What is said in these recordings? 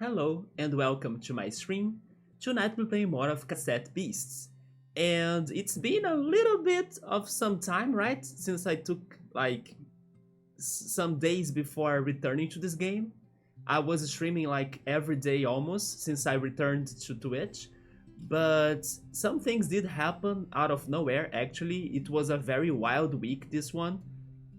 Hello and welcome to my stream. Tonight we're playing more of Cassette Beasts. And it's been a little bit of some time, right? Since I took some days before returning to this game. I was streaming like every day almost since I returned to Twitch. But some things did happen out of nowhere actually. It was a very wild week this one.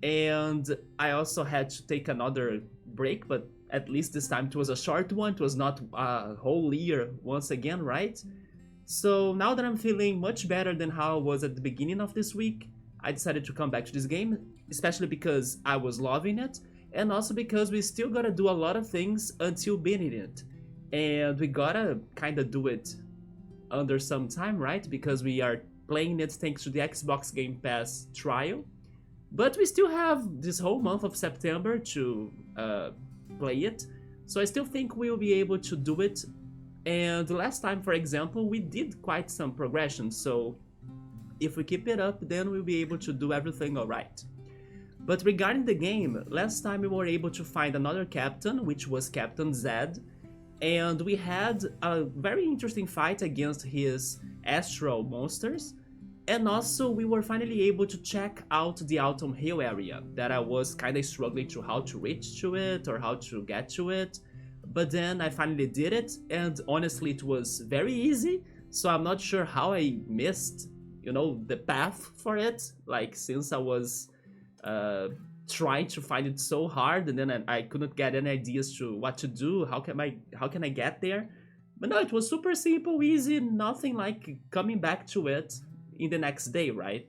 And I also had to take another break, but at least this time it was a short one. It was not a whole year once again, right? So now that I'm feeling much better than how I was at the beginning of this week, I decided to come back to this game, especially because I was loving it, and also because we still gotta do a lot of things until beating it. And we gotta kinda do it under some time, right? Because we are playing it thanks to the Xbox Game Pass trial. But we still have this whole month of September to play it, so I still think we'll be able to do it. And last time, for example, we did quite some progression, so if we keep it up, then we'll be able to do everything alright. But regarding the game, last time we were able to find another captain, which was Captain Zed, and we had a very interesting fight against his astral monsters. And also, we were finally able to check out the Autumn Hill area that I was kind of struggling to how to reach to it or how to get to it. But then I finally did it, and honestly, it was very easy. So I'm not sure how I missed, the path for it. Like, since I was trying to find it so hard, and then I couldn't get any ideas to what to do. How can I get there? But no, it was super simple, easy, nothing like coming back to it in the next day, right?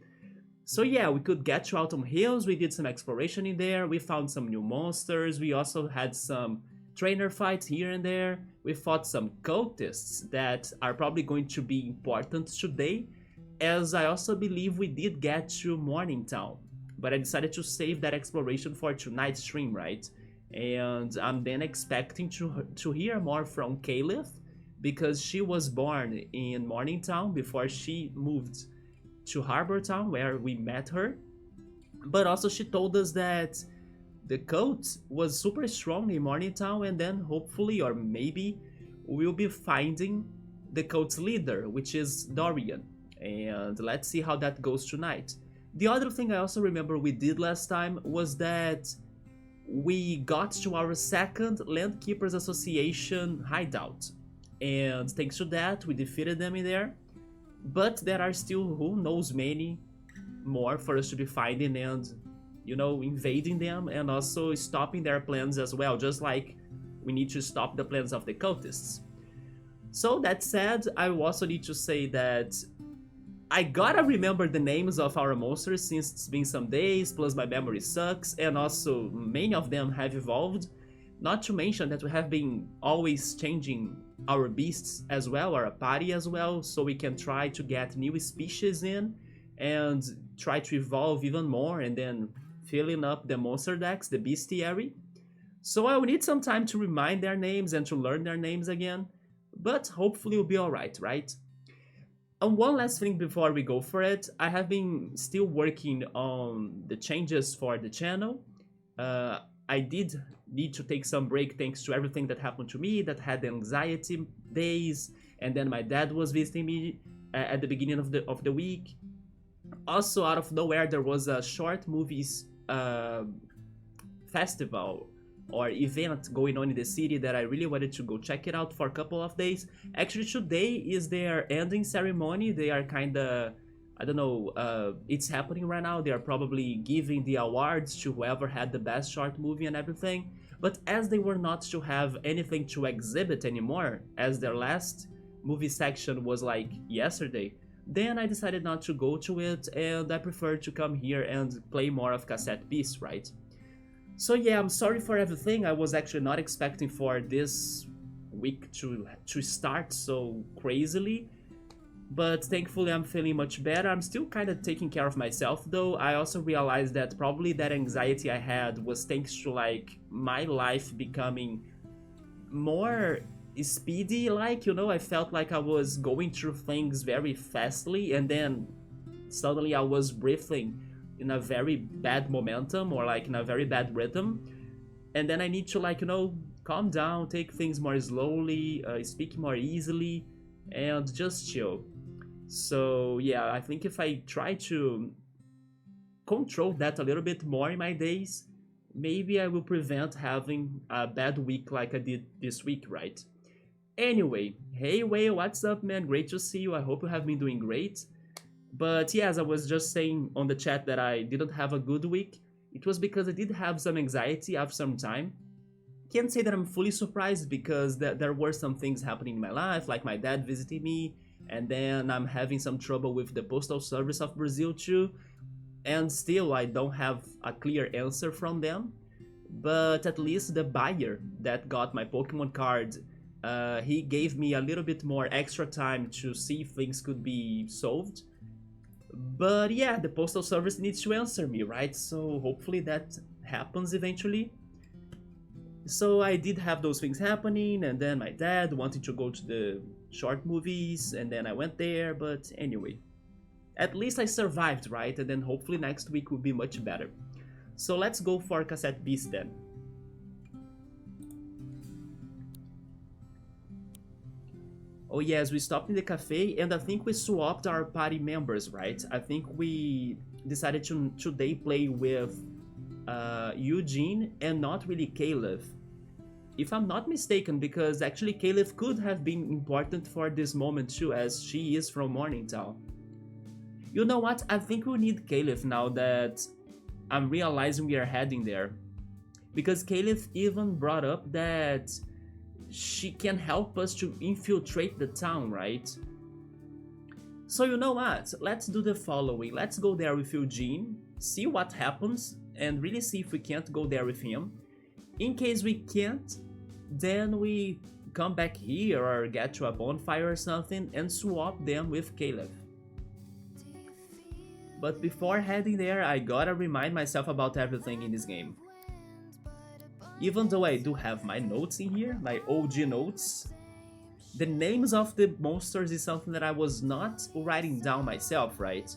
So yeah, we could get to Autumn Hills, we did some exploration in there, we found some new monsters, we also had some trainer fights here and there, we fought some cultists that are probably going to be important today, as I also believe we did get to Mourningtown, but I decided to save that exploration for tonight's stream, right? And I'm then expecting to hear more from Caliph, because she was born in Mourningtown before she moved to Harbor Town, where we met her. But also she told us that the cult was super strong in Mourningtown, and then hopefully, or maybe, we'll be finding the cult's leader, which is Dorian. And let's see how that goes tonight. The other thing I also remember we did last time was that we got to our second Landkeepers Association hideout. And thanks to that, we defeated them in there. But there are still who knows many more for us to be finding and, invading them and also stopping their plans as well, just like we need to stop the plans of the cultists. So that said, I also need to say that I gotta remember the names of our monsters since it's been some days, plus my memory sucks, and also many of them have evolved. Not to mention that we have been always changing our beasts as well, or a party as well, so we can try to get new species in and try to evolve even more and then filling up the monster decks, the bestiary. So I will need some time to remind their names and to learn their names again, but hopefully we'll be alright, right? And one last thing before we go for it, I have been still working on the changes for the channel. I did need to take some break thanks to everything that happened to me, that had anxiety days, and then my dad was visiting me at the beginning of the week. Also, out of nowhere, there was a short movies festival or event going on in the city that I really wanted to go check it out for a couple of days. Actually, today is their ending ceremony. They are kind of, I don't know, it's happening right now. They are probably giving the awards to whoever had the best short movie and everything. But as they were not to have anything to exhibit anymore, as their last movie section was like yesterday, then I decided not to go to it, and I prefer to come here and play more of Cassette Beasts, right? So yeah, I'm sorry for everything. I was actually not expecting for this week to start so crazily. But thankfully I'm feeling much better. I'm still kind of taking care of myself though. I also realized that probably that anxiety I had was thanks to like my life becoming more speedy, like, I felt like I was going through things very fastly, and then suddenly I was breathing in a very bad momentum or like in a very bad rhythm. And then I need to like, calm down, take things more slowly, speak more easily, and just chill. So yeah, I think if I try to control that a little bit more in my days, maybe I will prevent having a bad week like I did this week, right? Anyway, hey Whale, what's up, man? Great to see you. I hope you have been doing great. But yes, I was just saying on the chat that I didn't have a good week. It was because I did have some anxiety after some time. Can't say that I'm fully surprised because there were some things happening in my life, like my dad visiting me, and then I'm having some trouble with the Postal Service of Brazil too, and still I don't have a clear answer from them. But at least the buyer that got my Pokemon card, he gave me a little bit more extra time to see if things could be solved. But yeah, the Postal Service needs to answer me, right? So hopefully that happens eventually. So I did have those things happening, and then my dad wanted to go to the short movies, and then I went there, but anyway. At least I survived, right? And then hopefully next week will be much better. So let's go for Cassette Beasts then. Oh yes, we stopped in the cafe and I think we swapped our party members, right? I think we decided to today play with Eugene and not really Caleb. If I'm not mistaken, because actually Caleb could have been important for this moment too, as she is from Mourningtown. You know what? I think we need Caleb now that I'm realizing we are heading there. Because Caleb even brought up that she can help us to infiltrate the town, right? So you know what? Let's do the following. Let's go there with Eugene, see what happens, and really see if we can't go there with him. In case we can't, then we come back here or get to a bonfire or something and swap them with Caleb. But before heading there, I gotta remind myself about everything in this game. Even though I do have my notes in here, my OG notes, the names of the monsters is something that I was not writing down myself, right?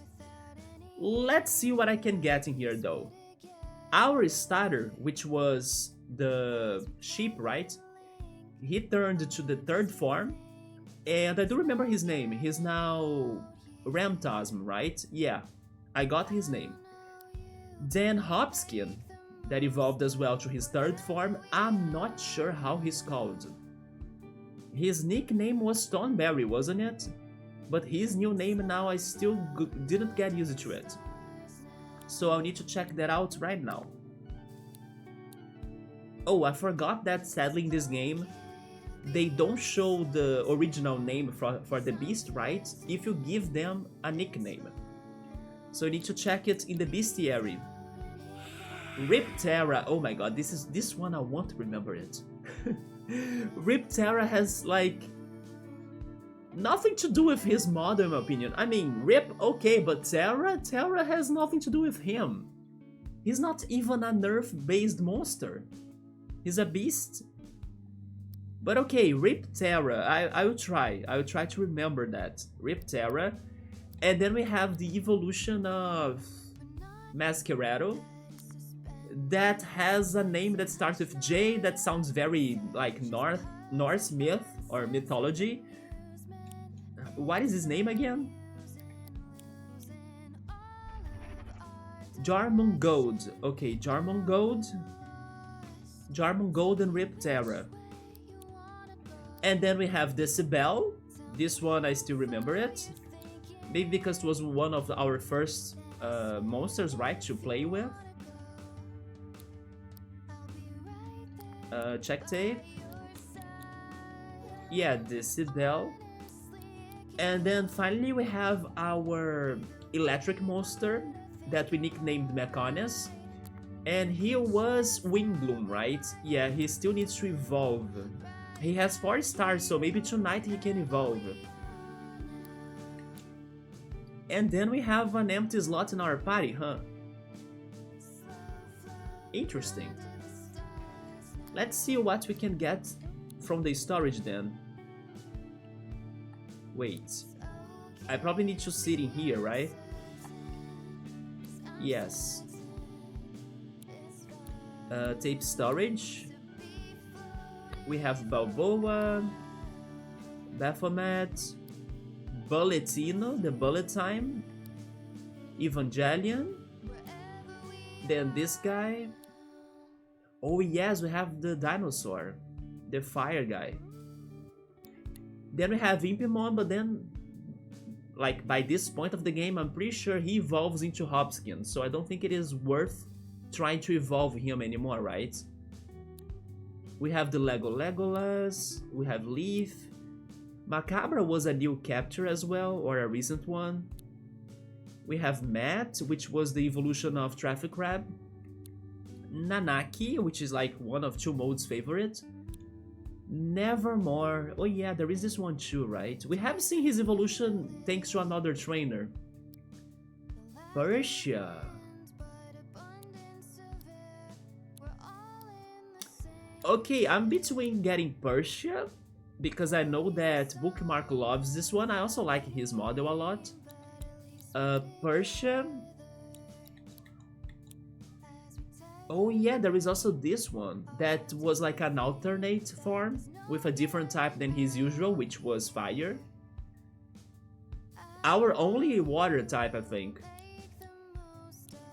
Let's see what I can get in here though. Our starter, which was the sheep, right? He turned to the third form, and I do remember his name. He's now Ramtasm, right? Yeah, I got his name. Then Hopskin, that evolved as well to his third form. I'm not sure how he's called. His nickname was Stoneberry, wasn't it? But his new name now I still didn't get used to it. So I'll need to check that out right now. Oh, I forgot that sadly in this game, they don't show the original name for the beast, right? If you give them a nickname. So you need to check it in the bestiary. Riptera, oh my god, this one I won't remember it. Riptera has like nothing to do with his mother in my opinion. I mean, Rip, okay, but Terra has nothing to do with him. He's not even a nerf-based monster. He's a beast. But okay, Riptera, I will try to remember that. Riptera. And then we have the evolution of Masquerado that has a name that starts with J that sounds very like Norse myth or mythology. What is his name again? Jarmongold. Okay, Jarmongold and Riptera. And then we have Decibel. This one I still remember it. Maybe because it was one of our first monsters, right, to play with. Check tape. Yeah, Decibel. And then finally we have our electric monster that we nicknamed Mechonis. And he was Wingbloom, right? Yeah, he still needs to evolve. He has 4 stars, so maybe tonight he can evolve. And then we have an empty slot in our party, huh? Interesting. Let's see what we can get from the storage then. Wait. I probably need to sit in here, right? Yes. Tape storage. We have Balboa, Baphomet, Bulletino, the Bullet Time, Evangelion, then this guy. Oh yes, we have the dinosaur, the fire guy. Then we have Impimon, but then, like, by this point of the game, I'm pretty sure he evolves into Hopskin, so I don't think it is worth trying to evolve him anymore, right? We have the Legolas, we have Leaf. Macabra was a new capture as well, or a recent one. We have Matt, which was the evolution of Traffic Crab. Nanaki, which is like one of 2 modes favorite. Nevermore. Oh yeah, there is this one too, right? We have seen his evolution thanks to another trainer. Persia. Okay, I'm between getting Persia, because I know that Bookmark loves this one. I also like his model a lot. Persia. Oh yeah, there is also this one that was like an alternate form with a different type than his usual, which was fire. Our only water type, I think.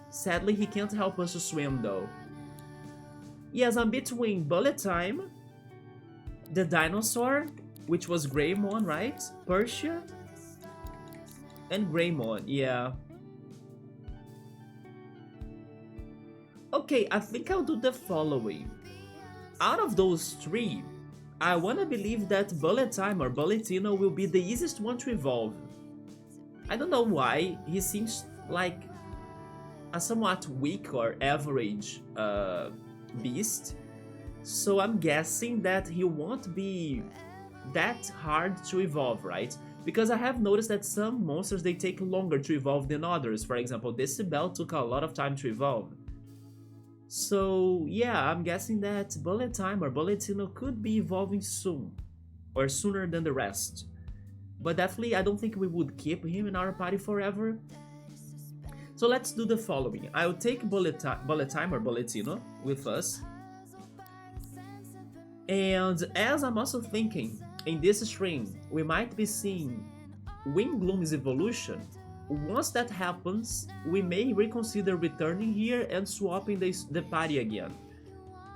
Sadly, he can't help us to swim though. Yes, I'm between Bullet Time, the dinosaur, which was Greymon, right? Persia, and Greymon, yeah. Okay, I think I'll do the following. Out of those 3, I wanna believe that Bullet Time or Bulletino will be the easiest one to evolve. I don't know why, he seems like a somewhat weak or average beast, so I'm guessing that he won't be that hard to evolve, right? Because I have noticed that some monsters, they take longer to evolve than others. For example, Decibel took a lot of time to evolve. So yeah, I'm guessing that Bullet Time or Bulletino could be evolving soon, or sooner than the rest. But definitely I don't think we would keep him in our party forever. So let's do the following. I'll take Bullet Time or Bulletino with us. And as I'm also thinking, in this stream, we might be seeing Wingloom's evolution. Once that happens, we may reconsider returning here and swapping the party again.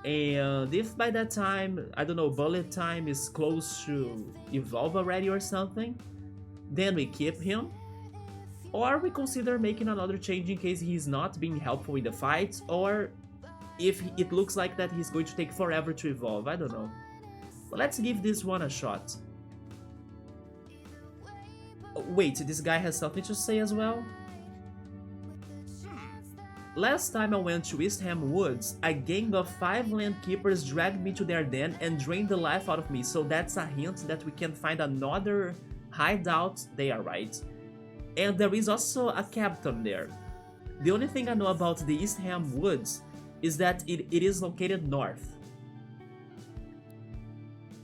And if by that time, I don't know, Bullet Time is close to evolve already or something, then we keep him. Or we consider making another change in case he's not being helpful in the fight, or if it looks like that he's going to take forever to evolve, I don't know. But let's give this one a shot. Oh, wait, this guy has something to say as well? Last time I went to Eastham Woods, a gang of 5 land keepers dragged me to their den and drained the life out of me, so that's a hint that we can find another hideout there, right? And there is also a captain there. The only thing I know about the Eastham Woods is that it is located north.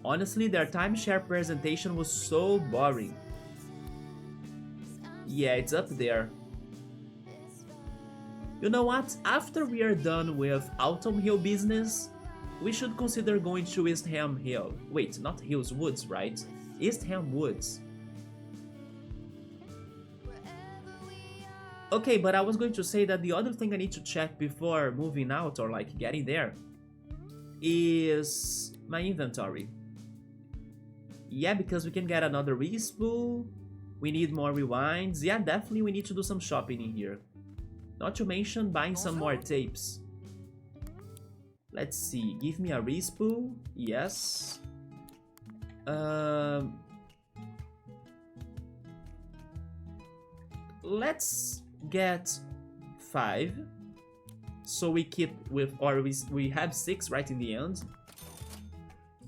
Honestly, their timeshare presentation was so boring. Yeah, it's up there. You know what? After we are done with Autumn Hill business, we should consider going to Eastham Hill. Wait, not Hills Woods, right? Eastham Woods. Okay, but I was going to say that the other thing I need to check before moving out or like getting there is my inventory. Yeah, because we can get another respool, we need more rewinds. Yeah, definitely we need to do some shopping in here. Not to mention buying some more tapes. Let's see, give me a respool, yes. Let's get 5, so we keep with, or we have 6 right in the end.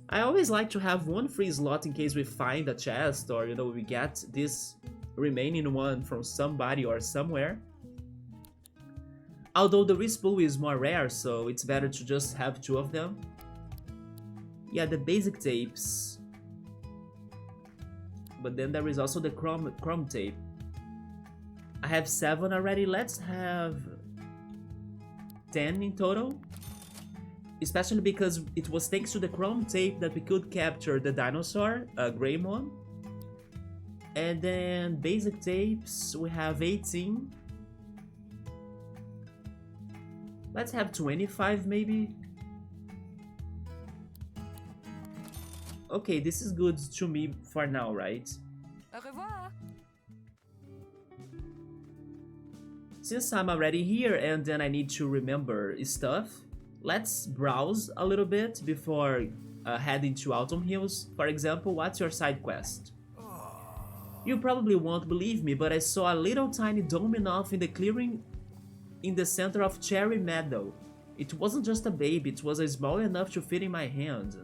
I always like to have 1 free slot in case we find a chest, or you know, we get this remaining one from somebody or somewhere. Although the respool is more rare, so it's better to just have 2 of them. Yeah, the basic tapes. But then there is also the chrome tape. I have 7 already, let's have 10 in total. Especially because it was thanks to the chrome tape that we could capture the dinosaur, Greymon. And then basic tapes, we have 18. Let's have 25 maybe. Okay, this is good to me for now, right? Au revoir. Since I'm already here and then I need to remember stuff, let's browse a little bit before heading to Autumn Hills. For example, what's your side quest? You probably won't believe me, but I saw a little tiny Dominoff in the clearing in the center of Cherry Meadow. It wasn't just a baby, it was small enough to fit in my hand.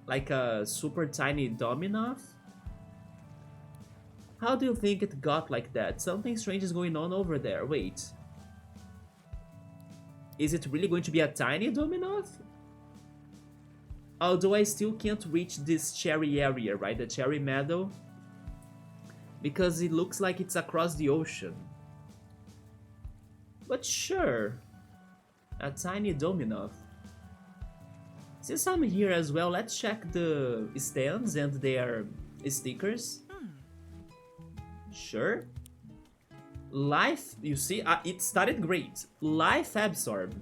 Like a super tiny Dominoff? How do you think it got like that? Something strange is going on over there, wait. Is it really going to be a tiny Dominoff? Although I still can't reach this cherry area, right? The Cherry Meadow. Because it looks like it's across the ocean. But sure, a tiny Dominoff. Since I'm here as well, let's check the stands and their stickers. Sure. Life, you see, it started great. Life Absorb.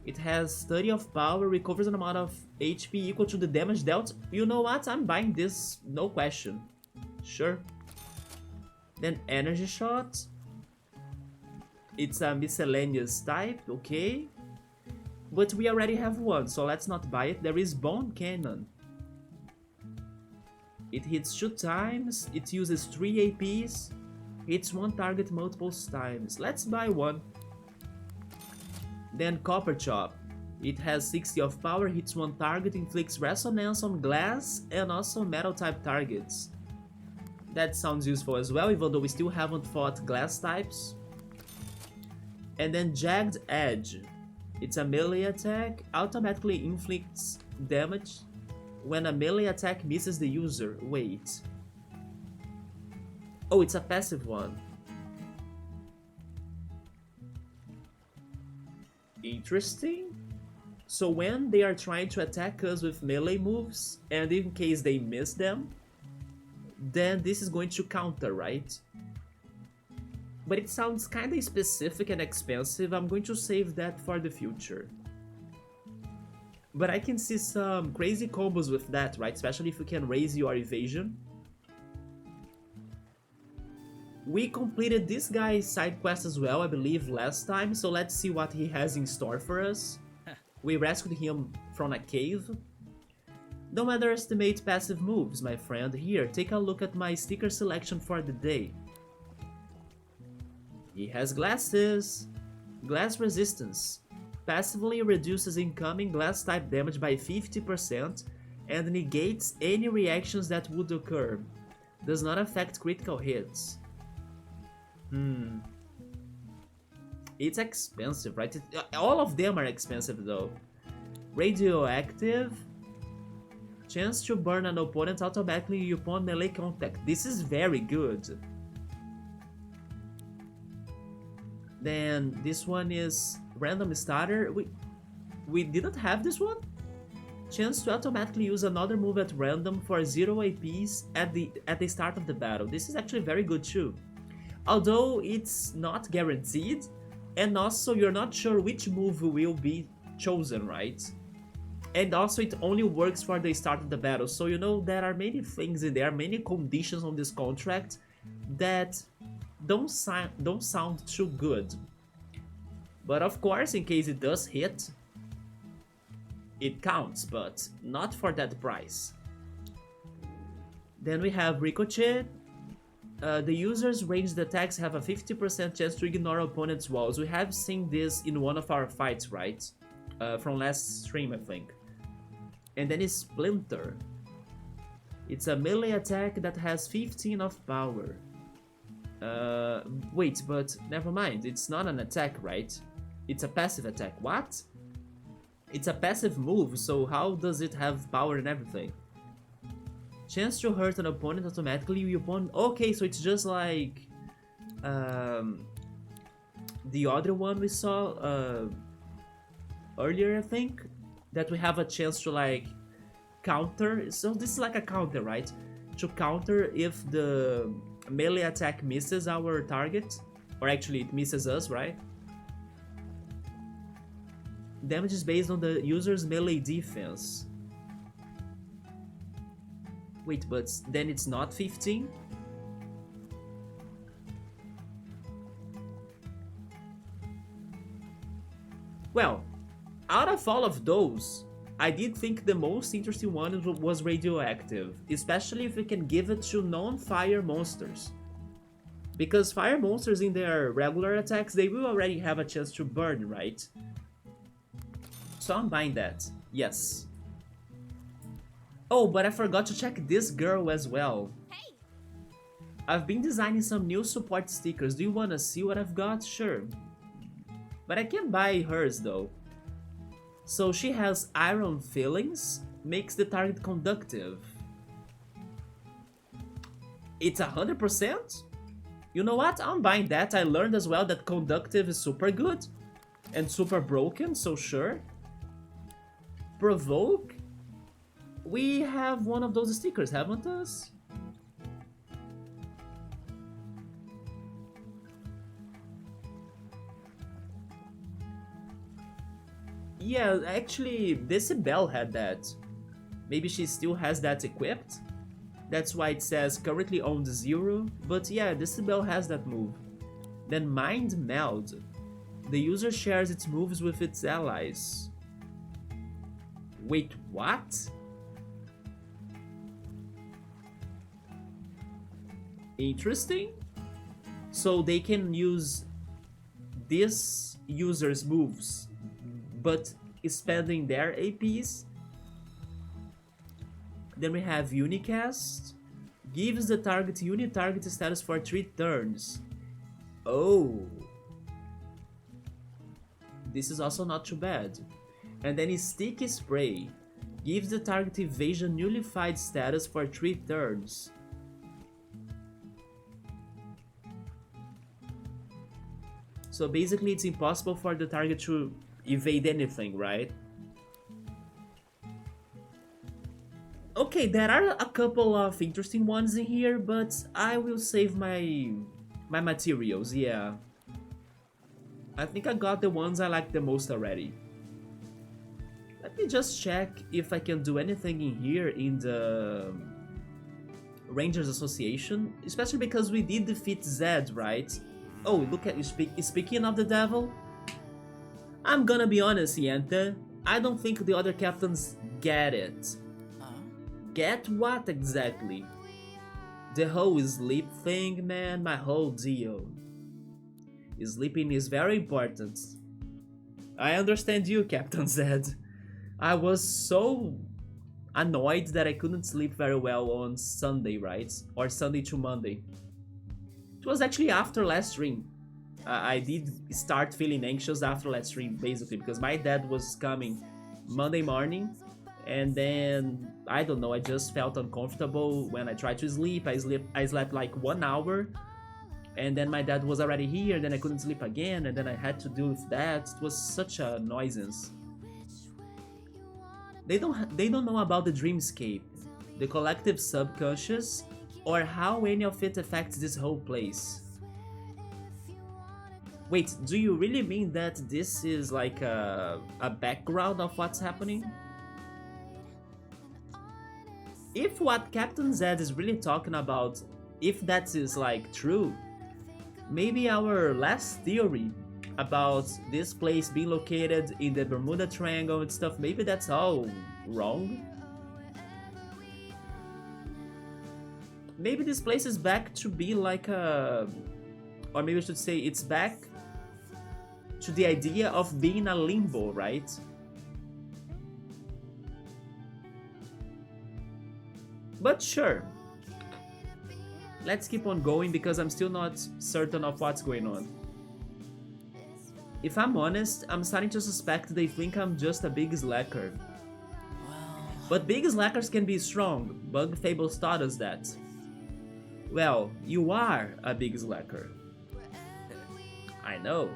It has 30 of power, recovers an amount of HP equal to the damage dealt. You know what? I'm buying this, no question. Sure. Then Energy Shot. It's a miscellaneous type, okay. But we already have one, so let's not buy it. There is Bone Cannon. It hits 2 times, it uses 3 APs, hits one target multiple times. Let's buy one. Then Copper Chop. It has 60 of power, hits one target, inflicts resonance on glass and also metal type targets. That sounds useful as well, even though we still haven't fought glass types. And then Jagged Edge. It's a melee attack, automatically inflicts damage when a melee attack misses the user. Wait. Oh, it's a passive one. Interesting. So when they are trying to attack us with melee moves, and in case they miss them, then this is going to counter, right? But it sounds kinda specific and expensive. I'm going to save that for the future. But I can see some crazy combos with that, right? Especially if you can raise your evasion. We completed this guy's side quest as well, I believe, last time. So let's see what he has in store for us. We rescued him from a cave. Don't underestimate passive moves, my friend. Here, take a look at my sticker selection for the day. He has glasses. Glass resistance. Passively reduces incoming glass type damage by 50% and negates any reactions that would occur. Does not affect critical hits. It's expensive, right? All of them are expensive though. Radioactive. Chance to burn an opponent automatically upon melee contact. This is very good. Then this one is random starter. We didn't have this one? Chance to automatically use another move at random for 0 APs at the start of the battle. This is actually very good too. Although it's not guaranteed, and also you're not sure which move will be chosen, right? And also it only works for the start of the battle, so you know there are many things in there, many conditions on this contract that don't sound too good. But of course, in case it does hit, it counts, but not for that price. Then we have Ricochet. The user's ranged attacks have a 50% chance to ignore opponent's walls. We have seen this in one of our fights, right? From last stream, I think. And then Splinter. It's a melee attack that has 15 of power. Wait, but never mind. It's not an attack, right? It's a passive attack. What? It's a passive move, so how does it have power and everything? Chance to hurt an opponent automatically upon... Okay, so it's just like... the other one we saw... earlier, I think, that we have a chance to like counter. So this is like a counter, right? To counter if the melee attack misses our target, or actually it misses us, right? Damage is based on the user's melee defense. Wait, but then it's not 15? Well, out of all of those, I did think the most interesting one was radioactive, especially if we can give it to non-fire monsters. Because fire monsters in their regular attacks, they will already have a chance to burn, right? So I'm buying that, yes. Oh, but I forgot to check this girl as well. I've been designing some new support stickers. Do you wanna see what I've got? Sure. But I can't buy hers though. So she has iron fillings, makes the target conductive. It's 100%? You know what? I'm buying that. I learned as well that conductive is super good and super broken, so sure. Provoke? We have one of those stickers, haven't us? Yeah, actually, Decibel had that. Maybe she still has that equipped? That's why it says currently owned 0, but yeah, Decibel has that move. Then Mind Meld. The user shares its moves with its allies. Wait, what? Interesting. So they can use this user's moves, but spending their APs. Then we have Unicast. Gives the target uni-target status for 3 turns. Oh. This is also not too bad. And then Sticky Spray. Gives the target evasion nullified status for 3 turns. So basically it's impossible for the target to evade anything, right? Okay, there are a couple of interesting ones in here, but I will save my materials, yeah. I think I got the ones I like the most already. Let me just check if I can do anything in here in the Rangers Association, especially because we did defeat Zed, right? Oh, look at you, speaking of the devil, I'm gonna be honest, Yenta, I don't think the other captains get it. Get what exactly? The whole sleep thing, man, my whole deal. Sleeping is very important. I understand you, Captain Zed. I was so annoyed that I couldn't sleep very well on Sunday, right? Or Sunday to Monday. It was actually after last stream. I did start feeling anxious after last stream, basically, because my dad was coming Monday morning, and then, I don't know, I just felt uncomfortable when I tried to sleep. I slept like 1 hour, and then my dad was already here, then I couldn't sleep again, and then I had to deal with that. It was such a nuisance. They don't know about the dreamscape, the collective subconscious, or how any of it affects this whole place. Wait, do you really mean that this is like a background of what's happening? If what Captain Zed is really talking about, if that is like true, maybe our last theory about this place being located in the Bermuda Triangle and stuff, maybe that's all wrong? Maybe this place is back to be like a... or maybe I should say it's back to the idea of being a limbo, right? But sure. Let's keep on going because I'm still not certain of what's going on. If I'm honest, I'm starting to suspect they think I'm just a big slacker. But big slackers can be strong. Bug Fables taught us that. Well, you are a big slacker. I know.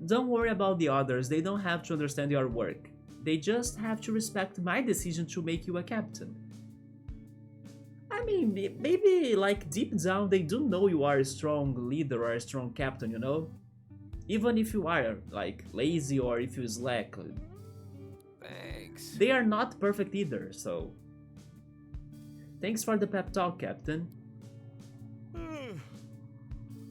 Don't worry about the others, they don't have to understand your work. They just have to respect my decision to make you a captain. I mean, maybe like deep down they do know you are a strong leader or a strong captain, you know? Even if you are like lazy or if you slack. Thanks. They are not perfect either, so... Thanks for the pep talk, Captain.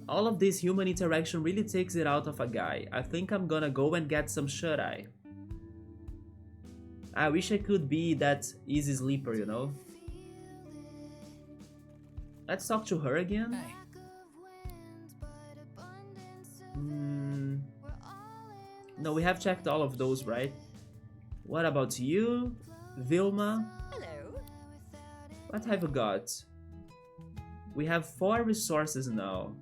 All of this human interaction really takes it out of a guy. I think I'm gonna go and get some shut-eye. I wish I could be that easy sleeper, you know? Let's talk to her again. Hey. No, we have checked all of those, right? What about you, Vilma? Hello. What have you got? We have 4 resources now.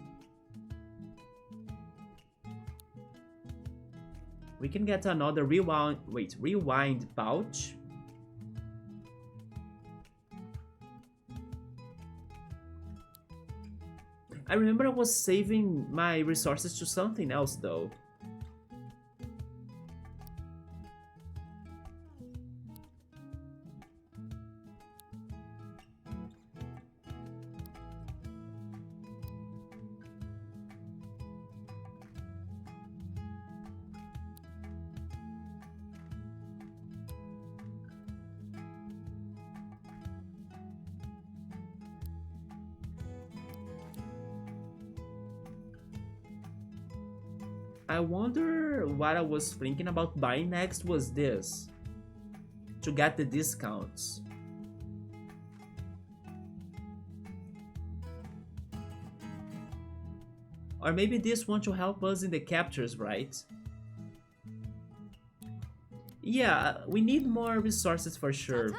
We can get another rewind pouch. I remember I was saving my resources to something else though. I wonder what I was thinking about buying next was this. To get the discounts. Or maybe this one to help us in the captures, right? Yeah, we need more resources for sure.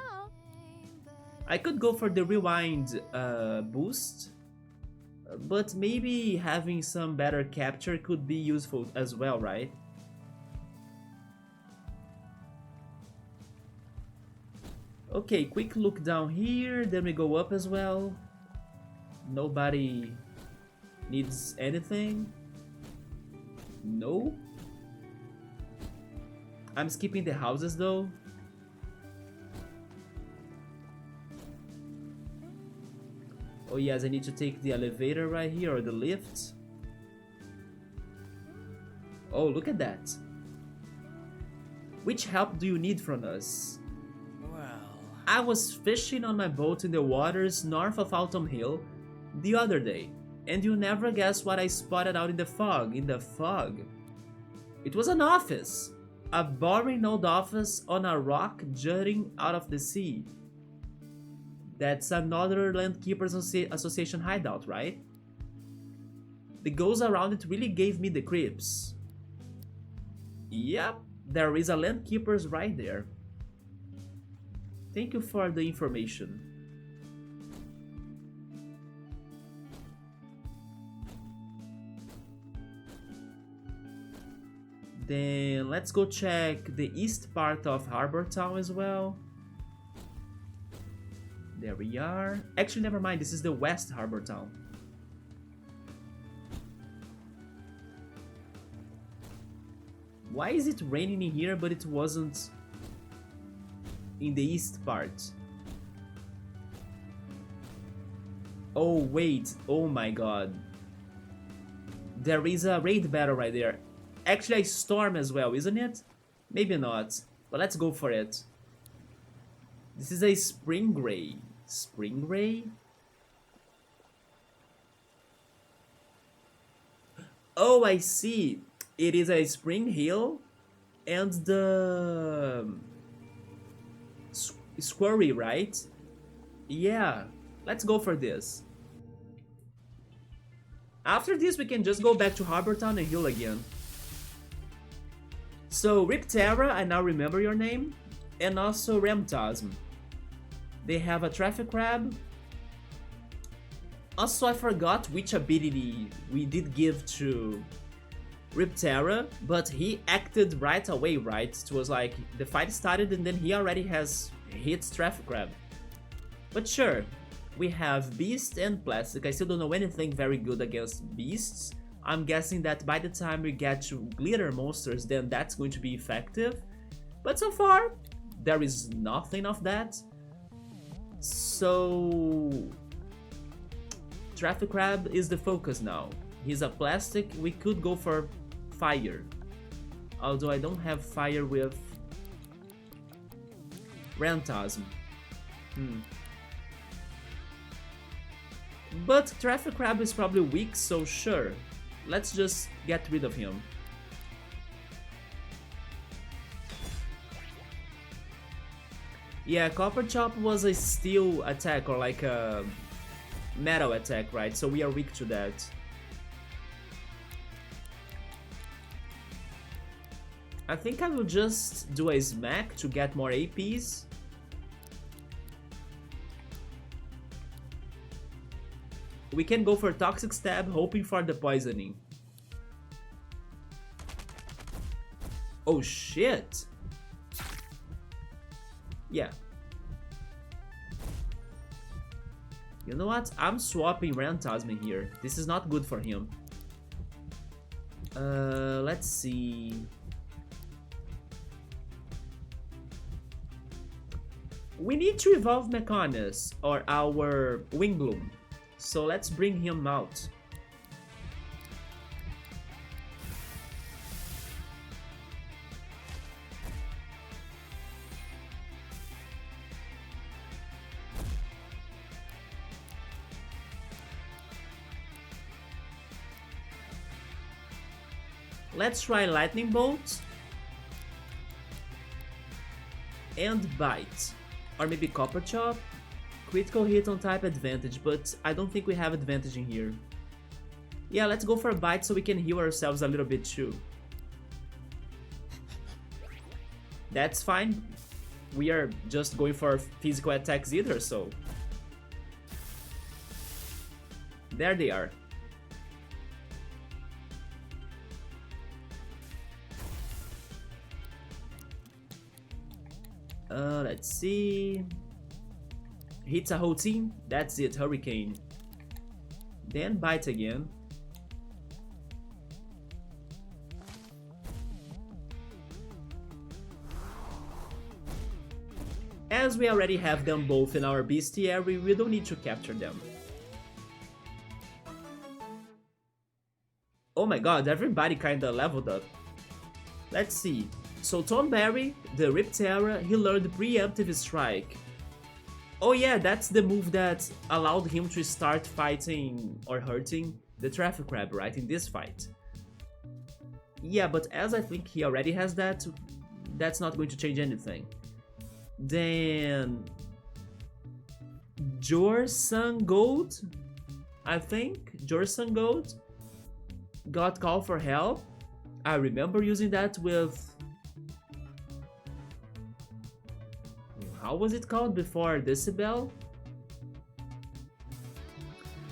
I could go for the rewind boost. But maybe having some better capture could be useful as well, right? Okay, quick look down here, then we go up as well. Nobody needs anything. No. I'm skipping the houses though. Oh yes, I need to take the elevator right here, or the lift. Oh, look at that. Which help do you need from us? Well... I was fishing on my boat in the waters north of Autumn Hill the other day, and you'll never guess what I spotted out in the fog. It was an office. A boring old office on a rock jutting out of the sea. That's another Landkeepers Association hideout, right? The ghosts around it really gave me the creeps. Yep, there is a Landkeepers right there. Thank you for the information. Then let's go check the east part of Harbor Town as well. There we are. Actually, never mind, this is the West Harbor Town. Why is it raining in here but it wasn't in the east part? Oh wait, oh my god. There is a raid battle right there. Actually a storm as well, isn't it? Maybe not, but let's go for it. This is a spring gray. Spring gray? Oh, I see. It is a spring hill and the squirry, right? Yeah, let's go for this. After this, we can just go back to Harbor Town and heal again. So, Riptera, I now remember your name, and also Remtasm. They have a traffic crab. Also, I forgot which ability we did give to Riptera, but he acted right away, right? It was like the fight started and then he already has hit traffic crab. But sure, we have Beast and Plastic. I still don't know anything very good against Beasts, I'm guessing that by the time we get to glitter monsters, then that's going to be effective. But so far, there is nothing of that. So Traffic Crab is the focus now. He's a plastic. We could go for fire. Although I don't have fire with Rantasm. But Traffic Crab is probably weak, so sure. Let's just get rid of him. Yeah, Copper Chop was a steel attack or like a metal attack, right? So we are weak to that. I think I will just do a smack to get more APs. We can go for Toxic Stab, hoping for the poisoning. Oh shit! Yeah. You know what? I'm swapping Rantasm here. This is not good for him. Let's see. We need to evolve Mechonis or our Wingbloom. So let's bring him out. Let's try Lightning Bolt and Bite, or maybe Copper Chop. Critical hit on type advantage, but I don't think we have advantage in here. Yeah, let's go for a Bite so we can heal ourselves a little bit too. That's fine. We are just going for physical attacks either, so... There they are. Let's see... Hits a whole team, that's it, Hurricane. Then Bite again. As we already have them both in our bestiary, we don't need to capture them. Oh my god, everybody kinda leveled up. Let's see. So Tonberry, the Riptera, he learned Preemptive Strike. Oh yeah, that's the move that allowed him to start fighting or hurting the Traffic Crab, right, in this fight. Yeah, but as I think he already has that, that's not going to change anything. Then... Jorsun Gold, I think? Jorsun Gold got Call for Help. I remember using that with... How was it called before Decibel?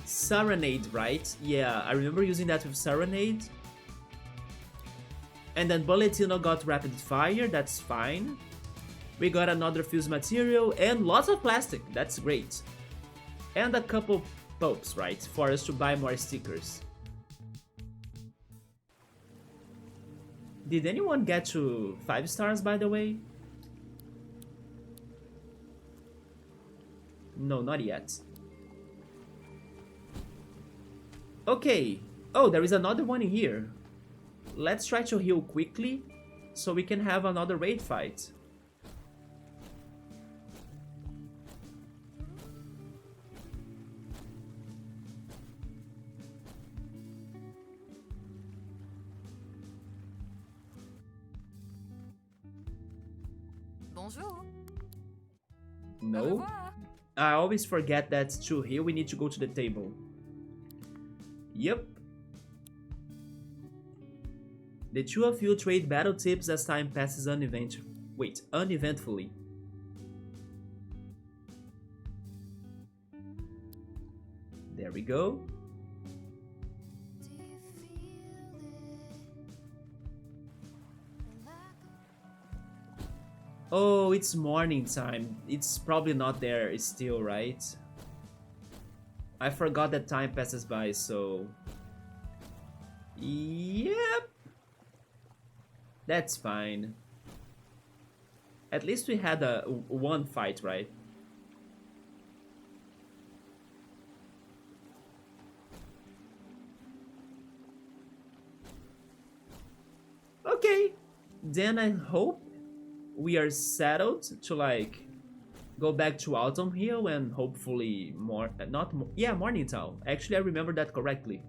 Serenade, right? Yeah, I remember using that with Serenade. And then Bulletino got Rapid Fire, that's fine. We got another fuse material and lots of plastic, that's great. And a couple pulps, right, for us to buy more stickers. Did anyone get to 5 stars, by the way? No, not yet. Okay. Oh, there is another one in here. Let's try to heal quickly so we can have another raid fight. Bonjour. No. I always forget that to heal we need to go to the table. Yep. The two of you trade battle tips as time passes uneventfully. There we go. Oh, it's morning time. It's probably not there still, right? I forgot that time passes by, so... Yep. That's fine. At least we had one fight, right? Okay. Then I hope we are settled to like go back to Autumn Hill and hopefully yeah, Mourningtown. Actually, I remember that correctly.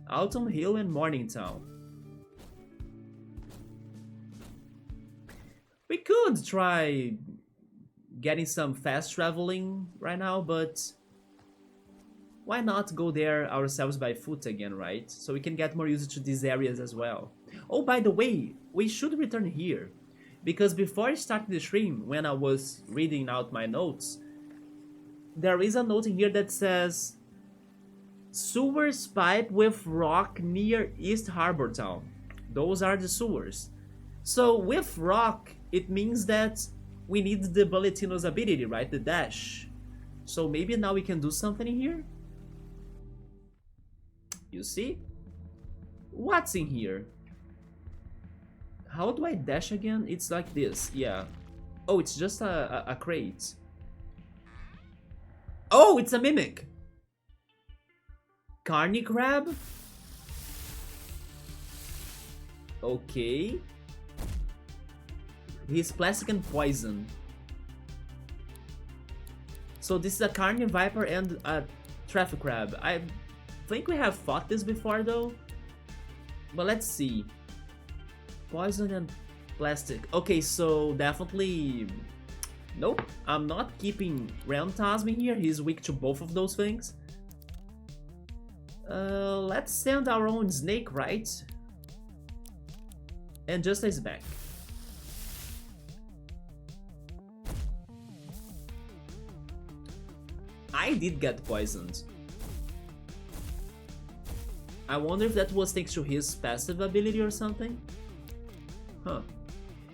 Autumn Hill and Mourningtown. We could try getting some fast traveling right now, but why not go there ourselves by foot again, right? So we can get more used to these areas as well. Oh, by the way, we should return here. Because before starting the stream, when I was reading out my notes, there is a note in here that says sewers pipe with rock near East Harbor Town. Those are the sewers. So with rock, it means that we need the Bulletino's ability, right? The dash. So maybe now we can do something in here? You see? What's in here? How do I dash again? It's like this, yeah. Oh, it's just a crate. Oh, it's a mimic! Carny crab? Okay. He's plastic and poison. So this is a carny viper and a traffic crab. I think we have fought this before though. But let's see. Poison and plastic. Okay, so definitely... Nope, I'm not keeping Rantasm here. He's weak to both of those things. Let's send our own snake, right? And just is back. I did get poisoned. I wonder if that was thanks to his passive ability or something. Huh.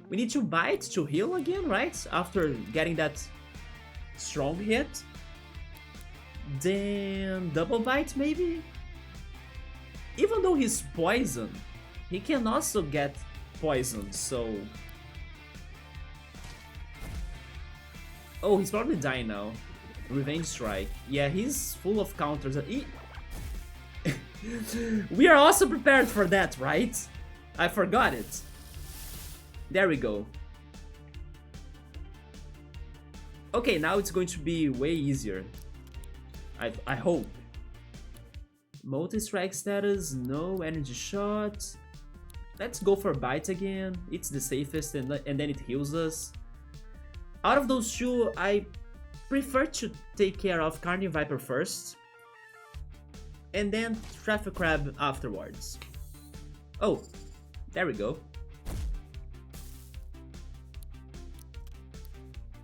We need to bite to heal again, right? After getting that strong hit. Then double bite maybe? Even though he's poisoned, he can also get poisoned, so... Oh, he's probably dying now. Revenge strike. Yeah, he's full of counters. We are also prepared for that, right? I forgot it. There we go. Okay, now it's going to be way easier. I hope. Multi-strike status, no energy shot. Let's go for bite again. It's the safest and then it heals us. Out of those two, I prefer to take care of Carny Viper first. And then Traffic Crab afterwards. Oh, there we go.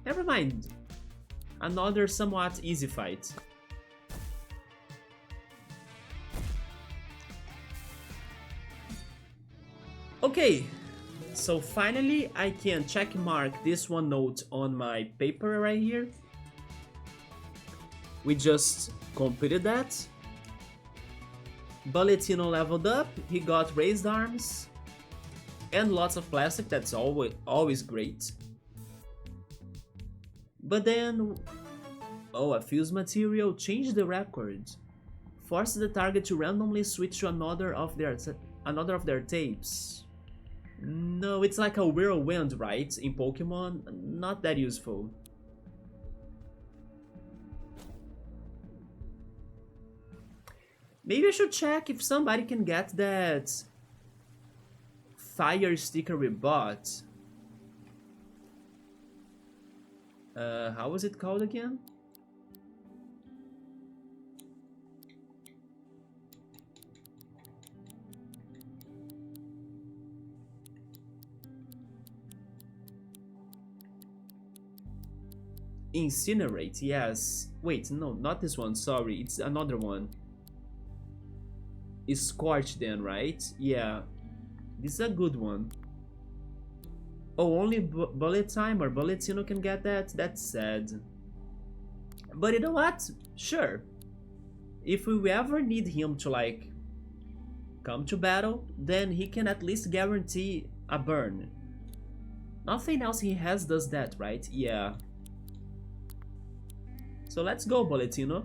Never mind. Another somewhat easy fight. Okay, so finally I can check mark this one note on my paper right here. We just completed that. Bulletino leveled up, he got raised arms. And lots of plastic, that's always great. But then... Oh, a fuse material, change the record. Force the target to randomly switch to another of their tapes. No, it's like a whirlwind, right? In Pokemon, not that useful. Maybe I should check if somebody can get that fire sticker we bought. How was it called again? Incinerate, yes. Wait, no, not this one, sorry, it's another one. Is Scorch then, right? Yeah. This is a good one. Oh, only Bullet Time or Bulletino can get that? That's sad. But you know what? Sure. If we ever need him to like come to battle, then he can at least guarantee a burn. Nothing else he has does that, right? Yeah. So let's go, Boletino.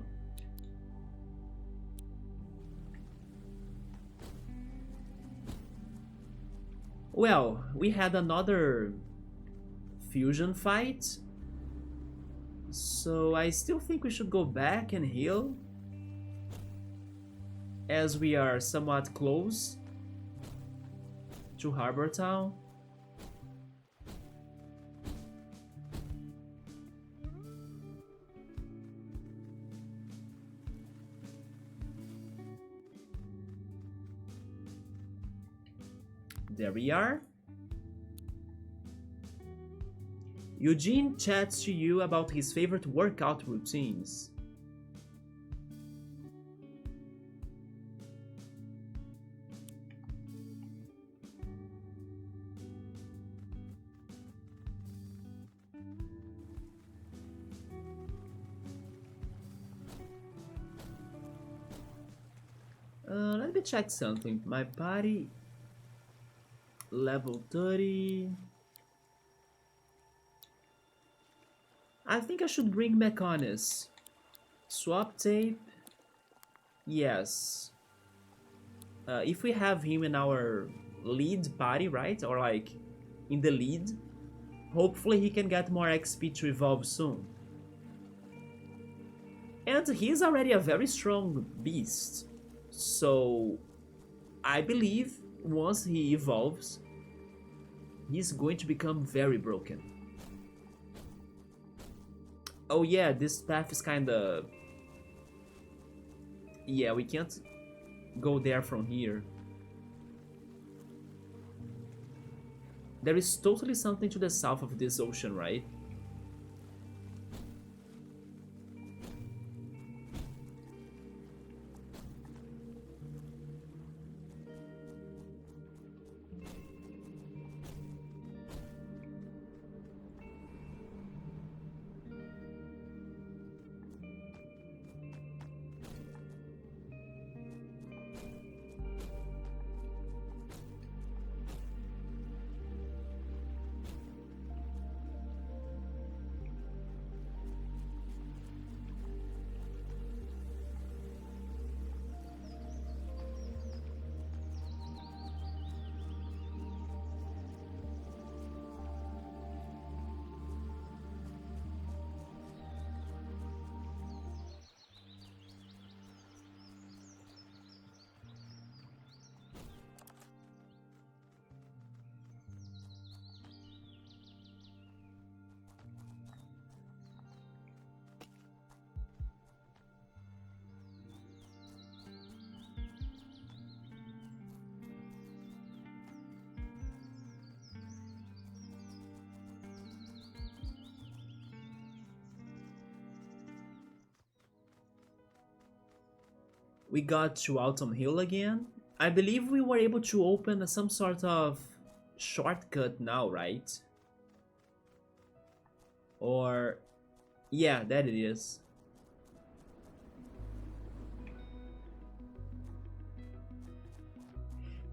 Well, we had another fusion fight, so I still think we should go back and heal, as we are somewhat close to Harbor Town. There we are. Eugene chats to you about his favorite workout routines. Let me check something. My body level 30. I think I should bring Mechonis. Swap tape. Yes. If we have him in our lead party, right? Or like in the lead, hopefully he can get more XP to evolve soon. And he's already a very strong beast. So I believe once he evolves, he's going to become very broken. Oh yeah, this path is kinda... Yeah, we can't go there from here. There is totally something to the south of this ocean, right? We got to Autumn Hill again. I believe we were able to open some sort of shortcut now, right? Or... yeah, that it is.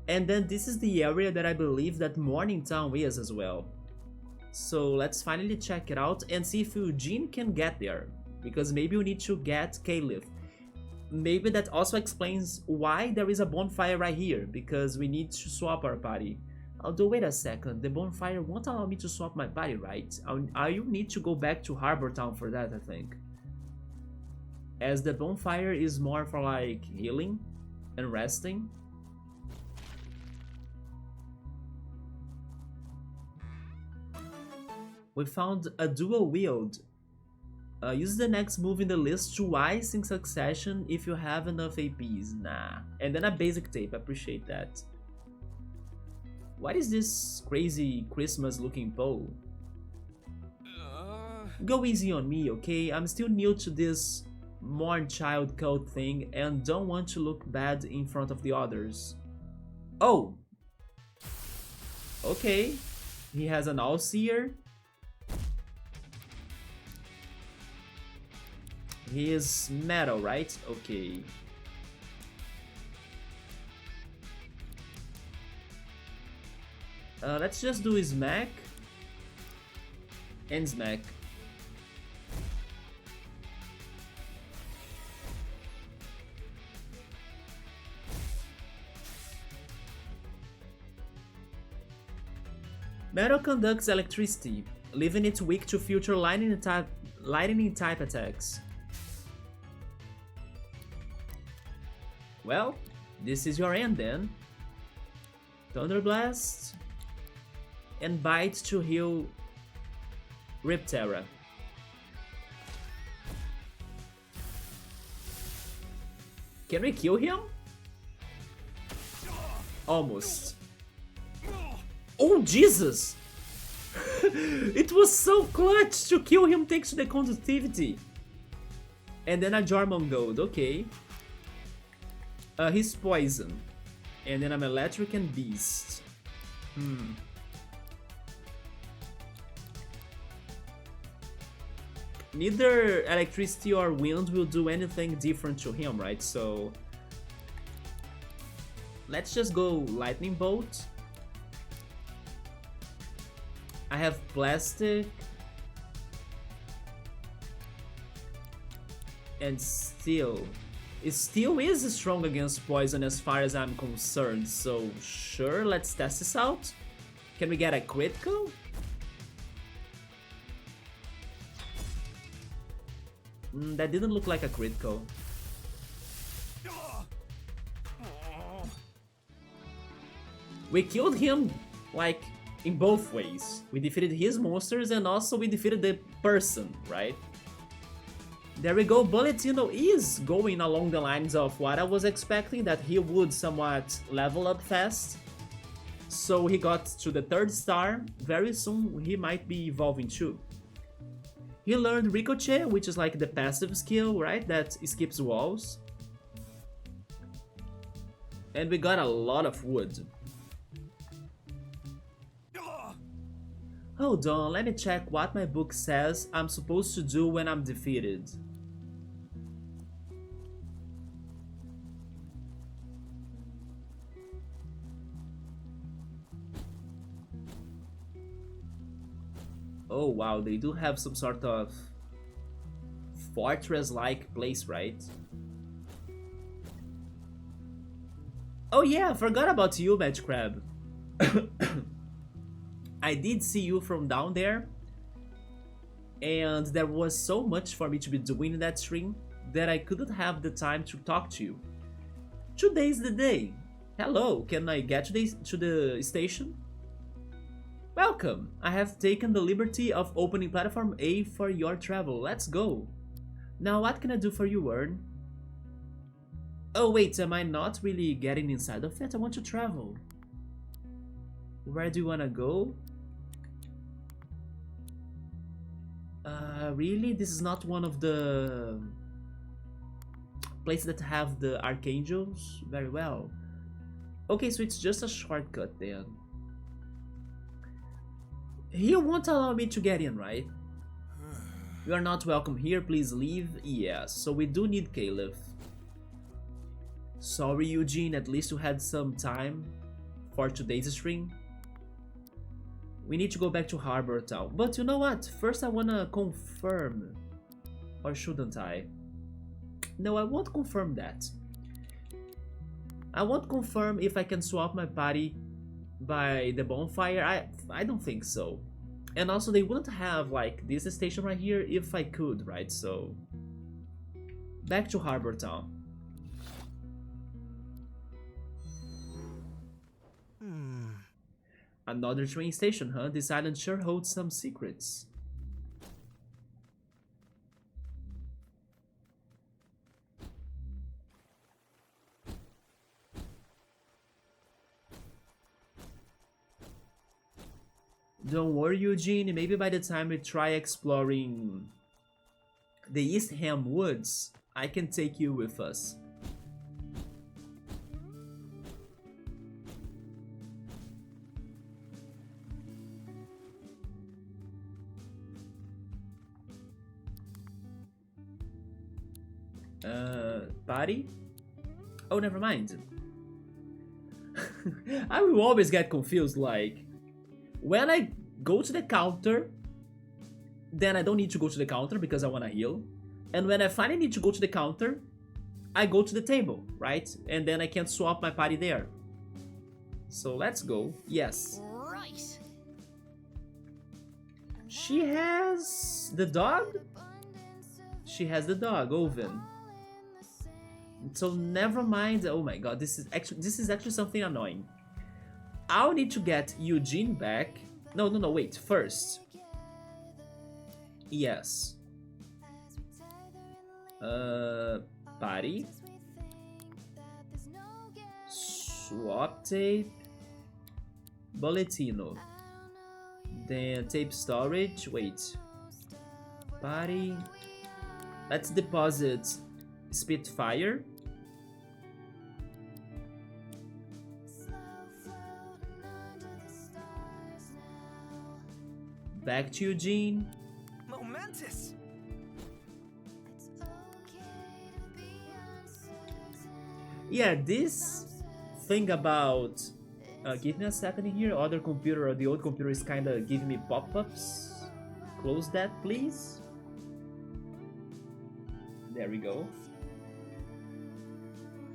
And then this is the area that I believe that Mourningtown is as well. So let's finally check it out and see if Eugene can get there. Because maybe we need to get Caliph. Maybe that also explains why there is a bonfire right here, because we need to swap our party. Although wait a second, the bonfire won't allow me to swap my party, right? I will need to go back to Harbor Town for that, I think. As the bonfire is more for like healing and resting. We found a dual wield. Use the next move in the list twice in succession if you have enough APs. Nah. And then a basic tape, appreciate that. What is this crazy Christmas looking pole? Go easy on me, okay? I'm still new to this Mourn Child cult thing and don't want to look bad in front of the others. Oh! Okay. He has an All-Seer. He is metal, right? Okay. Let's just do smack and smack. Metal conducts electricity, leaving it weak to future lightning type attacks. Well, this is your end then. Thunder Blast and Bite to heal Riptera. Can we kill him? Almost. Oh, Jesus! It was so clutch to kill him thanks to the conductivity. And then a Jarmongold, okay. He's poison. And then I'm electric and beast. Neither electricity or wind will do anything different to him, right? So let's just go lightning bolt. I have plastic and steel. Steel is strong against poison as far as I'm concerned, so sure, let's test this out. Can we get a critical? That didn't look like a critical. We killed him, like, in both ways. We defeated his monsters and also we defeated the person, right? There we go, Bulletino is going along the lines of what I was expecting, that he would somewhat level up fast. So he got to the 3rd star, very soon he might be evolving too. He learned Ricochet, which is like the passive skill, right, that skips walls. And we got a lot of wood. Hold on, let me check what my book says I'm supposed to do when I'm defeated. Oh wow, they do have some sort of fortress-like place, right? Oh yeah, I forgot about you, Match Crab. I did see you from down there, and there was so much for me to be doing in that stream that I couldn't have the time to talk to you. Today's the day. Hello, can I get to the station? Welcome! I have taken the liberty of opening platform A for your travel. Let's go! Now what can I do for you, Ern? Oh wait, am I not really getting inside of it? I want to travel. Where do you wanna go? Really? This is not one of the places that have the archangels? Very well. Okay, so it's just a shortcut then. You won't allow me to get in, right? You are not welcome here, please leave. Yes, so we do need Caliph. Sorry, Eugene, at least you had some time for today's stream. We need to go back to Harbor Town. But you know what? First I wanna confirm. Or shouldn't I? No, I won't confirm that. I won't confirm if I can swap my party by the bonfire. I don't think so. And also they wouldn't have like this station right here if I could, right? So back to Harbor Town. Another train station, huh? This island sure holds some secrets. Don't worry, Eugene, maybe by the time we try exploring the East Ham Woods, I can take you with us. Party? Oh, never mind. I will always get confused, like, When I go to the counter, then I don't need to go to the counter because I want to heal. And when I finally need to go to the counter, I go to the table, right? And then I can swap my party there. So let's go. Yes. Right. She has the dog? She has the dog, Oven. So never mind. Oh my god, this is actually something annoying. I'll need to get Eugene back. No, wait. First. Yes. Party. Swap tape. Bulletino. Then tape storage. Wait. Party. Let's deposit Spitfire. Back to Eugene. Momentous. Yeah, this thing about give me a second here. Other computer or the old computer is kind of giving me pop-ups. Close that, please. There we go.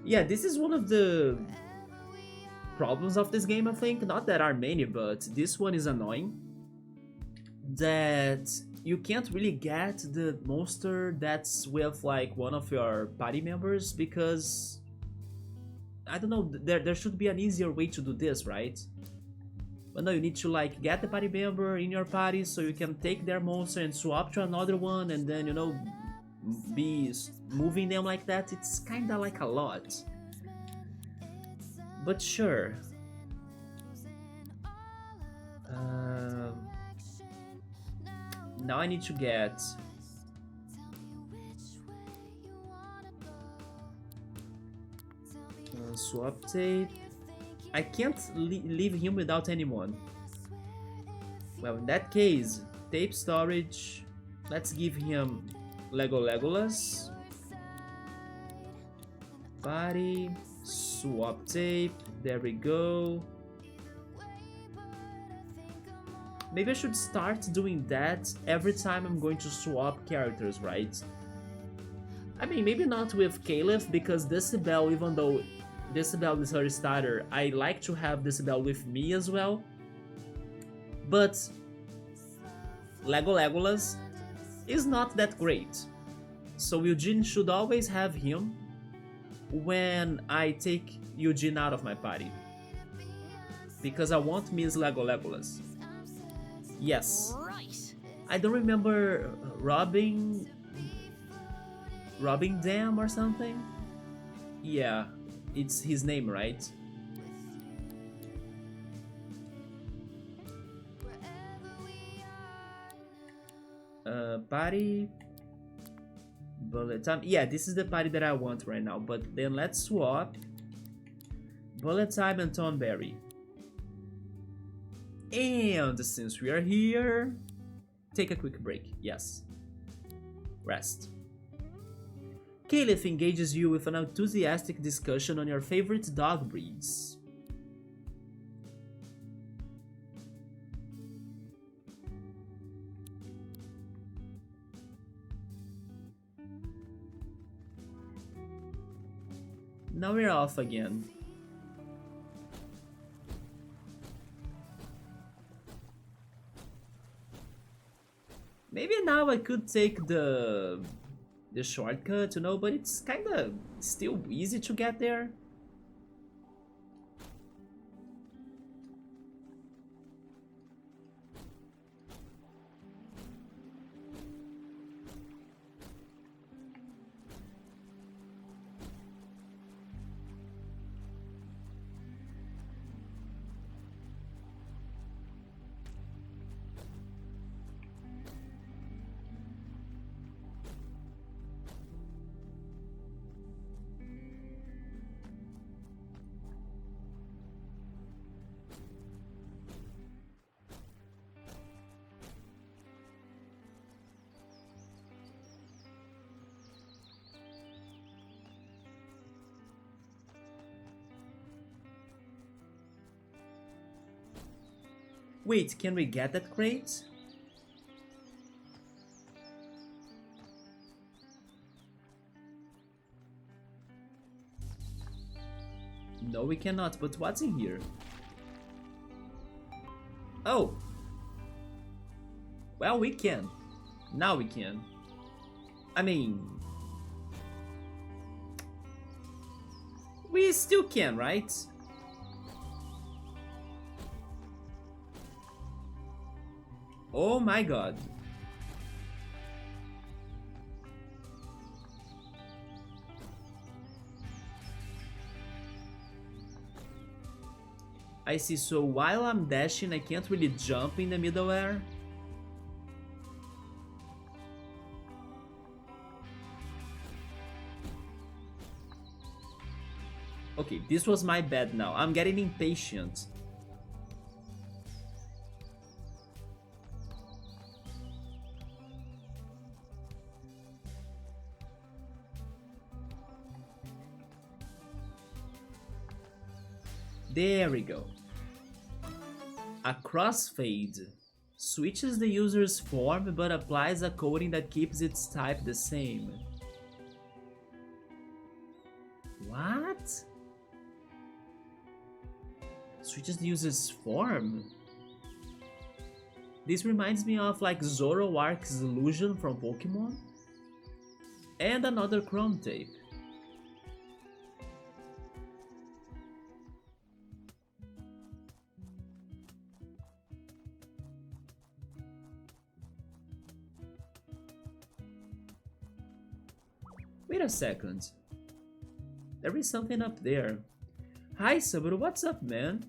Yeah, this is one of the problems of this game, I think. Not that are many, but this one is annoying. That you can't really get the monster that's with like one of your party members because I don't know, there should be an easier way to do this, right? But no, you need to like get the party member in your party so you can take their monster and swap to another one and then, you know, be moving them like that. It's kinda like a lot. But sure. Now I need to get swap tape. I can't leave him without anyone. Well, in that case, tape storage. Let's give him Legolas. Body. Swap tape. There we go. Maybe I should start doing that every time I'm going to swap characters, right? I mean, maybe not with Caliph, because Decibel, even though Decibel is her starter, I like to have Decibel with me as well. But Legolas is not that great. So Eugene should always have him when I take Eugene out of my party. Because I won't miss Legolas. Yes. Right. I don't remember robbing them or something. Yeah, it's his name, right? Party. Bullet time. Yeah, this is the party that I want right now. But then let's swap. Bullet time and Thornberry. And since we are here, take a quick break. Yes. Rest. Caliph engages you with an enthusiastic discussion on your favorite dog breeds. Now we're off again. Maybe now I could take the shortcut, you know, but it's kind of still easy to get there. Wait, can we get that crate? No, we cannot, but what's in here? Oh! Well, we can. Now we can. I mean... we still can, right? Oh my god. I see, so while I'm dashing, I can't really jump in the middle air. Okay, this was my bad now. I'm getting impatient. There we go. A crossfade switches the user's form but applies a coating that keeps its type the same. What? Switches the user's form? This reminds me of like Zoroark's illusion from Pokemon. And another Chrome tape. Wait a second. There is something up there. Hi Saburo, what's up, man?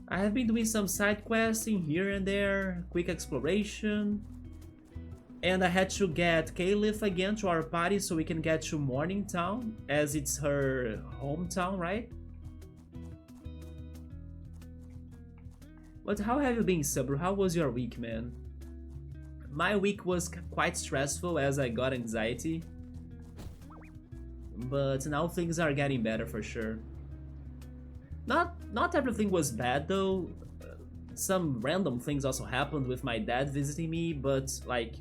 I have been doing some side questing here and there, quick exploration. And I had to get Caliph again to our party so we can get to Mourningtown, as it's her hometown, right? But how have you been, Saburo? How was your week, man? My week was quite stressful as I got anxiety. But now things are getting better for sure. Not everything was bad though. Some random things also happened with my dad visiting me, but like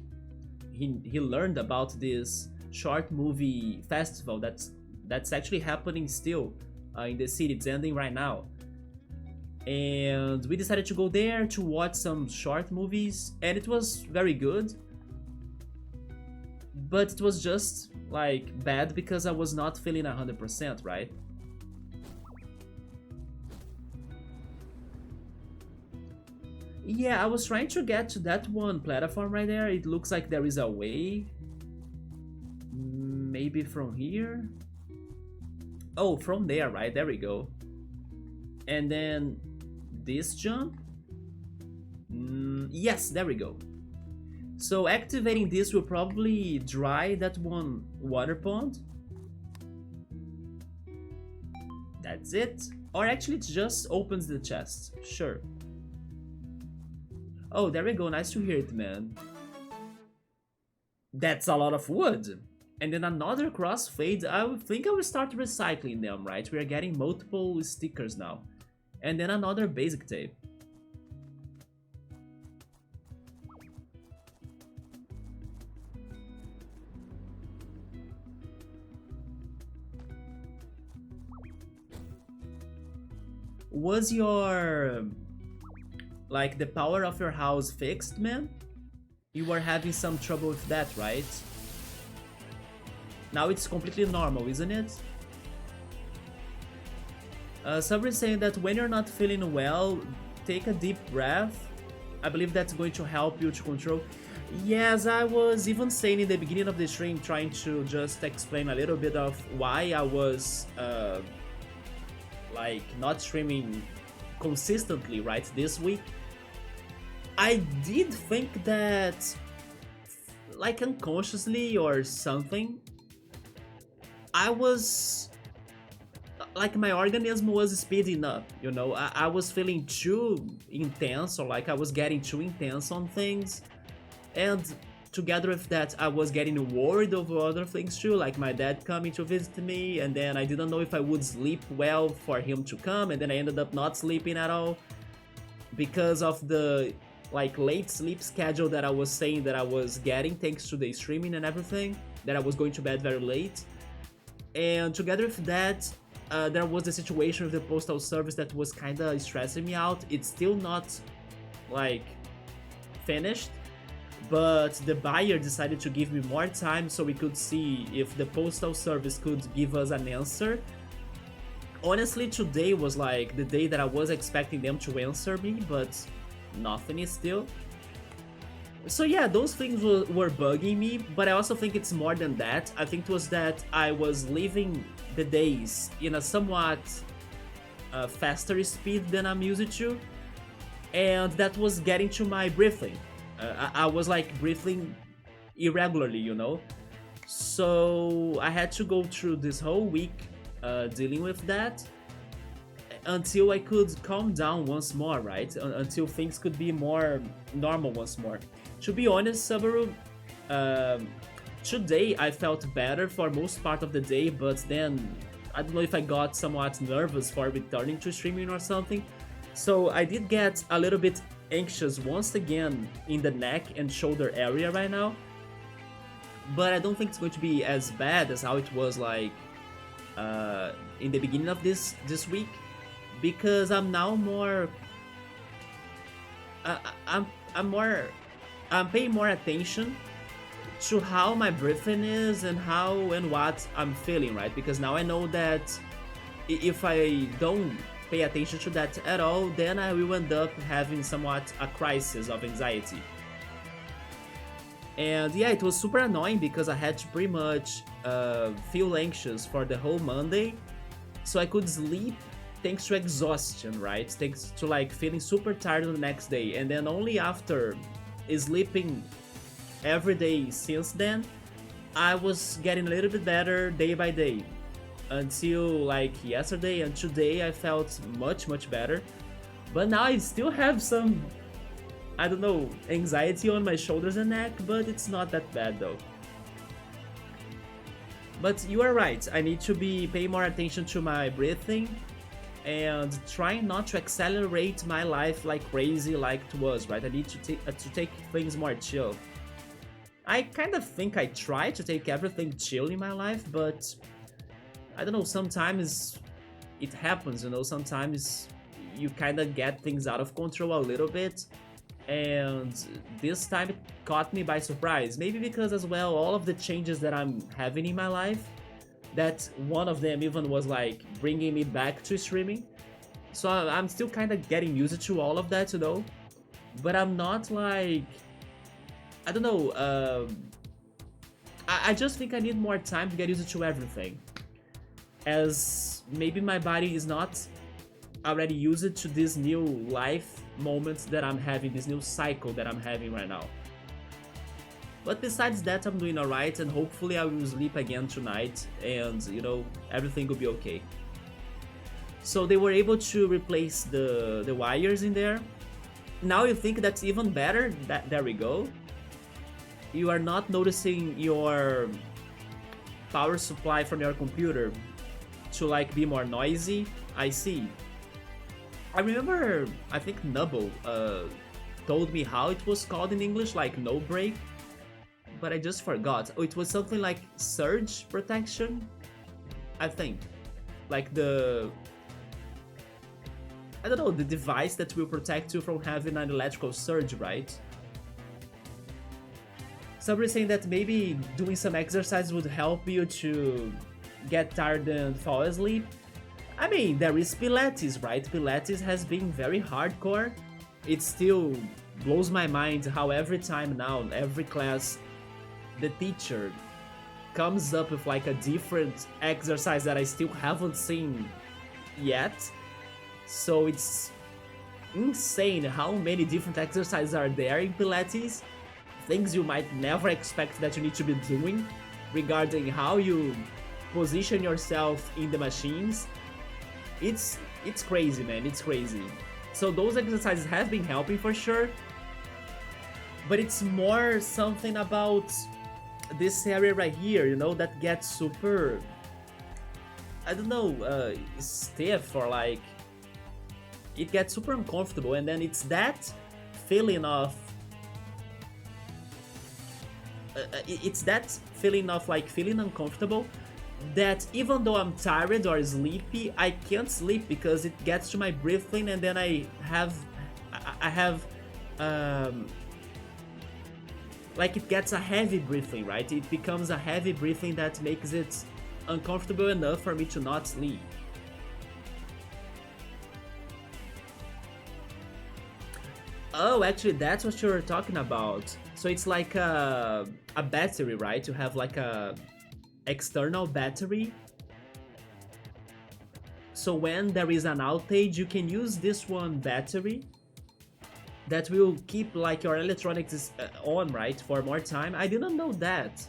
he learned about this short movie festival that's actually happening still in the city. It's ending right now. And we decided to go there to watch some short movies, and it was very good. But it was just like bad because I was not feeling 100%, right? Yeah, I was trying to get to that one platform right there. It looks like there is a way. Maybe from here? Oh, from there, right? There we go. And then this jump? Yes, there we go. So activating this will probably dry that one water pond. That's it. Or actually it just opens the chest. Sure. Oh, there we go. Nice to hear it, man. That's a lot of wood. And then another crossfade. I think I will start recycling them, right? We are getting multiple stickers now. And then another basic tape. Was your... like the power of your house fixed, man? You were having some trouble with that, right? Now it's completely normal, isn't it? Somebody saying that when you're not feeling well, take a deep breath. I believe that's going to help you to control. Yes, I was even saying in the beginning of the stream, trying to just explain a little bit of why I was like not streaming consistently, right, this week. I did think that, like unconsciously or something, I was, like my organism was speeding up, you know, I was feeling too intense, or like I was getting too intense on things, and together with that I was getting worried over other things too, like my dad coming to visit me, and then I didn't know if I would sleep well for him to come, and then I ended up not sleeping at all. because of the like late sleep schedule that I was saying that I was getting thanks to the streaming and everything, that I was going to bed very late. And together with that, there was the situation with the postal service that was kind of stressing me out. It's still not like finished, but the buyer decided to give me more time so we could see if the postal service could give us an answer. Honestly, today was like the day that I was expecting them to answer me, but nothing is still. So yeah, those things were bugging me, but I also think it's more than that. I think it was that I was living the days in a somewhat faster speed than I'm used to, and that was getting to my breathing. I was like breathing irregularly, you know? So I had to go through this whole week dealing with that until I could calm down once more, right? Until things could be more normal once more. To be honest, Subaru, today I felt better for most part of the day, but then I don't know if I got somewhat nervous for returning to streaming or something. So I did get a little bit anxious once again in the neck and shoulder area right now. But I don't think it's going to be as bad as how it was like in the beginning of this week, because I'm now more I'm paying more attention to how my breathing is and how and what I'm feeling, right? Because now I know that if I don't pay attention to that at all, then I will end up having somewhat a crisis of anxiety. And yeah, it was super annoying because I had to pretty much feel anxious for the whole Monday, so I could sleep thanks to exhaustion, right? Thanks to like feeling super tired the next day, and then only after sleeping every day since then, I was getting a little bit better day by day. Until like yesterday and today I felt much better. But now I still have some, I don't know, anxiety on my shoulders and neck, but it's not that bad though. But you are right, I need to be paying more attention to my breathing and trying not to accelerate my life like crazy like it was, right? I need to take things more chill. I kind of think I try to take everything chill in my life, but I don't know, sometimes it happens, you know, sometimes you kind of get things out of control a little bit, and this time it caught me by surprise. Maybe because as well, all of the changes that I'm having in my life, that one of them even was like bringing me back to streaming. So I'm still kind of getting used to all of that, you know, but I'm not like, I don't know, I just think I need more time to get used to everything, as maybe my body is not already used to this new life moment that I'm having, this new cycle that I'm having right now. But besides that, I'm doing alright, and hopefully I will sleep again tonight, and you know, everything will be okay. So they were able to replace the wires in there. Now you think that's even better, there we go. You are not noticing your power supply from your computer to like be more noisy. I see. I remember, I think Nubble told me how it was called in English, like no break, but I just forgot. Oh, it was something like surge protection, I think. Like I don't know, the device that will protect you from having an electrical surge, right? Somebody saying that maybe doing some exercise would help you to get tired and fall asleep. I mean, there is Pilates, right? Pilates has been very hardcore. It still blows my mind how every time now, every class, the teacher comes up with like a different exercise that I still haven't seen yet. So it's insane how many different exercises are there in Pilates. Things you might never expect that you need to be doing regarding how you position yourself in the machines. It's crazy, man, it's crazy. So those exercises have been helping for sure, but it's more something about this area right here, you know, that gets super, I don't know, stiff, or like it gets super uncomfortable, and then it's that feeling of it's that feeling of like feeling uncomfortable that even though I'm tired or sleepy, I can't sleep because it gets to my breathing, and then I have like it gets a heavy breathing, right? It becomes a heavy breathing that makes it uncomfortable enough for me to not sleep. Oh, actually, that's what you're talking about. So it's like a battery, right? You have like a external battery. So when there is an outage, you can use this one battery that will keep like your electronics on, right, for more time. I didn't know that.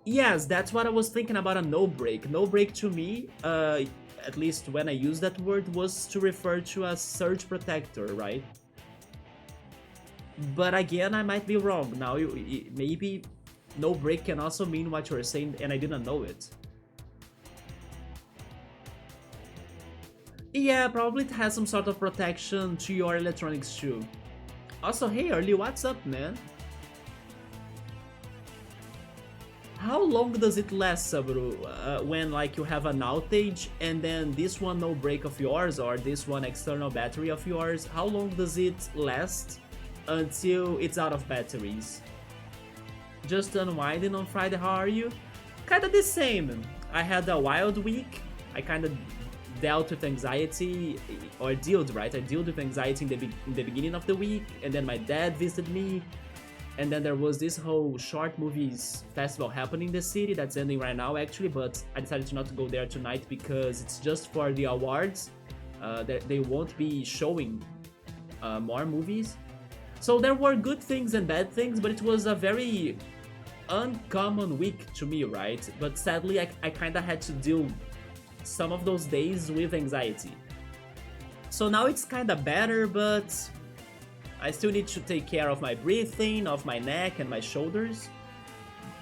Yes, that's what I was thinking about a no break. No break to me, at least when I use that word, was to refer to a surge protector, right? But again, I might be wrong. Now, maybe no break can also mean what you're saying, and I didn't know it. Yeah, probably it has some sort of protection to your electronics too. Also, hey Early, what's up, man? How long does it last, Sabru, when like you have an outage and then this one no break of yours or this one external battery of yours, how long does it last until it's out of batteries? Just unwinding on Friday, how are you? Kinda the same. I had a wild week. I kinda dealt with anxiety, or dealt, right? I dealt with anxiety in the beginning of the week, and then my dad visited me, and then there was this whole short movies festival happening in the city that's ending right now actually, but I decided to not to go there tonight because it's just for the awards. They won't be showing more movies. So there were good things and bad things, but it was a very uncommon week to me, right? But sadly, I kind of had to deal some of those days with anxiety. So now it's kind of better, but I still need to take care of my breathing, of my neck and my shoulders.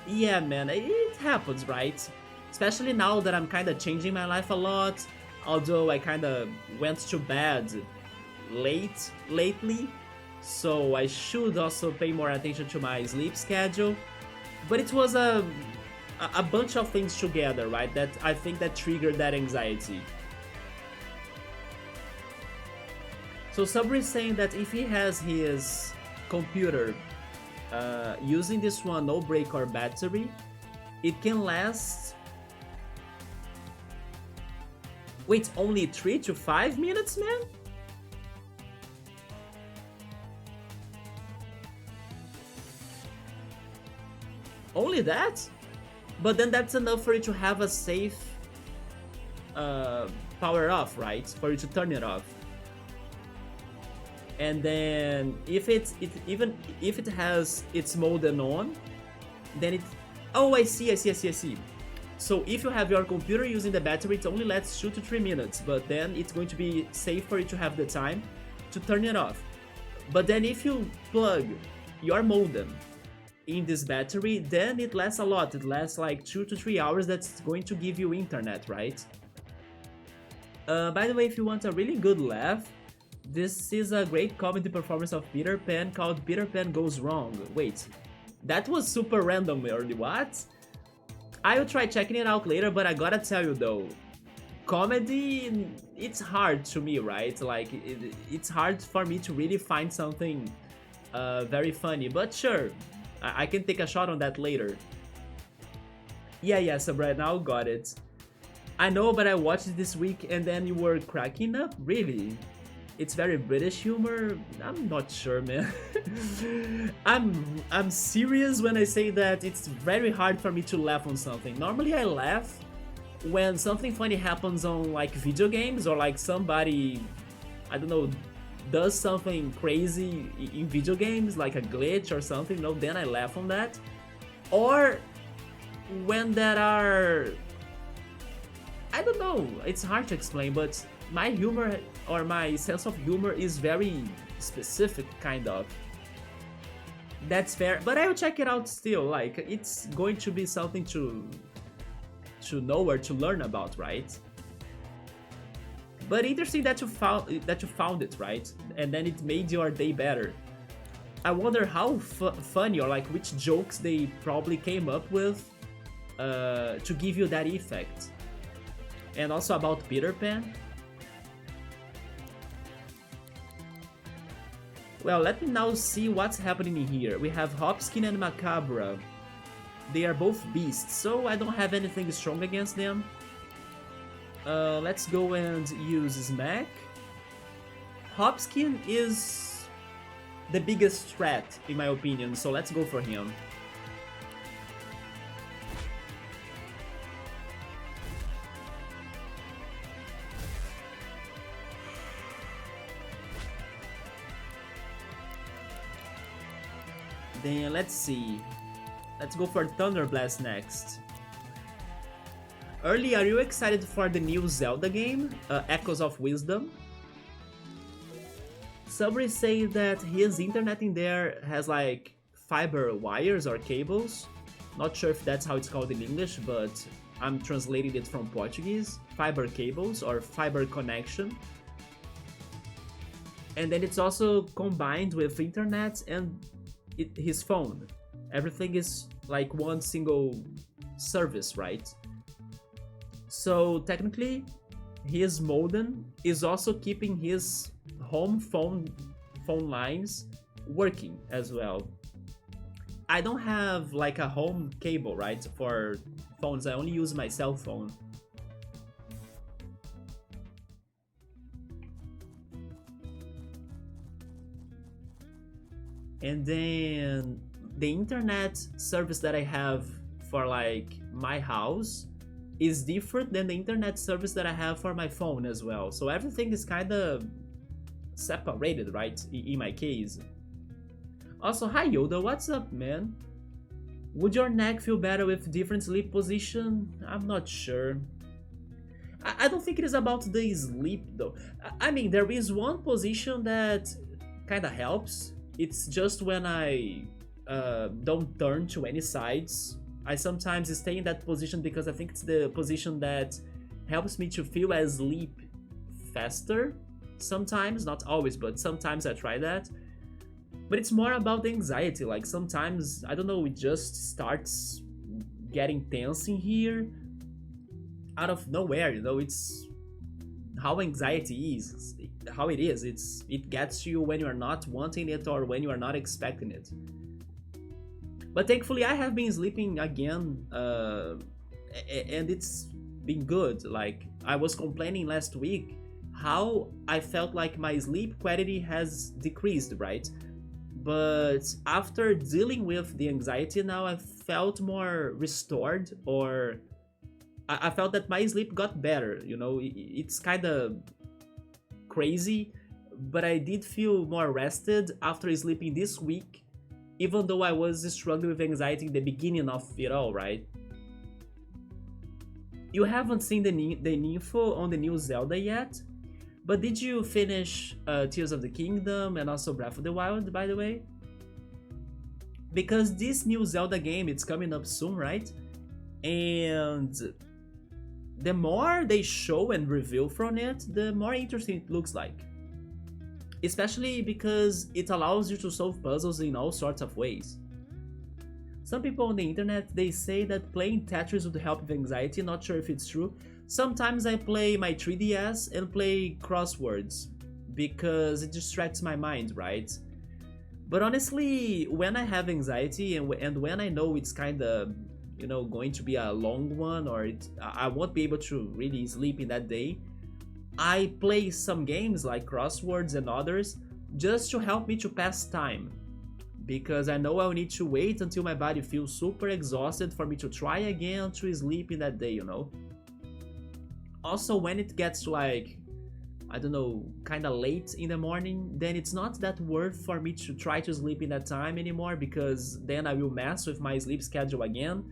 Yeah, man, it happens, right? Especially now that I'm kind of changing my life a lot, although I kind of went to bed late lately, so I should also pay more attention to my sleep schedule. But it was a bunch of things together, right? That I think that triggered that anxiety. So Sabri is saying that if he has his computer using this one no break or battery, it can last. Wait, only 3 to 5 minutes, man? Only that? But then that's enough for you to have a safe power off, right? For you to turn it off. And then if even if it has its modem on, then it. Oh, I see. So if you have your computer using the battery, it only lasts 2 to 3 minutes, but then it's going to be safe for you to have the time to turn it off. But then if you plug your modem in this battery, then it lasts a lot. It lasts like 2 to 3 hours. That's going to give you internet, right? By the way, if you want a really good laugh, this is a great comedy performance of Peter Pan called Peter Pan Goes Wrong. Wait, that was super random, early. What? I will try checking it out later, but I gotta tell you though, comedy, it's hard to me, right? Like, it's hard for me to really find something very funny, but sure, I can take a shot on that later. Yeah, so right now got it. I know, but I watched it this week and then you were cracking up? Really? It's very British humor? I'm not sure, man. I'm serious when I say that it's very hard for me to laugh on something. Normally I laugh when something funny happens on like video games, or like somebody, I don't know, does something crazy in video games, like a glitch or something, then I laugh on that. Or when there are, I don't know, it's hard to explain, but my humor or my sense of humor is very specific, kind of. That's fair, but I will check it out still. Like, it's going to be something to know or to learn about, right? But interesting that you found it, right? And then it made your day better. I wonder how funny or like which jokes they probably came up with to give you that effect. And also about Peter Pan. Well, let me now see what's happening in here. We have Hopskin and Macabra. They are both beasts, so I don't have anything strong against them. Let's go and use Smack. Hopskin is the biggest threat, in my opinion, so let's go for him. Then let's see. Let's go for Thunder Blast next. Early, are you excited for the new Zelda game, Echoes of Wisdom? Somebody say that his internet in there has like fiber wires or cables. Not sure if that's how it's called in English, but I'm translating it from Portuguese. Fiber cables or fiber connection. And then it's also combined with internet and his phone. Everything is like one single service, right? So technically, his modem is also keeping his home phone lines working as well. I don't have like a home cable, right, for phones. I only use my cell phone. And then the internet service that I have for like my house is different than the internet service that I have for my phone as well. So everything is kind of separated, right, in my case. Also, hi Yoda, what's up, man? Would your neck feel better with different sleep position? I'm not sure. I don't think it is about the sleep though. I mean, there is one position that kind of helps. It's just when I don't turn to any sides. I sometimes stay in that position because I think it's the position that helps me to feel asleep faster. Sometimes, not always, but sometimes I try that. But it's more about the anxiety, like sometimes, I don't know, it just starts getting tense in here out of nowhere, you know. It's how anxiety is, how it is. It gets you when you're not wanting it or when you are not expecting it. But thankfully I have been sleeping again, and it's been good. Like, I was complaining last week how I felt like my sleep quality has decreased, right? But after dealing with the anxiety now, I felt more restored, or I felt that my sleep got better, you know. It's kind of crazy, but I did feel more rested after sleeping this week, even though I was struggling with anxiety in the beginning of it all, right? You haven't seen the info on the new Zelda yet, but did you finish Tears of the Kingdom and also Breath of the Wild, by the way? Because this new Zelda game, it's coming up soon, right? And the more they show and reveal from it, the more interesting it looks like. Especially because it allows you to solve puzzles in all sorts of ways. Some people on the internet, they say that playing Tetris would help with anxiety, not sure if it's true. Sometimes I play my 3DS and play crosswords, because it distracts my mind, right? But honestly, when I have anxiety and when I know it's kinda, you know, going to be a long one, or I won't be able to really sleep in that day, I play some games like crosswords and others just to help me to pass time. Because I know I'll need to wait until my body feels super exhausted for me to try again to sleep in that day, you know? Also, when it gets to like, I don't know, kinda late in the morning, then it's not that worth for me to try to sleep in that time anymore, because then I will mess with my sleep schedule again.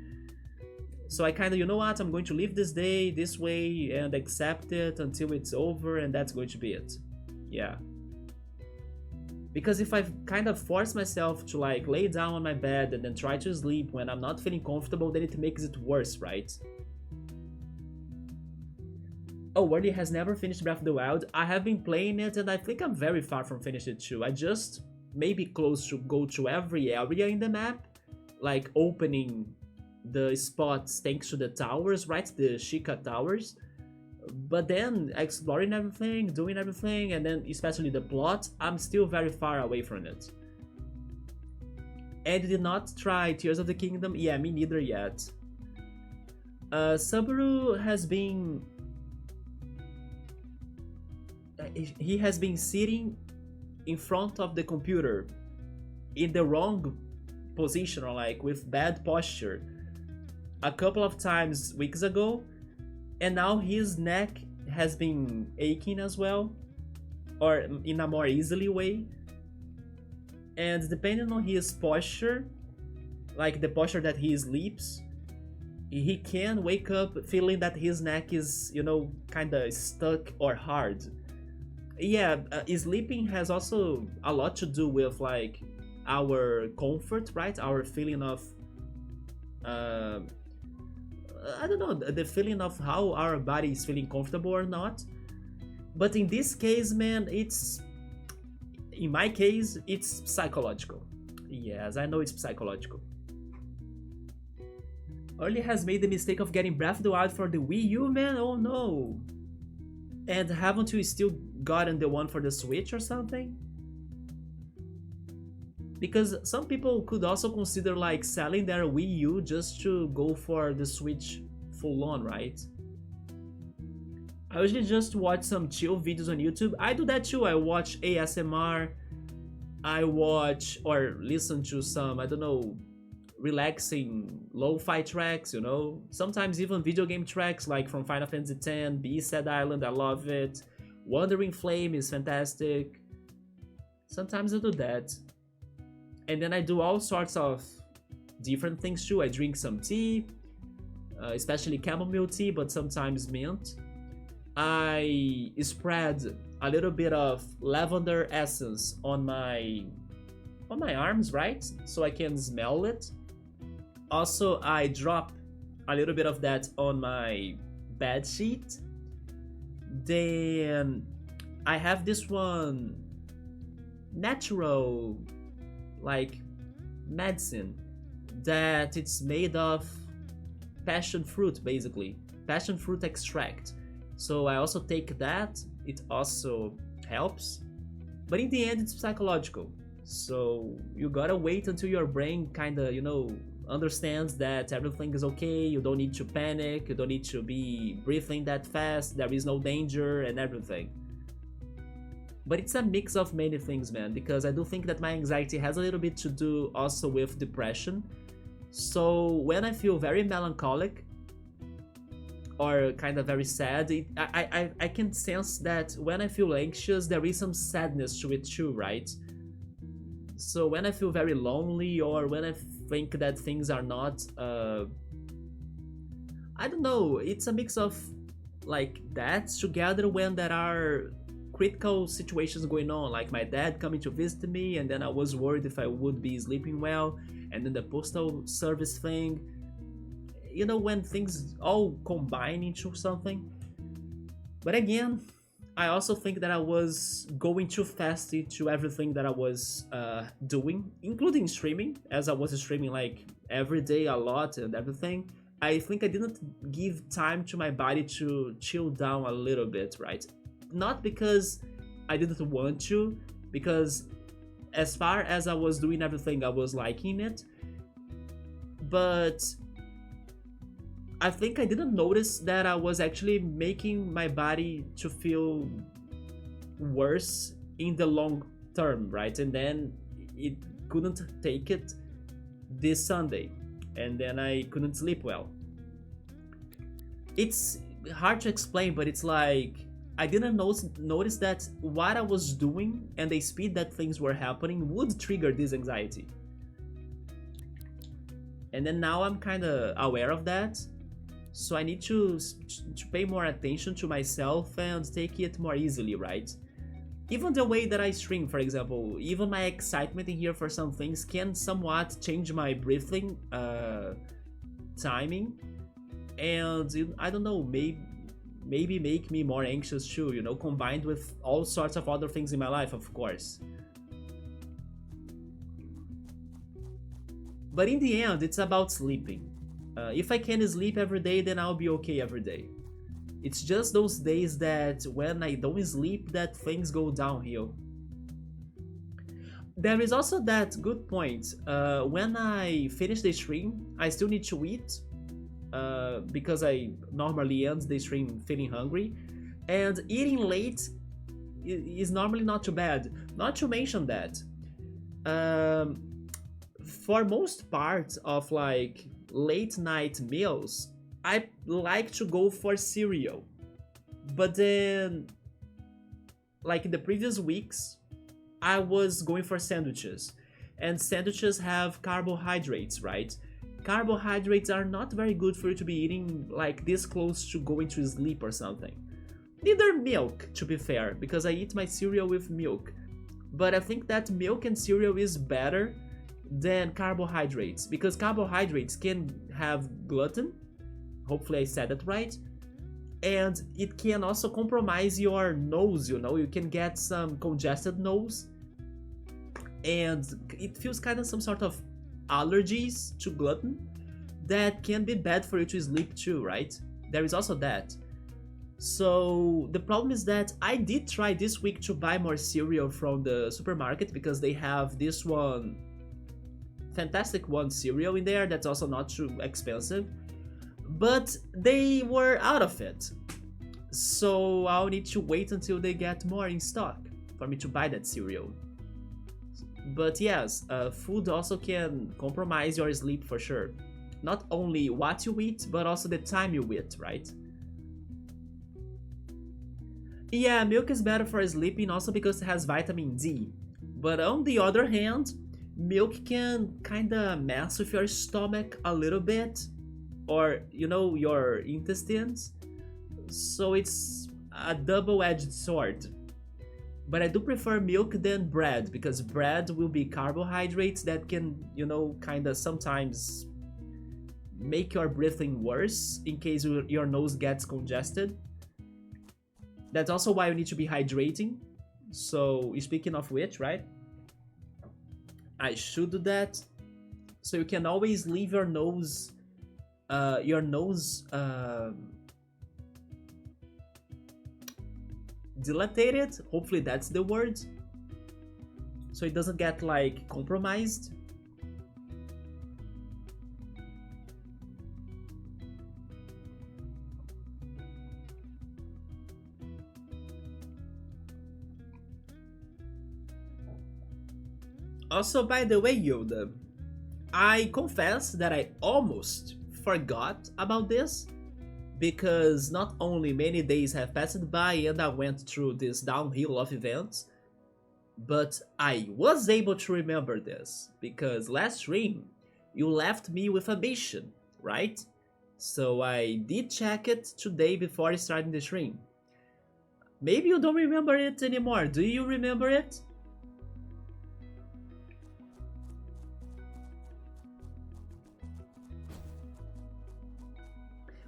So I kinda, you know what, I'm going to live this day this way and accept it until it's over, and that's going to be it. Yeah. Because if I kind of force myself to like lay down on my bed and then try to sleep when I'm not feeling comfortable, then it makes it worse, right? Oh, Wally has never finished Breath of the Wild. I have been playing it and I think I'm very far from finishing it too. I just maybe close to go to every area in the map, like opening the spots thanks to the towers, right? The Shika towers. But then exploring everything, doing everything, and then especially the plot, I'm still very far away from it. And did not try Tears of the Kingdom? Yeah, me neither yet. Subaru has been... He has been sitting in front of the computer in the wrong position, or like with bad posture, a couple of times weeks ago, and now his neck has been aching as well, or in a more easily way. And depending on his posture, like the posture that he sleeps, he can wake up feeling that his neck is, you know, kind of stuck or hard. Yeah, sleeping has also a lot to do with like our comfort, right? Our feeling of I don't know, the feeling of how our body is feeling comfortable or not. But in this case, man, in my case, it's psychological. Yes, I know it's psychological. Early has made the mistake of getting Breath of the Wild for the Wii U, man. Oh no. And haven't you still gotten the one for the Switch or something? Because some people could also consider like selling their Wii U just to go for the Switch full on, right? I usually just watch some chill videos on YouTube. I do that too. I watch ASMR. I watch or listen to some, I don't know, relaxing lo-fi tracks, you know? Sometimes even video game tracks like from Final Fantasy X, Sad Island, I love it. Wandering Flame is fantastic. Sometimes I do that. And then I do all sorts of different things too. I drink some tea, especially chamomile tea, but sometimes mint. I spread a little bit of lavender essence on my arms, right? So I can smell it. Also, I drop a little bit of that on my bed sheet. Then I have this one natural like medicine that it's made of passion fruit, basically passion fruit extract. So I also take that. It also helps, but in the end it's psychological. So you gotta wait until your brain kind of, you know, understands that everything is okay. You don't need to panic, you don't need to be breathing that fast, there is no danger and everything. But it's a mix of many things, man, because I do think that my anxiety has a little bit to do also with depression. So when I feel very melancholic or kind of very sad, I can sense that when I feel anxious, there is some sadness to it too, right? So when I feel very lonely or when I think that things are not, I don't know, it's a mix of like that together when there are critical situations going on, like my dad coming to visit me, and then I was worried if I would be sleeping well, and then the postal service thing, you know, when things all combine into something. But again, I also think that I was going too fast into everything that I was doing, including streaming, as I was streaming like every day a lot and everything. I think I didn't give time to my body to chill down a little bit, right? Not because I didn't want to, because as far as I was doing everything, I was liking it. But I think I didn't notice that I was actually making my body to feel worse in the long term, right? And then it couldn't take it this Sunday, and then I couldn't sleep well. It's hard to explain, but it's like I didn't notice that what I was doing and the speed that things were happening would trigger this anxiety. And then now I'm kind of aware of that. So I need to pay more attention to myself and take it more easily, right? Even the way that I stream, for example, even my excitement in here for some things can somewhat change my breathing timing. And I don't know, maybe make me more anxious too, you know, combined with all sorts of other things in my life, of course. But in the end, it's about sleeping. If I can sleep every day, then I'll be okay every day. It's just those days that when I don't sleep that things go downhill. There is also that good point. When I finish the stream, I still need to eat because I normally end the stream feeling hungry. And eating late is normally not too bad. Not to mention that, um, for most part of like late night meals, I like to go for cereal. But then, like in the previous weeks, I was going for sandwiches. And sandwiches have carbohydrates, right? Carbohydrates are not very good for you to be eating like this close to going to sleep or something. Neither milk, to be fair, because I eat my cereal with milk. But I think that milk and cereal is better than carbohydrates because carbohydrates can have gluten. Hopefully, I said that right. And it can also compromise your nose, you know, you can get some congested nose. And it feels kind of some sort of allergies to gluten that can be bad for you to sleep too, right? There is also that. So the problem is that I did try this week to buy more cereal from the supermarket because they have this one fantastic one cereal in there that's also not too expensive, but they were out of it. So I'll need to wait until they get more in stock for me to buy that cereal. But yes, food also can compromise your sleep for sure. Not only what you eat, but also the time you eat, right? Yeah, milk is better for sleeping also because it has vitamin D. But on the other hand, milk can kinda mess with your stomach a little bit, or you know, your intestines. So it's a double-edged sword. But I do prefer milk than bread because bread will be carbohydrates that can, you know, kinda sometimes make your breathing worse in case your nose gets congested. That's also why you need to be hydrating. So speaking of which, right? I should do that. So you can always leave your nose dilated. Hopefully that's the word. So it doesn't get like compromised. Also, by the way, Yoda, I confess that I almost forgot about this because not only many days have passed by and I went through this downhill of events, but I was able to remember this because last stream you left me with a mission, right? So I did check it today before starting the stream. Maybe you don't remember it anymore. Do you remember it?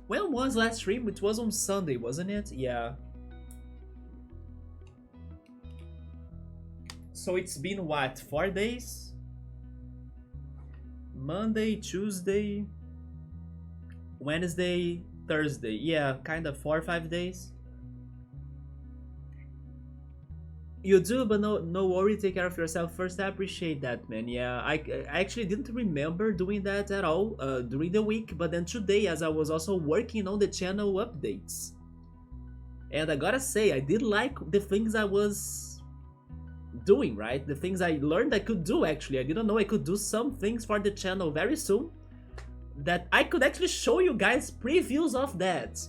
When was last stream? It was on Sunday, wasn't it? Yeah. So it's been what, 4 days? Monday, Tuesday, Wednesday, Thursday. Yeah, kind of 4 or 5 days. You do, but no worry. Take care of yourself first. I appreciate that, man. Yeah, I actually didn't remember doing that at all during the week, but then today, as I was also working on the channel updates, and I gotta say, I did like the things I was doing, right? The things I learned I could do. Actually, I didn't know I could do some things for the channel very soon. That I could actually show you guys previews of that.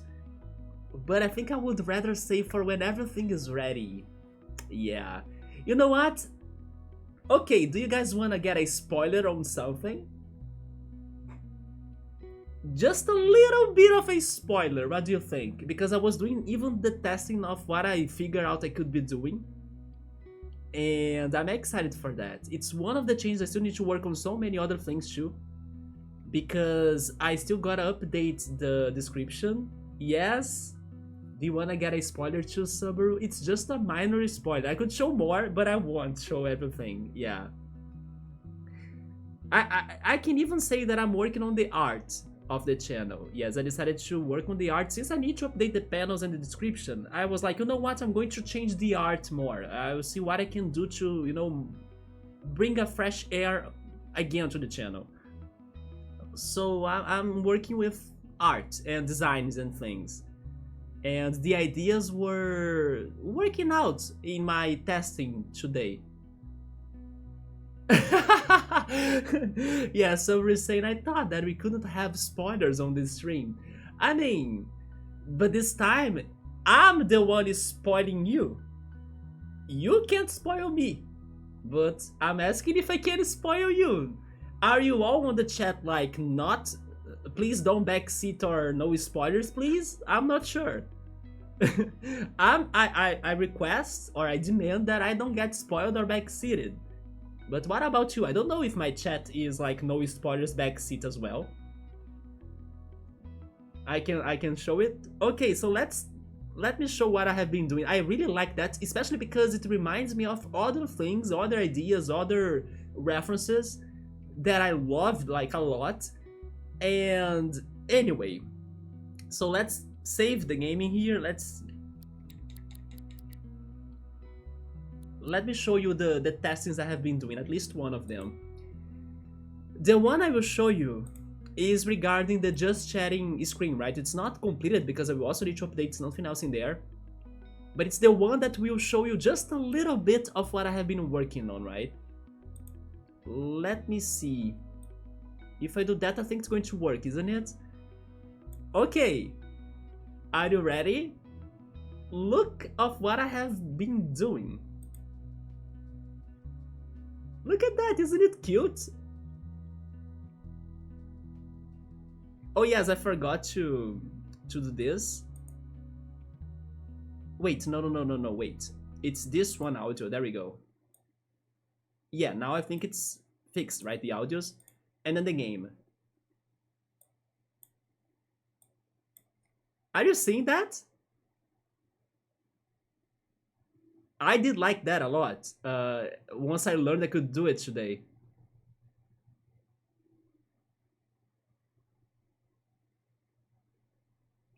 But I think I would rather save for when everything is ready. Yeah. You know what? Okay, do you guys want to get a spoiler on something? Just a little bit of a spoiler, what do you think? Because I was doing even the testing of what I figured out I could be doing. And I'm excited for that. It's one of the changes I still need to work on so many other things too. Because I still gotta update the description. Yes, Do you wanna get a spoiler too, Subaru? It's just a minor spoiler. I could show more, but I won't show everything. Yeah. I can even say that I'm working on the art of the channel. Yes, I decided to work on the art since I need to update the panels and the description. I was like, you know what, I'm going to change the art more. I'll see what I can do to, bring a fresh air again to the channel. So I'm working with art and designs and things. And the ideas were working out in my testing today. Yeah, so we're saying I thought that we couldn't have spoilers on this stream. I mean, but this time I'm the one is spoiling you. You can't spoil me, but I'm asking if I can spoil you. Are you all on the chat like not? Please don't backseat or no spoilers, please. I'm not sure. I request or I demand that I don't get spoiled or backseated. But what about you? I don't know if my chat is like no spoilers backseat as well. I can show it. Okay, so let me show what I have been doing. I really like that, especially because it reminds me of other things, other ideas, other references that I loved like a lot. And anyway, so let's save the game in here. Let me show you the testings I have been doing, at least one of them. The one I will show you is regarding the just chatting screen, right? It's not completed because I will also need to update nothing else in there. But it's the one that will show you just a little bit of what I have been working on, right? Let me see. If I do that, I think it's going to work, isn't it? Okay. Are you ready? Look of what I have been doing. Look at that, isn't it cute? Oh yes, I forgot to do this. Wait, no, wait. It's this one audio, there we go. Yeah, now I think it's fixed, right, the audios? And then the game. Are you seeing that? I did like that a lot. Once I learned I could do it today.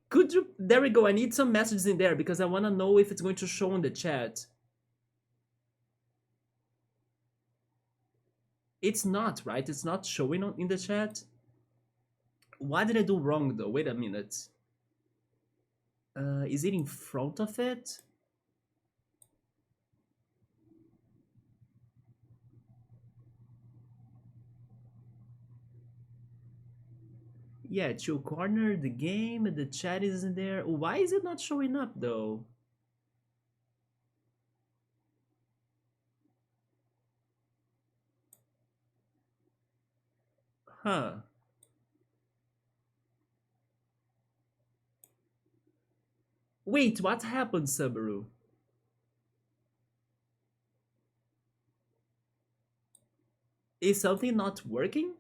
Could you? There we go. I need some messages in there because I want to know if it's going to show on the chat. It's not, right? It's not showing in the chat. What did I do wrong though? Wait a minute. Is it in front of it? Yeah, to corner the game, the chat isn't there. Why is it not showing up though? Huh. Wait, what happened, Subaru? Is something not working?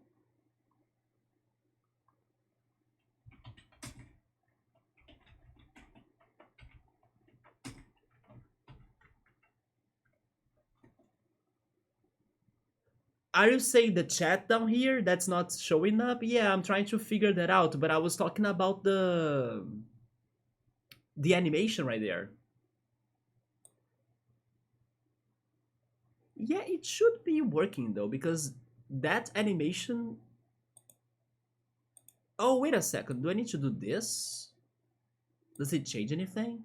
Are you saying the chat down here that's not showing up? Yeah, I'm trying to figure that out, but I was talking about the animation right there. Yeah, it should be working though, because that animation... Oh, wait a second, do I need to do this? Does it change anything?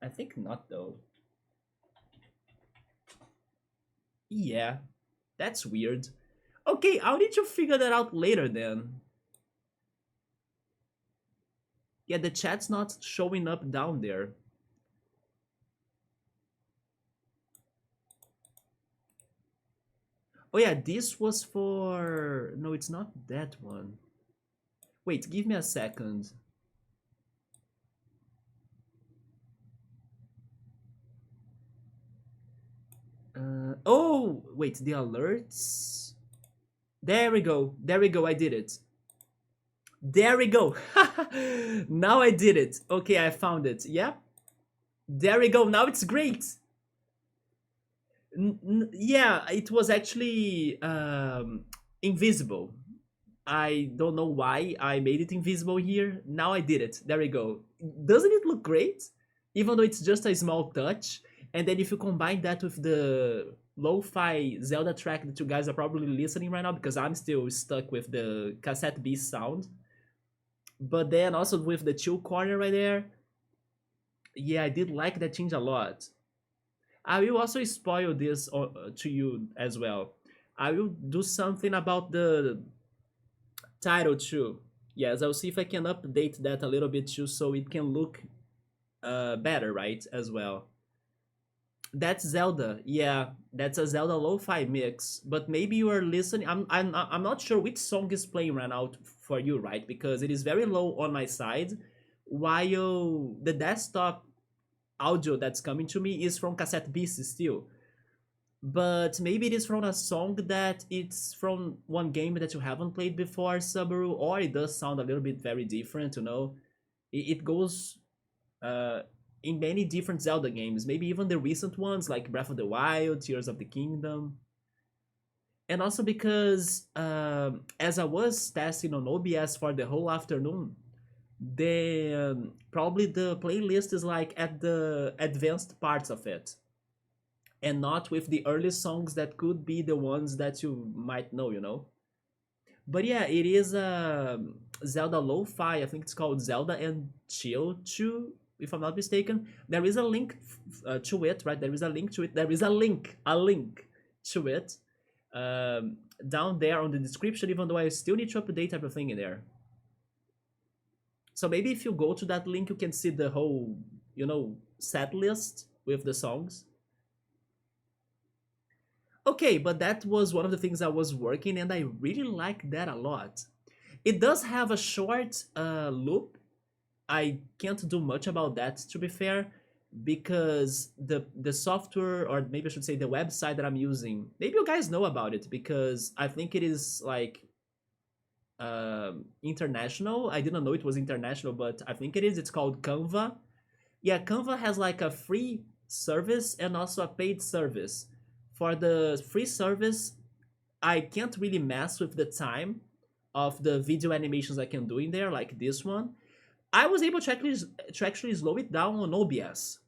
I think not though. Yeah, that's weird. Okay, I'll need to figure that out later then. Yeah, the chat's not showing up down there. Oh yeah, this was for... No, it's not that one. Wait, give me a second. Oh, wait, the alerts? There we go, I did it. There we go. Now I did it. Okay, I found it. Yeah. There we go. Now it's great. Yeah, it was actually invisible. I don't know why I made it invisible here. Now I did it. There we go. Doesn't it look great? Even though it's just a small touch. And then if you combine that with the lo-fi Zelda track that you guys are probably listening right now, because I'm still stuck with the Cassette Beast sound. But then also with the chill corner right there. Yeah, I did like that change a lot. I will also spoil this to you as well. I will do something about the title too. Yes, I'll see if I can update that a little bit too, so it can look better, right? As well. That's Zelda. Yeah, that's a Zelda lo-fi mix. But maybe you are listening. I'm not sure which song is playing right now for you, right? Because it is very low on my side, while the desktop audio that's coming to me is from Cassette Beasts still. But maybe it is from a song that it's from one game that you haven't played before, Subaru, or it does sound a little bit very different, you know? It goes uh, in many different Zelda games, maybe even the recent ones like Breath of the Wild, Tears of the Kingdom. And also because as I was testing on OBS for the whole afternoon, probably the playlist is like at the advanced parts of it and not with the early songs that could be the ones that you might know, you know. But yeah, it is a Zelda Lo-Fi. I think it's called Zelda and Chill 2, if I'm not mistaken. There is a link to it, right? There is a link to it. There is a link to it down there on the description, even though I still need to update everything in there. So maybe if you go to that link, you can see the whole, you know, set list with the songs. Okay, but that was one of the things I was working, and I really like that a lot. It does have a short loop. I can't do much about that, to be fair, because the software, or maybe I should say the website that I'm using, maybe you guys know about it, because I think it is like international. I didn't know it was international, but I think it is. It's called Canva. Yeah, Canva has like a free service and also a paid service. For the free service, I can't really mess with the time of the video animations I can do in there, like this one. I was able to actually slow it down on OBS.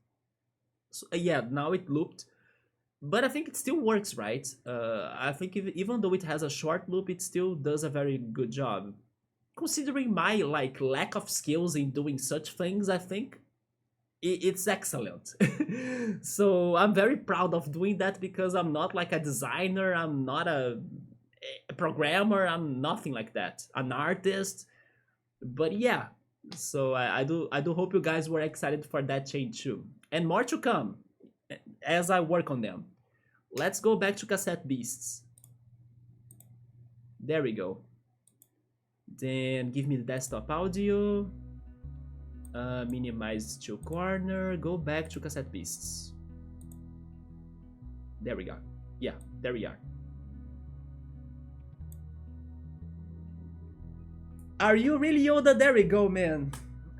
So, yeah, now it looped, but I think it still works, right? I think even though it has a short loop, it still does a very good job. Considering my like lack of skills in doing such things, I think it's excellent. So I'm very proud of doing that because I'm not like a designer, I'm not a programmer, I'm nothing like that, an artist. But yeah, so I do hope you guys were excited for that change too, and more to come as I work on them. Let's go back to Cassette Beasts. There we go. Then give me the desktop audio. Minimize to corner. Go back to Cassette Beasts. There we go. Yeah, there we are. Are you really Yoda? There we go, man.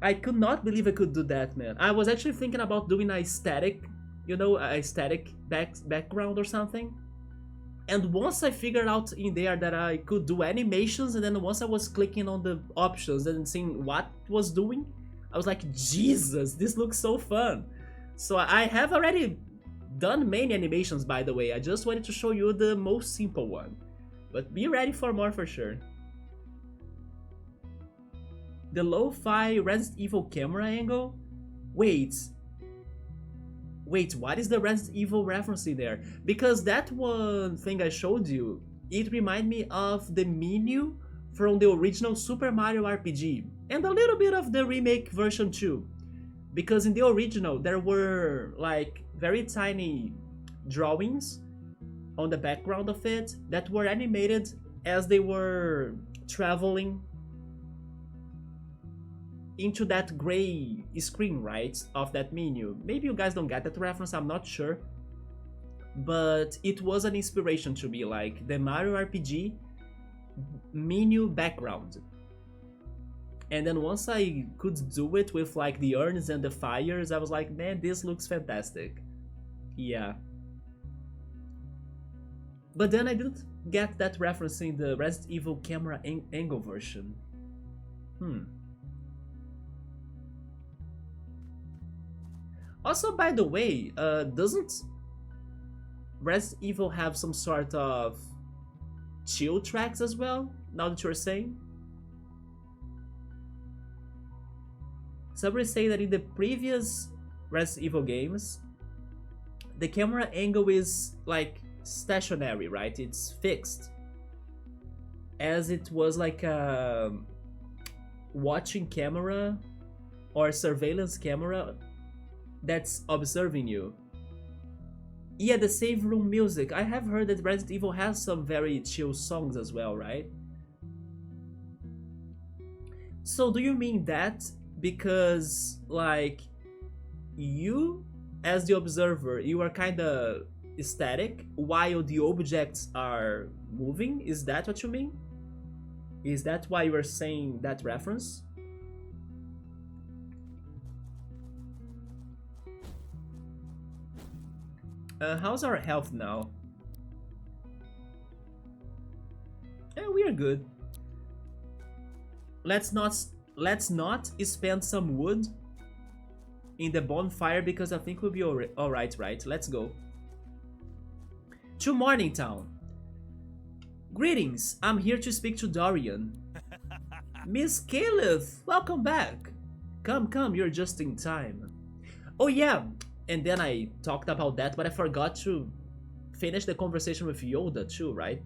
I could not believe I could do that, man. I was actually thinking about doing a static, you know, a static background or something. And once I figured out in there that I could do animations, and then once I was clicking on the options and seeing what it was doing, I was like, Jesus, this looks so fun. So I have already done many animations, by the way. I just wanted to show you the most simple one. But be ready for more for sure. The lo-fi Resident Evil camera angle? Wait, what is the Resident Evil reference in there? Because that one thing I showed you, it reminded me of the menu from the original Super Mario RPG, and a little bit of the remake version too. Because in the original, there were like very tiny drawings on the background of it that were animated as they were traveling into that gray screen, right, of that menu. Maybe you guys don't get that reference, I'm not sure. But it was an inspiration to me, like the Mario RPG menu background. And then once I could do it with like the urns and the fires, I was like, man, this looks fantastic. Yeah. But then I didn't get that reference in the Resident Evil camera angle version. Hmm. Also, by the way, doesn't Resident Evil have some sort of chill tracks as well? Now that you're saying, somebody say that in the previous Resident Evil games, the camera angle is like stationary, right? It's fixed, as it was like a watching camera or surveillance camera that's observing you. Yeah, the save room music. I have heard that Resident Evil has some very chill songs as well, right? So do you mean that because like you as the observer, you are kind of static while the objects are moving? Is that what you mean? Is that why you are saying that reference? How's our health now? We are good. Let's not spend some wood in the bonfire because I think we'll be alright, right? Let's go. To Mourningtown. Greetings, I'm here to speak to Dorian. Miss Caliph, welcome back. Come, you're just in time. Oh yeah, and then I talked about that, but I forgot to finish the conversation with Yoda too, right?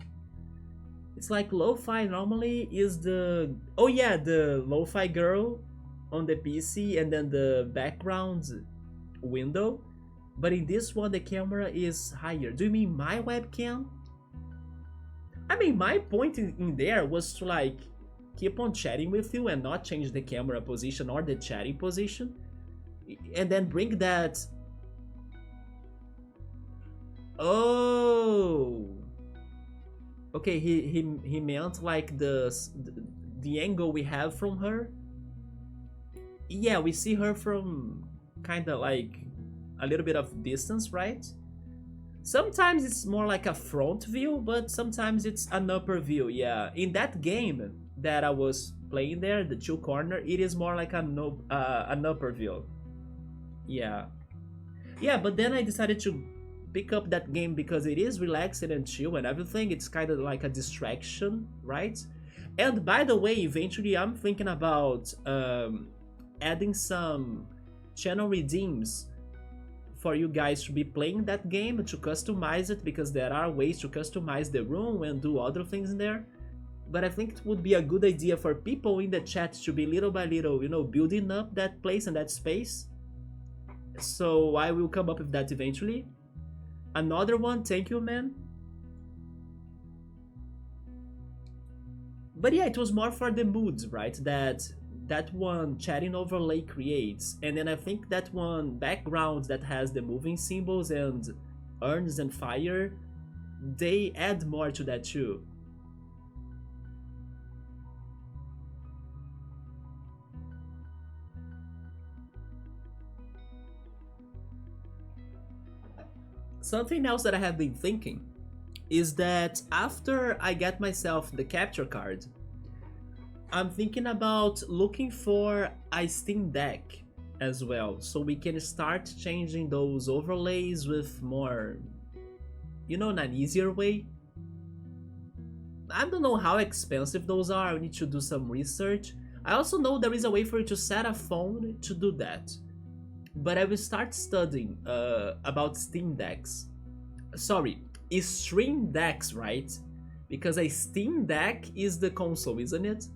It's like lo-fi normally is the... Oh yeah, the lo-fi girl on the PC and then the background window. But in this one, the camera is higher. Do you mean my webcam? I mean, my point in there was to like keep on chatting with you and not change the camera position or the chatting position. And then bring that... Oh... Okay, he meant like the angle we have from her. Yeah, we see her from kind of like a little bit of distance, right? Sometimes it's more like a front view, but sometimes it's an upper view. Yeah, in that game that I was playing there, the two corner, it is more like an upper view. Yeah, yeah, but then I decided to pick up that game because it is relaxing and chill and everything. It's kind of like a distraction, right? And by the way, eventually I'm thinking about adding some channel redeems for you guys to be playing that game, to customize it, because there are ways to customize the room and do other things in there. But I think it would be a good idea for people in the chat to be little by little, you know, building up that place and that space. So I will come up with that eventually. Another one, thank you, man. But yeah, it was more for the moods, right? That one chatting overlay creates, and then I think that one background that has the moving symbols and urns and fire, they add more to that too. Something else that I have been thinking is that after I get myself the capture card, I'm thinking about looking for a Steam Deck as well, so we can start changing those overlays with more, you know, in an easier way. I don't know how expensive those are, I need to do some research. I also know there is a way for you to set a phone to do that. But I will start studying about Steam Decks. Sorry, Stream Decks, right? Because a Steam Deck is the console, isn't it?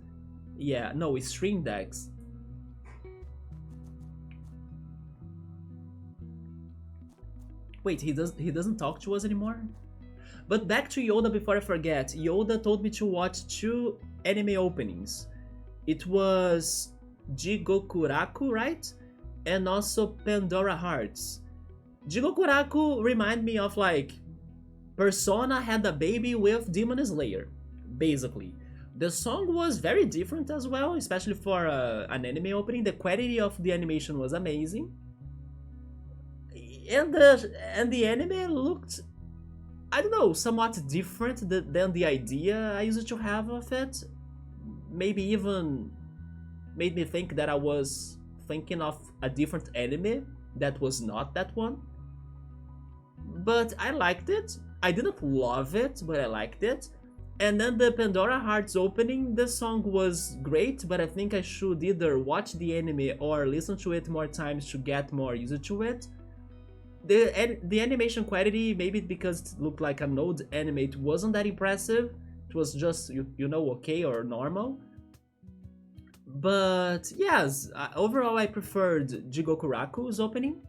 Yeah, no, it's Stream Decks. Wait, he doesn't talk to us anymore? But back to Yoda before I forget. Yoda told me to watch 2 anime openings. It was Jigokuraku, right? And also Pandora Hearts. Jigokuraku remind me of like Persona had a baby with Demon Slayer, basically. The song was very different as well, especially for an anime opening. The quality of the animation was amazing, and the anime looked, I don't know, somewhat different than the idea I used to have of it. Maybe even made me think that I was thinking of a different anime that was not that one. But I liked it. I didn't love it, but I liked it. And then the Pandora Hearts opening, the song was great, but I think I should either watch the anime or listen to it more times to get more used to it. The animation quality, maybe because it looked like an old anime, it wasn't that impressive. It was just, okay or normal. But yes, overall I preferred Jigokuraku's opening.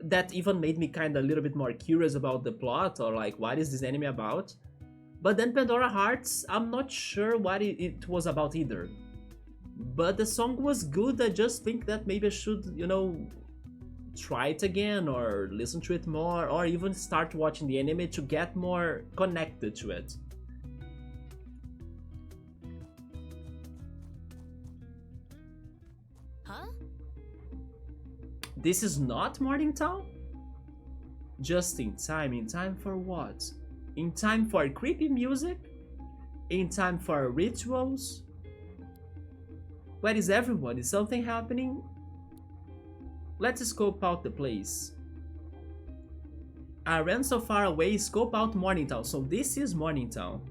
That even made me kind of a little bit more curious about the plot, or like, what is this anime about? But then Pandora Hearts, I'm not sure what it was about either. But the song was good. I just think that maybe I should, try it again or listen to it more, or even start watching the anime to get more connected to it. Huh? This is not Mourningtown? Just in time. In time for what? In time for creepy music? In time for rituals? Where is everyone? Is something happening? Let's scope out the place. I ran so far away, scope out Mourningtown. So this is Mourningtown.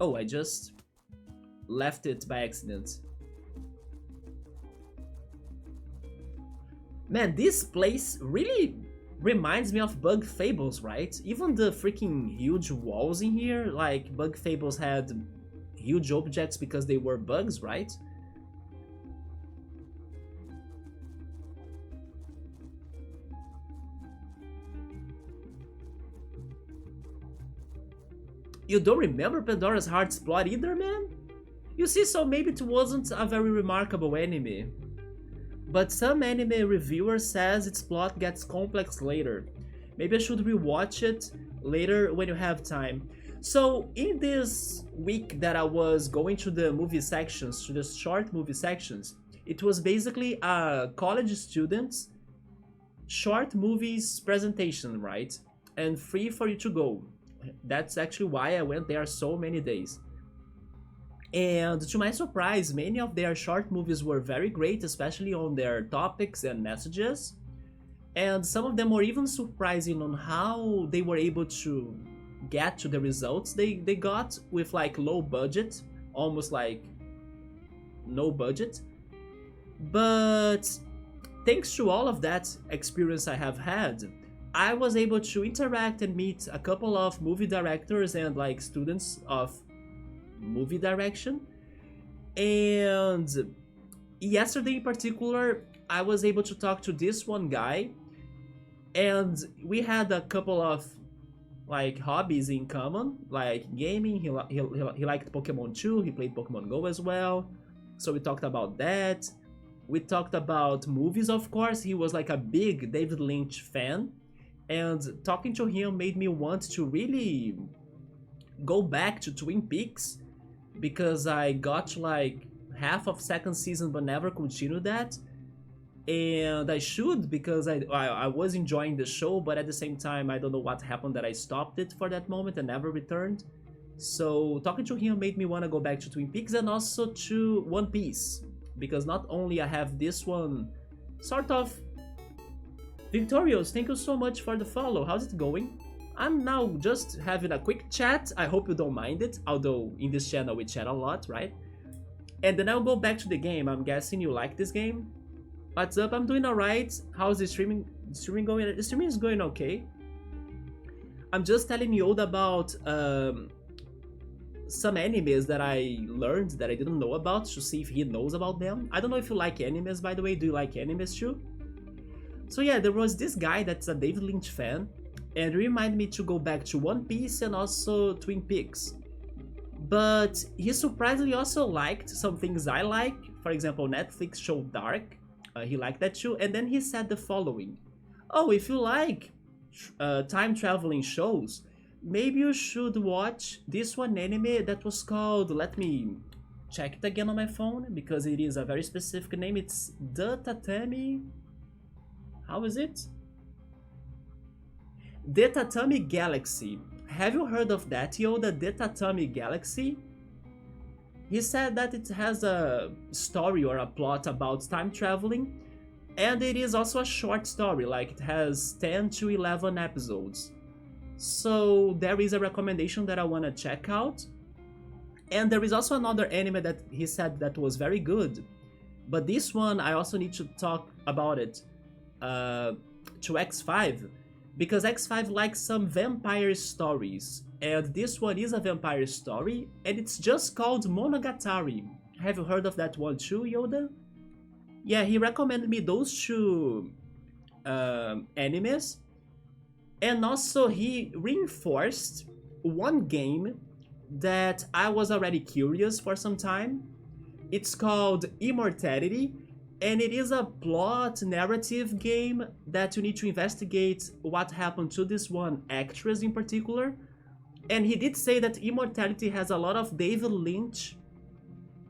Oh, I just left it by accident. Man, this place really reminds me of Bug Fables, right? Even the freaking huge walls in here, like Bug Fables had huge objects because they were bugs, right? You don't remember Pandora's Heart's plot either, man? You see, so maybe it wasn't a very remarkable anime. But some anime reviewer says its plot gets complex later. Maybe I should rewatch it later when you have time. So in this week that I was going to the movie sections, to the short movie sections, it was basically a college student's short movies presentation, right? And free for you to go. That's actually why I went there so many days. And to my surprise, many of their short movies were very great, especially on their topics and messages. And some of them were even surprising on how they were able to get to the results they got with like low budget, almost like no budget. But thanks to all of that experience I have had, I was able to interact and meet a couple of movie directors and like students of movie direction. And yesterday in particular, I was able to talk to this one guy, and we had a couple of like hobbies in common, like gaming. He liked Pokemon too. He played Pokemon Go as well, so we talked about that. We talked about movies, of course. He was like a big David Lynch fan, and talking to him made me want to really go back to Twin Peaks, because I got like half of second season but never continued that. And I should, because I was enjoying the show, but at the same time I don't know what happened that I stopped it for that moment and never returned. So talking to him made me want to go back to Twin Peaks and also to One Piece, because not only I have this one sort of... Victorious, thank you so much for the follow. How's it going? I'm now just having a quick chat. I hope you don't mind it, although in this channel we chat a lot, right? And then I'll go back to the game. I'm guessing you like this game. What's up? I'm doing alright. How's the streaming going? The streaming is going okay. I'm just telling Yoda about some animes that I learned that I didn't know about, to see if he knows about them. I don't know if you like animes, by the way. Do you like animes too? So yeah, there was this guy that's a David Lynch fan, and reminded me to go back to One Piece and also Twin Peaks. But he surprisingly also liked some things I like, for example Netflix show Dark, he liked that too, and then he said the following: oh, if you like time traveling shows, maybe you should watch this one anime that was called, let me check it again on my phone because it is a very specific name. It's The Tatami. How is it? The Tatami Galaxy. Have you heard of that, Yoda? The Tatami Galaxy? He said that it has a story or a plot about time traveling, and it is also a short story, like it has 10 to 11 episodes. So there is a recommendation that I want to check out. And there is also another anime that he said that was very good. But this one, I also need to talk about it to X5. Because X5 likes some vampire stories. And this one is a vampire story. And it's just called Monogatari. Have you heard of that one too, Yoda? Yeah, he recommended me those two animes. And also he reinforced one game that I was already curious for some time. It's called Immortality, and it is a plot narrative game that you need to investigate what happened to this one actress in particular. And he did say that Immortality has a lot of David Lynch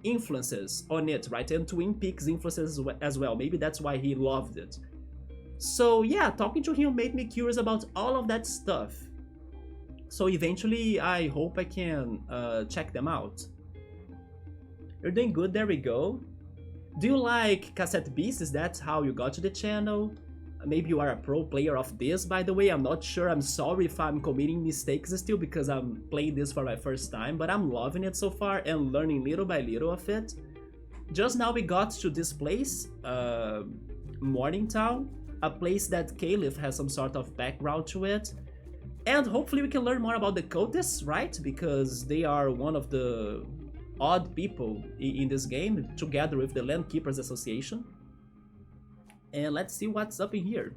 influences on it, right? And Twin Peaks influences as well. Maybe that's why he loved it. So yeah, talking to him made me curious about all of that stuff. So eventually, I hope I can check them out. You're doing good, there we go. Do you like Cassette Beasts? Is that how you got to the channel? Maybe you are a pro player of this, by the way. I'm not sure, I'm sorry if I'm committing mistakes still because I'm playing this for my first time, but I'm loving it so far and learning little by little of it. Just now we got to this place, Mourningtown, a place that Caliph has some sort of background to it. And hopefully we can learn more about the cultists, right? Because they are one of the odd people in this game, together with the Landkeepers Association. And let's see what's up in here.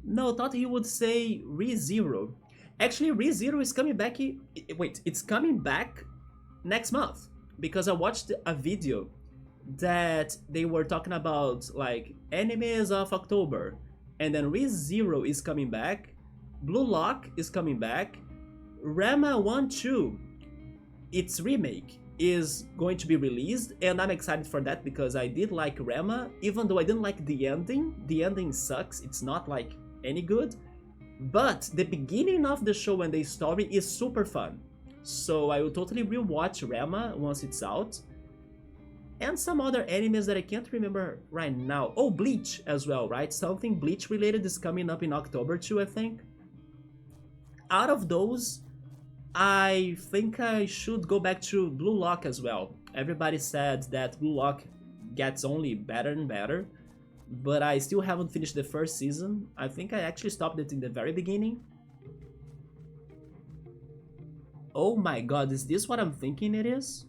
No, thought he would say ReZero. Actually, ReZero is coming back... Wait, it's coming back next month. Because I watched a video that they were talking about, like, animes of October. And then ReZero is coming back. Blue Lock is coming back. Rama 1-2, its remake, is going to be released, and I'm excited for that because I did like Rama, even though I didn't like the ending. The ending sucks, it's not like any good. But the beginning of the show and the story is super fun. So I will totally rewatch Rama once it's out. And some other animes that I can't remember right now. Oh, Bleach as well, right? Something Bleach related is coming up in October too, I think. Out of those, I think I should go back to Blue Lock as well. Everybody said that Blue Lock gets only better and better, but I still haven't finished the first season. I think I actually stopped it in the very beginning. Oh my god, is this what I'm thinking it is?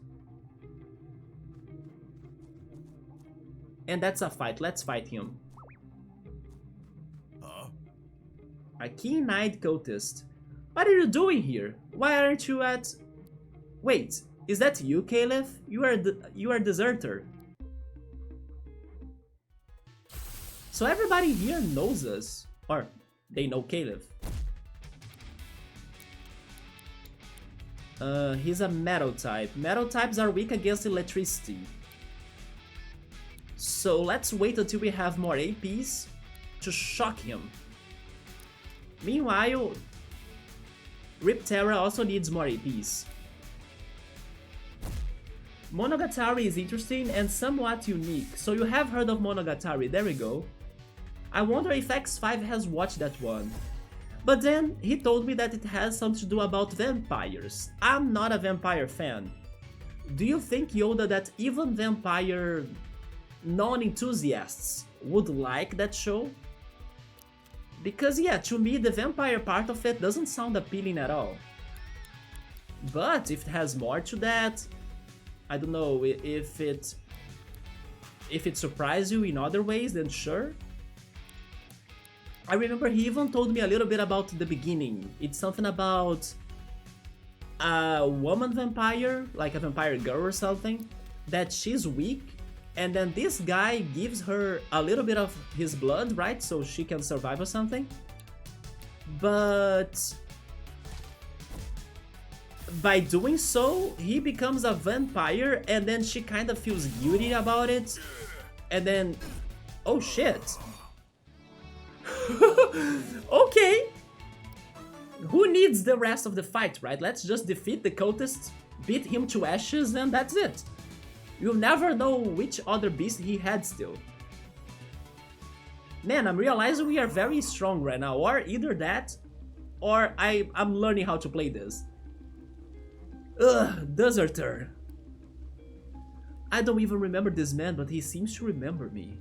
And that's a fight, let's fight him. A keen-eyed cultist. What are you doing here? Why aren't you at... Wait, is that you, Caliph? You are a deserter. So everybody here knows us. Or, they know Caliph. He's a metal type. Metal types are weak against electricity. So let's wait until we have more APs to shock him. Meanwhile... Riptera also needs more APs. Monogatari is interesting and somewhat unique, so you have heard of Monogatari, there we go. I wonder if X5 has watched that one. But then, he told me that it has something to do about vampires. I'm not a vampire fan. Do you think, Yoda, that even vampire non-enthusiasts would like that show? Because yeah, to me the vampire part of it doesn't sound appealing at all. But if it has more to that, I don't know, if it surprises you in other ways, then sure. I remember he even told me a little bit about the beginning. It's something about a woman vampire, like a vampire girl or something, that she's weak. And then this guy gives her a little bit of his blood, right? So she can survive or something. But by doing so, he becomes a vampire, and then she kind of feels guilty about it. And then, oh shit. Okay. Who needs the rest of the fight, right? Let's just defeat the cultist, beat him to ashes, and that's it. You'll never know which other beast he had still. Man, I'm realizing we are very strong right now, or either that, or I'm learning how to play this. Ugh, deserter. I don't even remember this man, but he seems to remember me.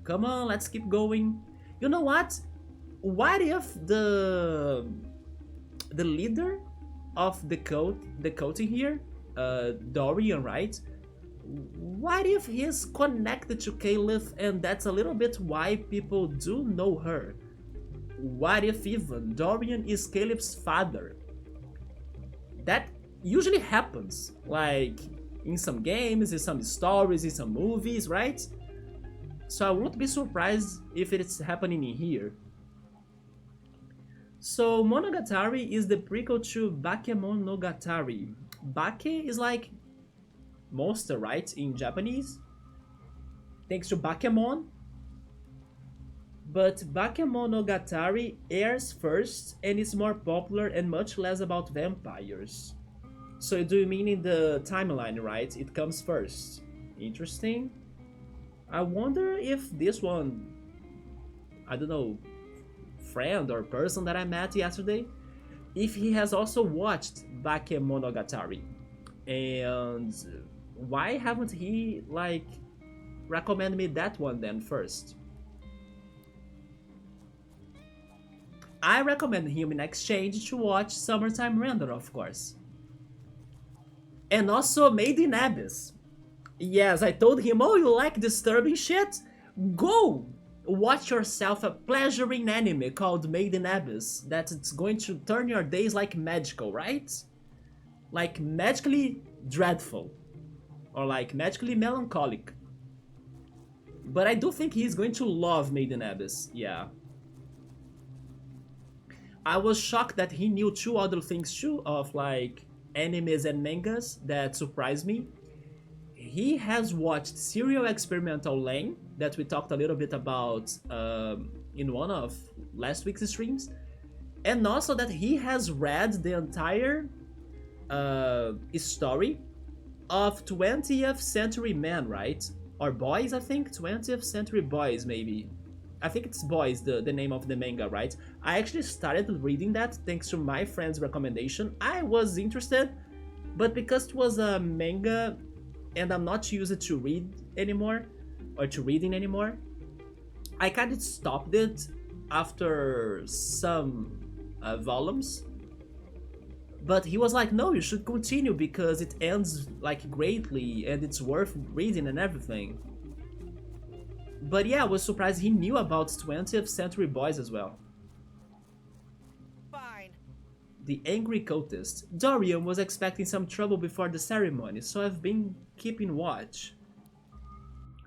Come on, let's keep going. You know what? What if the leader of the cult in here, Dorian, right? What if he's connected to Caliph, and that's a little bit why people do know her? What if even Dorian is Caliph's father? That usually happens, like in some games, in some stories, in some movies, right? So I won't be surprised if it's happening in here. So Monogatari is the prequel to Bakemonogatari. Bake is like monster, right, in Japanese? Thanks to Bakemon. But Bakemonogatari airs first and is more popular and much less about vampires. So do you mean in the timeline, right? It comes first. Interesting. I wonder if this one, I don't know, friend or person that I met yesterday, if he has also watched Bakemonogatari. And why haven't he, like, recommended me that one then first? I recommend him in exchange to watch Summertime Render, of course. And also Made in Abyss. Yes, I told him, oh, you like disturbing shit? Go! Watch yourself a pleasuring anime called Made in Abyss that it's going to turn your days like magical, right? Like magically dreadful. Or like magically melancholic. But I do think he's going to love Made in Abyss, yeah. I was shocked that he knew two other things too, of like animes and mangas that surprised me. He has watched Serial Experimental Lane, that we talked a little bit about in one of last week's streams, and also that he has read the entire story of 20th Century Men, right? Or Boys, I think? 20th Century Boys, maybe. I think it's Boys, the name of the manga, right? I actually started reading that thanks to my friend's recommendation. I was interested, but because it was a manga and I'm not used to read anymore, or to reading anymore, I kind of stopped it after some volumes. But he was like, no, you should continue because it ends like greatly and it's worth reading and everything. But yeah, I was surprised he knew about 20th Century Boys as well. Fine. The Angry Cultist. Dorian was expecting some trouble before the ceremony, so I've been keeping watch.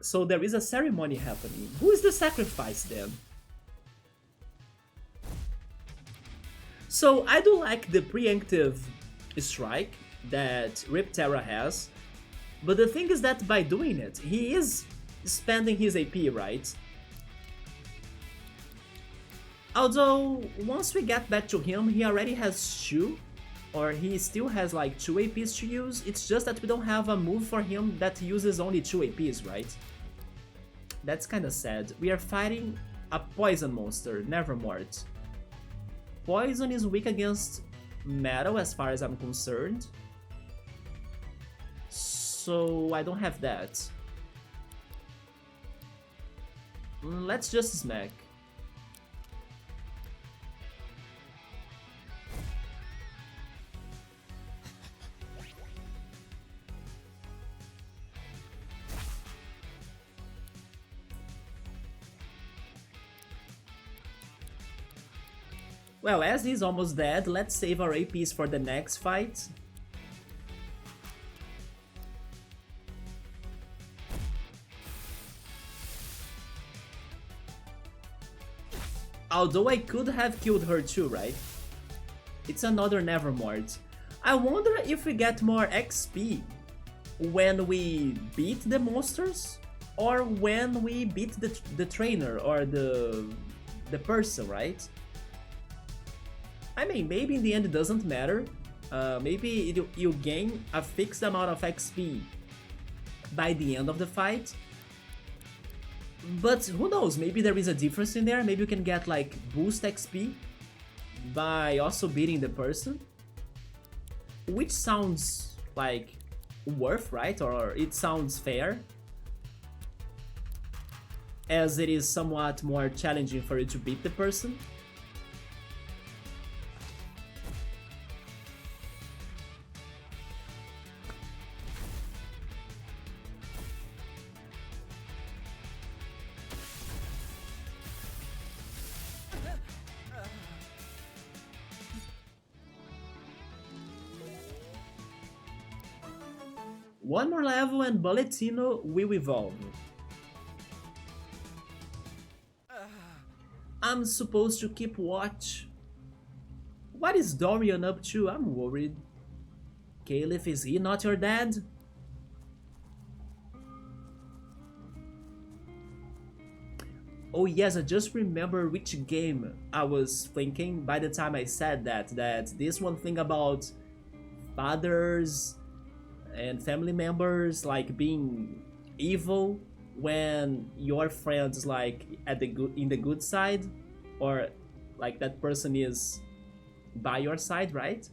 So there is a ceremony happening. Who is the sacrifice then? So I do like the preemptive strike that Riptera has, but the thing is that by doing it, he is spending his AP, right? Although, once we get back to him, he already has 2, or he still has like 2 APs to use. It's just that we don't have a move for him that uses only 2 APs, right? That's kinda sad. We are fighting a poison monster, Nevermort. Poison is weak against metal as far as I'm concerned, so I don't have that. Let's just smack. Well, as he's almost dead, let's save our APs for the next fight. Although I could have killed her too, right? It's another Nevermort. I wonder if we get more XP when we beat the monsters or when we beat the trainer or the person, right? I mean, maybe in the end it doesn't matter. Maybe you gain a fixed amount of XP by the end of the fight. But who knows, maybe there is a difference in there. Maybe you can get like boost XP by also beating the person. Which sounds like worth, right? Or it sounds fair. As it is somewhat more challenging for you to beat the person. One more level and Bulletino will evolve. I'm supposed to keep watch. What is Dorian up to? I'm worried. Caliph, is he not your dad? Oh yes, I just remember which game I was thinking by the time I said that this one thing about fathers and family members like being evil when your friend is like in the good side, or like that person is by your side, right?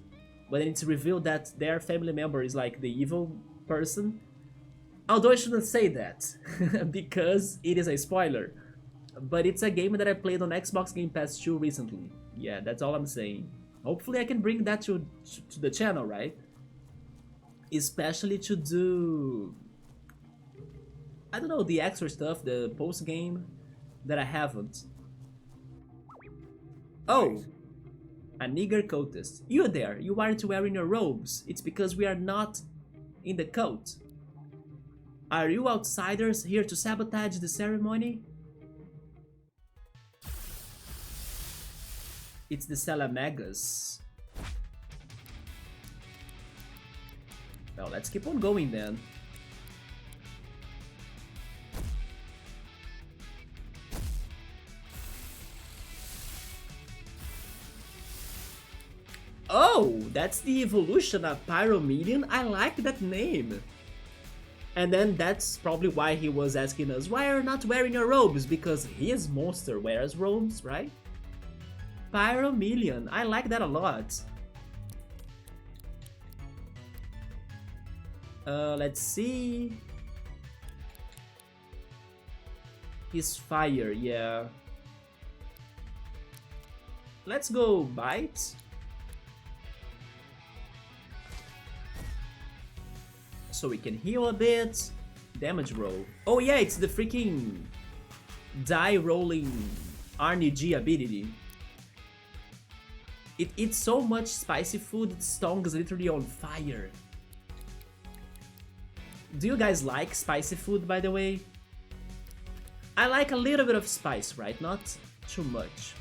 But then it's revealed that their family member is like the evil person. Although I shouldn't say that because it is a spoiler. But it's a game that I played on Xbox Game Pass 2 recently. Yeah, that's all I'm saying. Hopefully I can bring that to the channel, right? Especially to do, I don't know, the extra stuff, the post game that I haven't. Oh, a nigger cultist. You there, you aren't wearing your robes. It's because we are not in the cult. Are you outsiders here to sabotage the ceremony? It's the Salamagas. Well, let's keep on going then. Oh, that's the evolution of Pyromedian. I like that name. And then that's probably why he was asking us, why are you not wearing your robes? Because his monster wears robes, right? Pyromedian, I like that a lot. Let's see. His fire, yeah. Let's go bite. So we can heal a bit. Damage roll. Oh yeah, it's the freaking die rolling Arnie G ability. It eats so much spicy food, its tongue is literally on fire. Do you guys like spicy food, by the way? I like a little bit of spice, right? Not too much.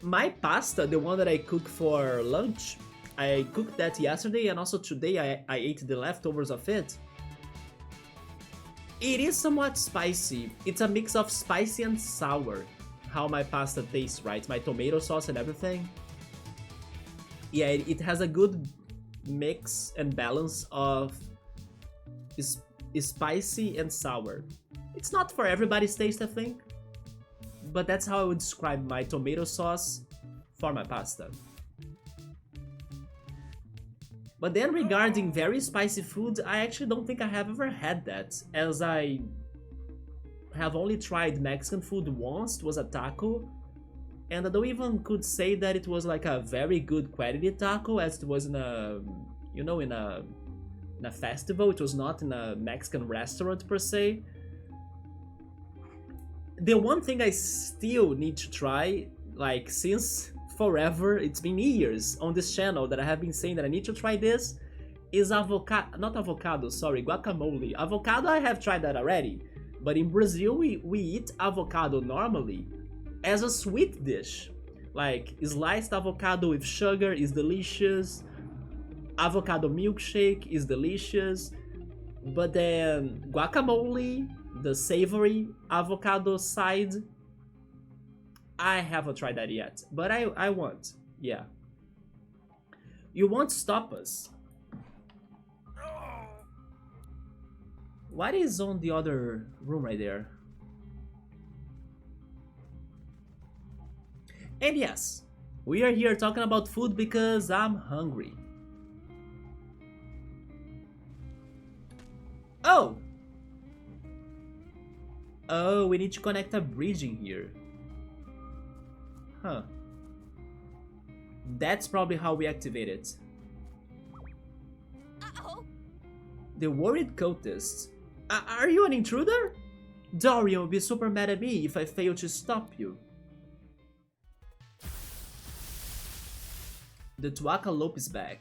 My pasta, the one that I cook for lunch, I cooked that yesterday and also today I ate the leftovers of it. It is somewhat spicy. It's a mix of spicy and sour, how my pasta tastes, right? My tomato sauce and everything. Yeah, it has a good mix and balance of spicy and sour. It's not for everybody's taste, I think, but that's how I would describe my tomato sauce for my pasta. But then regarding very spicy food, I actually don't think I have ever had that, as I have only tried Mexican food once. It was a taco, and I don't even could say that it was like a very good quality taco, as it was in a, you know, in a festival. It was not in a Mexican restaurant per se. The one thing I still need to try, like since forever, it's been years on this channel that I have been saying that I need to try this, is guacamole. Avocado I have tried that already, But in Brazil, we eat avocado normally as a sweet dish. Like sliced avocado with sugar is delicious. Avocado milkshake is delicious. But then guacamole, the savory avocado side, I haven't tried that yet. But I want. Yeah. You won't stop us. What is on the other room right there? And yes, we are here talking about food because I'm hungry. Oh! Oh, we need to connect a bridge in here. Huh. That's probably how we activate it. Uh-oh. The worried cultist. Are you an intruder? Dorian will be super mad at me if I fail to stop you. The Tuacalope is back.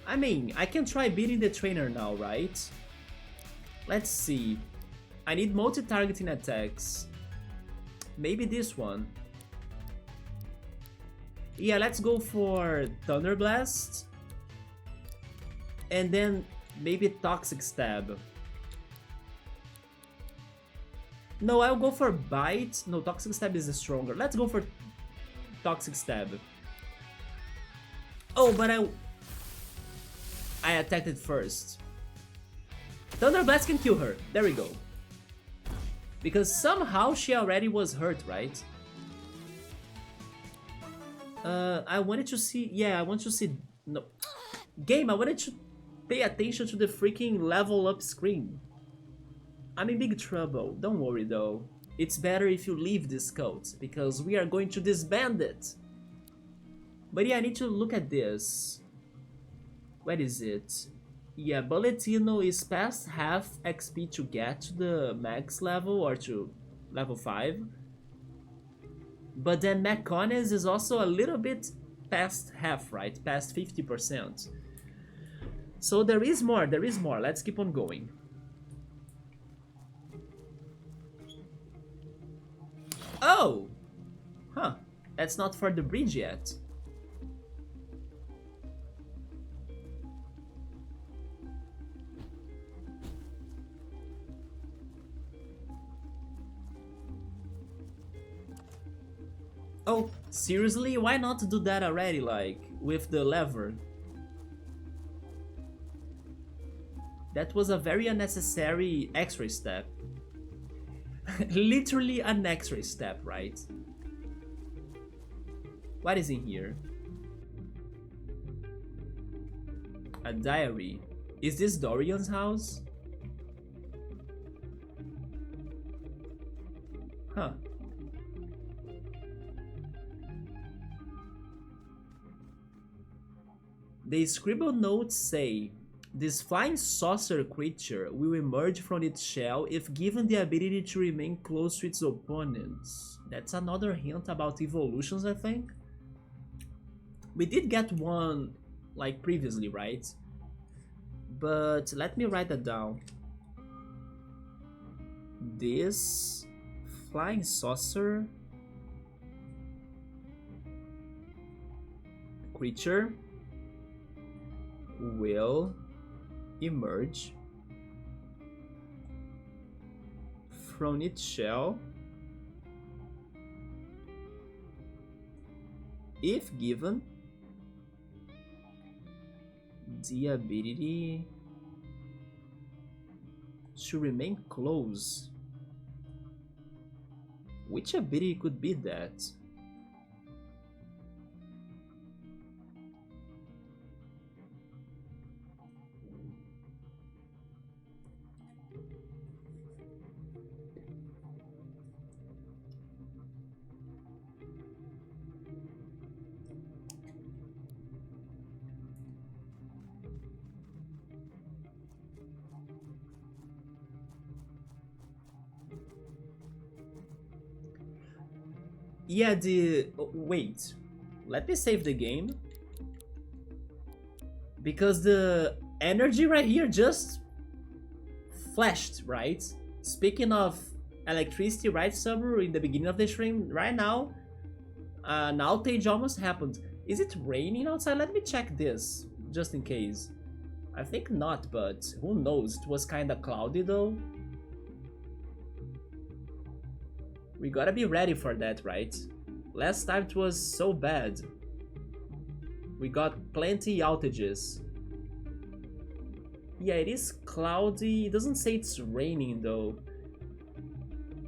I mean, I can try beating the trainer now, right? Let's see. I need multi-targeting attacks. Maybe this one. Yeah, let's go for Thunder Blast. And then maybe Toxic Stab. No, I'll go for Bite. No, Toxic Stab is stronger. Let's go for Toxic Stab. Oh, but I attacked it first. Thunder Blast can kill her. There we go. Because somehow she already was hurt, right? I wanted to see... Yeah, I want to see... No. Game, I wanted to pay attention to the freaking level up screen. I'm in big trouble. Don't worry, though. It's better if you leave this cult, because we are going to disband it. But yeah, I need to look at this. Where is it? Yeah, Bulletino is past half XP to get to the max level or to level 5. But then Mechonis is also a little bit past half, right? Past 50%. So there is more, there is more. Let's keep on going. Oh! Huh. That's not for the bridge yet. Oh, seriously? Why not do that already, like, with the lever? That was a very unnecessary X-ray step. Literally an X-ray step, right? What is in here? A diary. Is this Dorian's house? Huh. The scribbled notes say, this flying saucer creature will emerge from its shell if given the ability to remain close to its opponents. That's another hint about evolutions, I think. We did get one, like, previously, right? But let me write that down. This flying saucer creature will emerge from its shell if given the ability to remain close. Which ability could be that? Yeah, wait. Let me save the game. Because the energy right here just flashed, right? Speaking of electricity, right, Summer, in the beginning of the stream, right now, an outage almost happened. Is it raining outside? Let me check this, just in case. I think not, but who knows? It was kinda cloudy though. We gotta be ready for that, right? Last time it was so bad. We got plenty outages. Yeah, it is cloudy. It doesn't say it's raining though.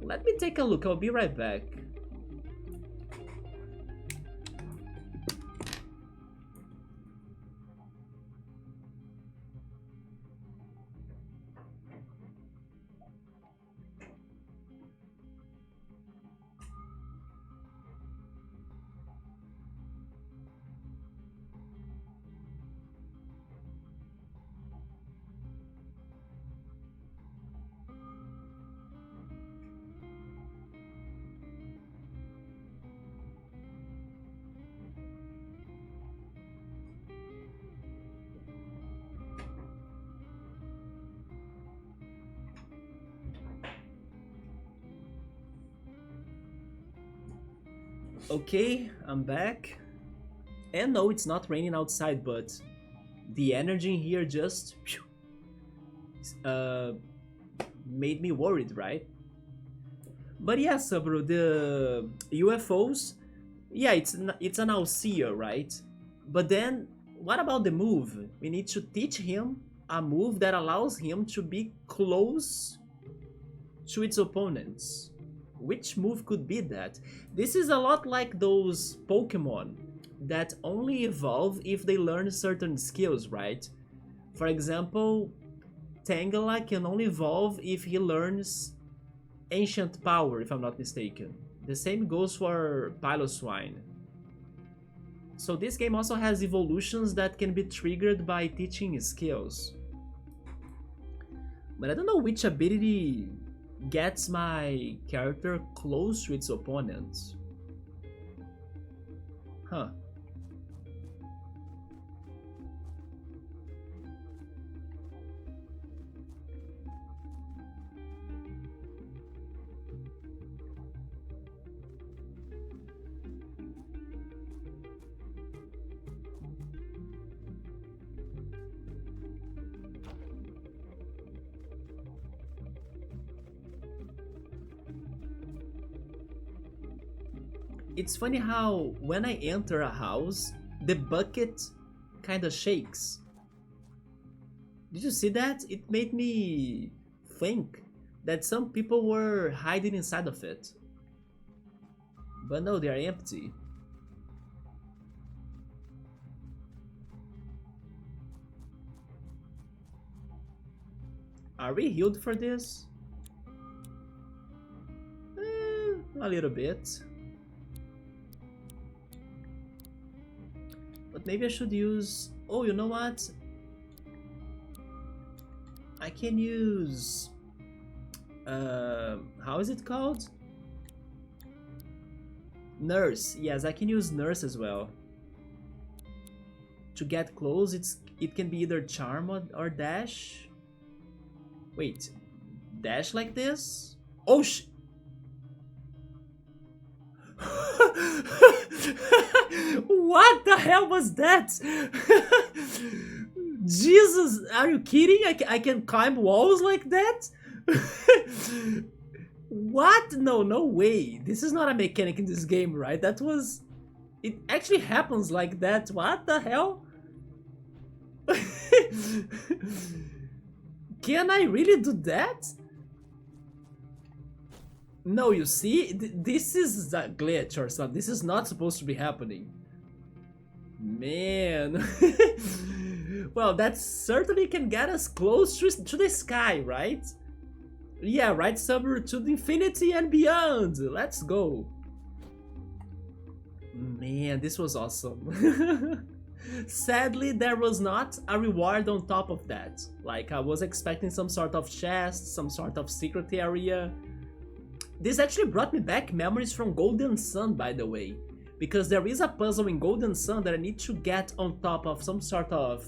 Let me take a look. I'll be right back. Okay, I'm back. And no, it's not raining outside, but the energy in here just made me worried, right? But yeah, Sabro, the UFOs, yeah, it's an Alcea, right? But then, what about the move? We need to teach him a move that allows him to be close to its opponents. Which move could be that? This is a lot like those Pokemon that only evolve if they learn certain skills, right? For example, Tangela can only evolve if he learns Ancient Power, if I'm not mistaken. The same goes for Piloswine. So this game also has evolutions that can be triggered by teaching skills. But I don't know which ability gets my character close to its opponents. Huh. It's funny how when I enter a house, the bucket kinda shakes. Did you see that? It made me think that some people were hiding inside of it. But no, they are empty. Are we healed for this? A little bit. But maybe I should use... Oh, you know what? I can use... how is it called? Nurse. Yes, I can use Nurse as well. To get close, it can be either Charm or Dash. Wait. Dash like this? Oh, What the hell was that? Jesus, are you kidding? I can climb walls like that? What? No, no way. This is not a mechanic in this game, right? That was... It actually happens like that. What the hell? Can I really do that? No, you see? This is a glitch or something. This is not supposed to be happening. Man. Well, that certainly can get us close to the sky, right? Yeah, right, Summer, to the infinity and beyond. Let's go. Man, this was awesome. Sadly, there was not a reward on top of that. Like, I was expecting some sort of chest, some sort of secret area. This actually brought me back memories from Golden Sun, by the way. Because there is a puzzle in Golden Sun that I need to get on top of some sort of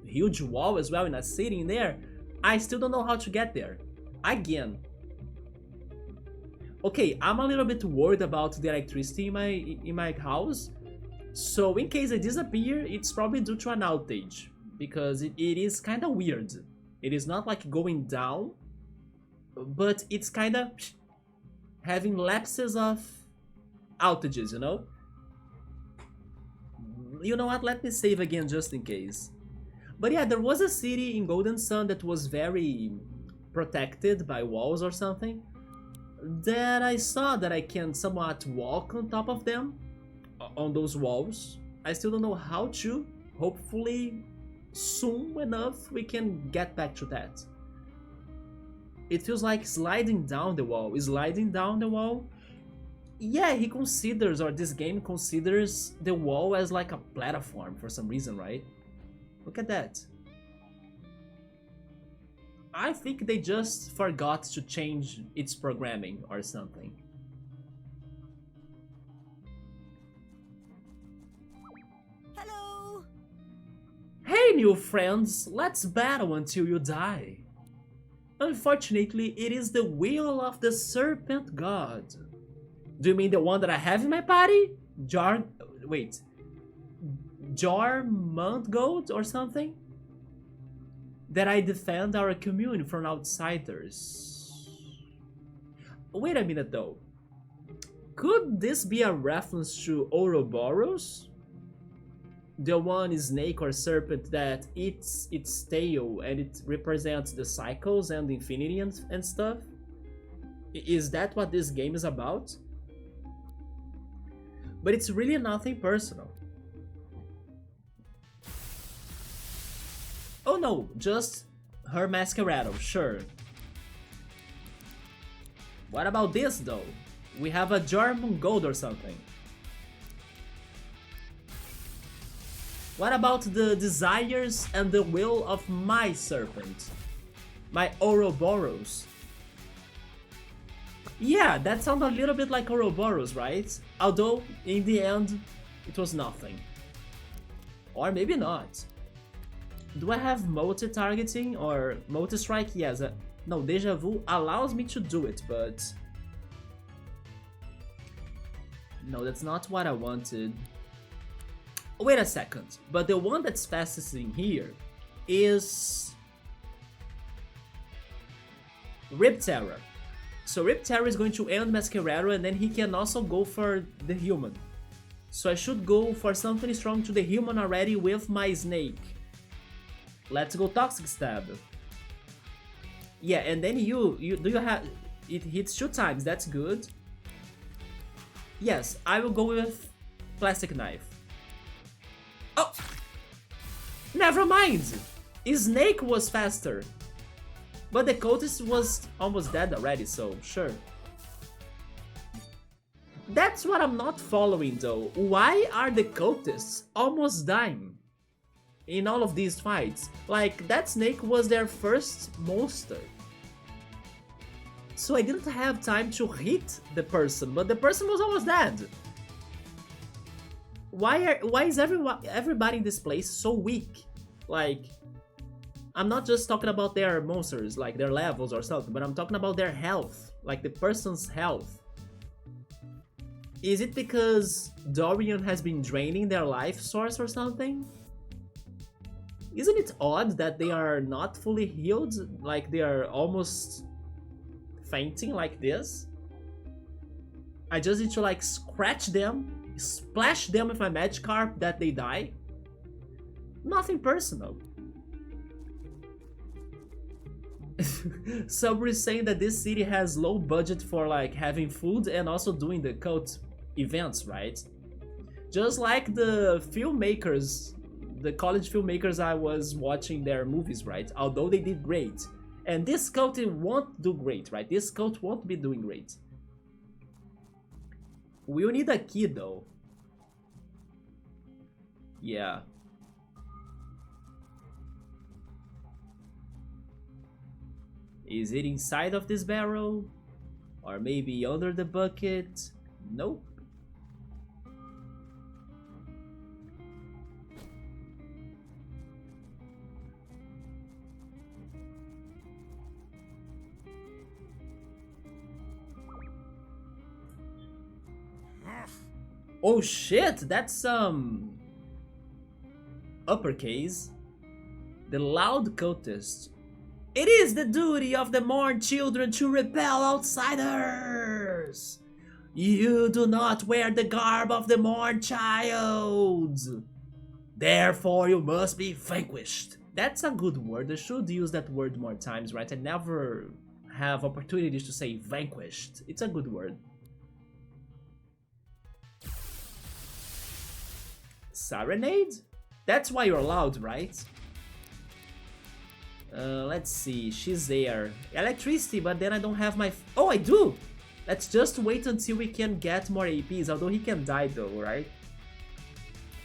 huge wall as well in a city in there. I still don't know how to get there. Again. Okay, I'm a little bit worried about the electricity in my house. So in case I disappear, it's probably due to an outage. Because it is kind of weird. It is not like going down, but it's kind of having lapses of outages, you know? You know what, let me save again just in case. But yeah, there was a city in Golden Sun that was very protected by walls or something, that I saw that I can somewhat walk on top of them, on those walls. I still don't know how to. Hopefully soon enough we can get back to that. It feels like sliding down the wall. Sliding down the wall? Yeah, he considers, or this game considers the wall as like a platform for some reason, right? Look at that. I think they just forgot to change its programming or something. Hello. Hey new friends, let's battle until you die. Unfortunately, it is the will of the Serpent God. Do you mean the one that I have in my party? Jarmund or something? That I defend our commune from outsiders. Wait a minute though. Could this be a reference to Ouroboros? The one snake or serpent that eats its tail and it represents the cycles and infinity and stuff? Is that what this game is about? But it's really nothing personal. Oh no, just her Masquerado, sure. What about this though? We have a Jarmund or something. What about the desires and the will of my serpent? My Ouroboros? Yeah, that sounds a little bit like Ouroboros, right? Although, in the end, it was nothing. Or maybe not. Do I have multi-targeting or multi-strike? Yes. No, Deja Vu allows me to do it, but... No, that's not what I wanted. Wait a second, but the one that's fastest in here is... Ripterra. So Ripterra is going to end Masquerado and then he can also go for the human. So I should go for something strong to the human already with my snake. Let's go Toxic Stab. Yeah, and then you have... It hits 2 times, that's good. Yes, I will go with Plastic Knife. Oh! Never mind! Snake was faster. But the cultist was almost dead already, so sure. That's what I'm not following though. Why are the cultists almost dying in all of these fights? Like, that snake was their first monster. So I didn't have time to hit the person, but the person was almost dead. Why is everybody in this place so weak? Like, I'm not just talking about their monsters, like their levels or something, but I'm talking about their health, like the person's health. Is it because Dorian has been draining their life source or something? Isn't it odd that they are not fully healed, like they are almost fainting like this? I just need to like scratch them, splash them with my Magikarp that they die? Nothing personal. Somebody is saying that this city has low budget for like having food and also doing the cult events, right? Just like the filmmakers, the college filmmakers I was watching their movies, right? Although they did great. And this cult won't do great, right? This cult won't be doing great. We'll need a key though. Yeah. Is it inside of this barrel? Or maybe under the bucket? Nope. Oh shit, that's uppercase. The loud cultist. It is the duty of the Mourn children to repel outsiders. You do not wear the garb of the Mourn child. Therefore, you must be vanquished. That's a good word. I should use that word more times, right? I never have opportunities to say vanquished. It's a good word. Serenade? That's why you're loud, right? Let's see, she's there. Electricity, but then I don't have my... Oh, I do! Let's just wait until we can get more APs, although he can die though, right?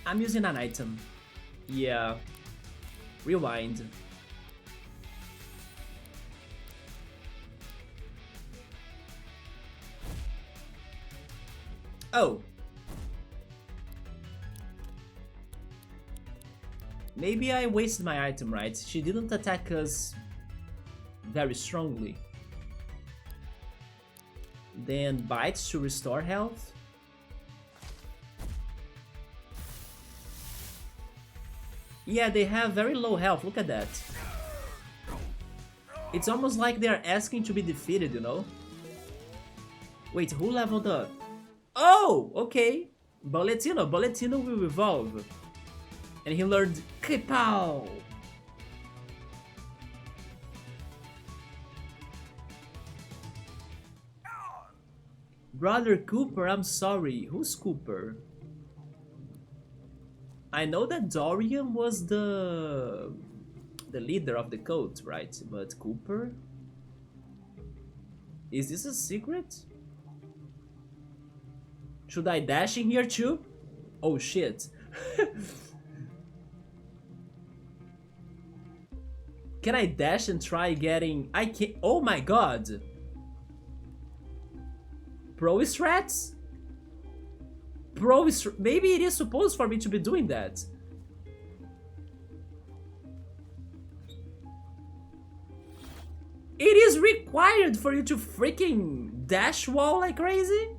I'm using an item. Yeah. Rewind. Oh. Maybe I wasted my item, right? She didn't attack us very strongly. Then bites to restore health. Yeah, they have very low health, look at that. It's almost like they're asking to be defeated, you know? Wait, who leveled up? Oh, okay. Bulletino will evolve. And he learned Kripow! Brother Cooper, I'm sorry. Who's Cooper? I know that Dorian was the leader of the cult, right? But Cooper? Is this a secret? Should I dash in here too? Oh shit. Can I dash and try getting... I can't... Oh my god! Pro strats? Maybe it is supposed for me to be doing that. It is required for you to freaking dash wall like crazy?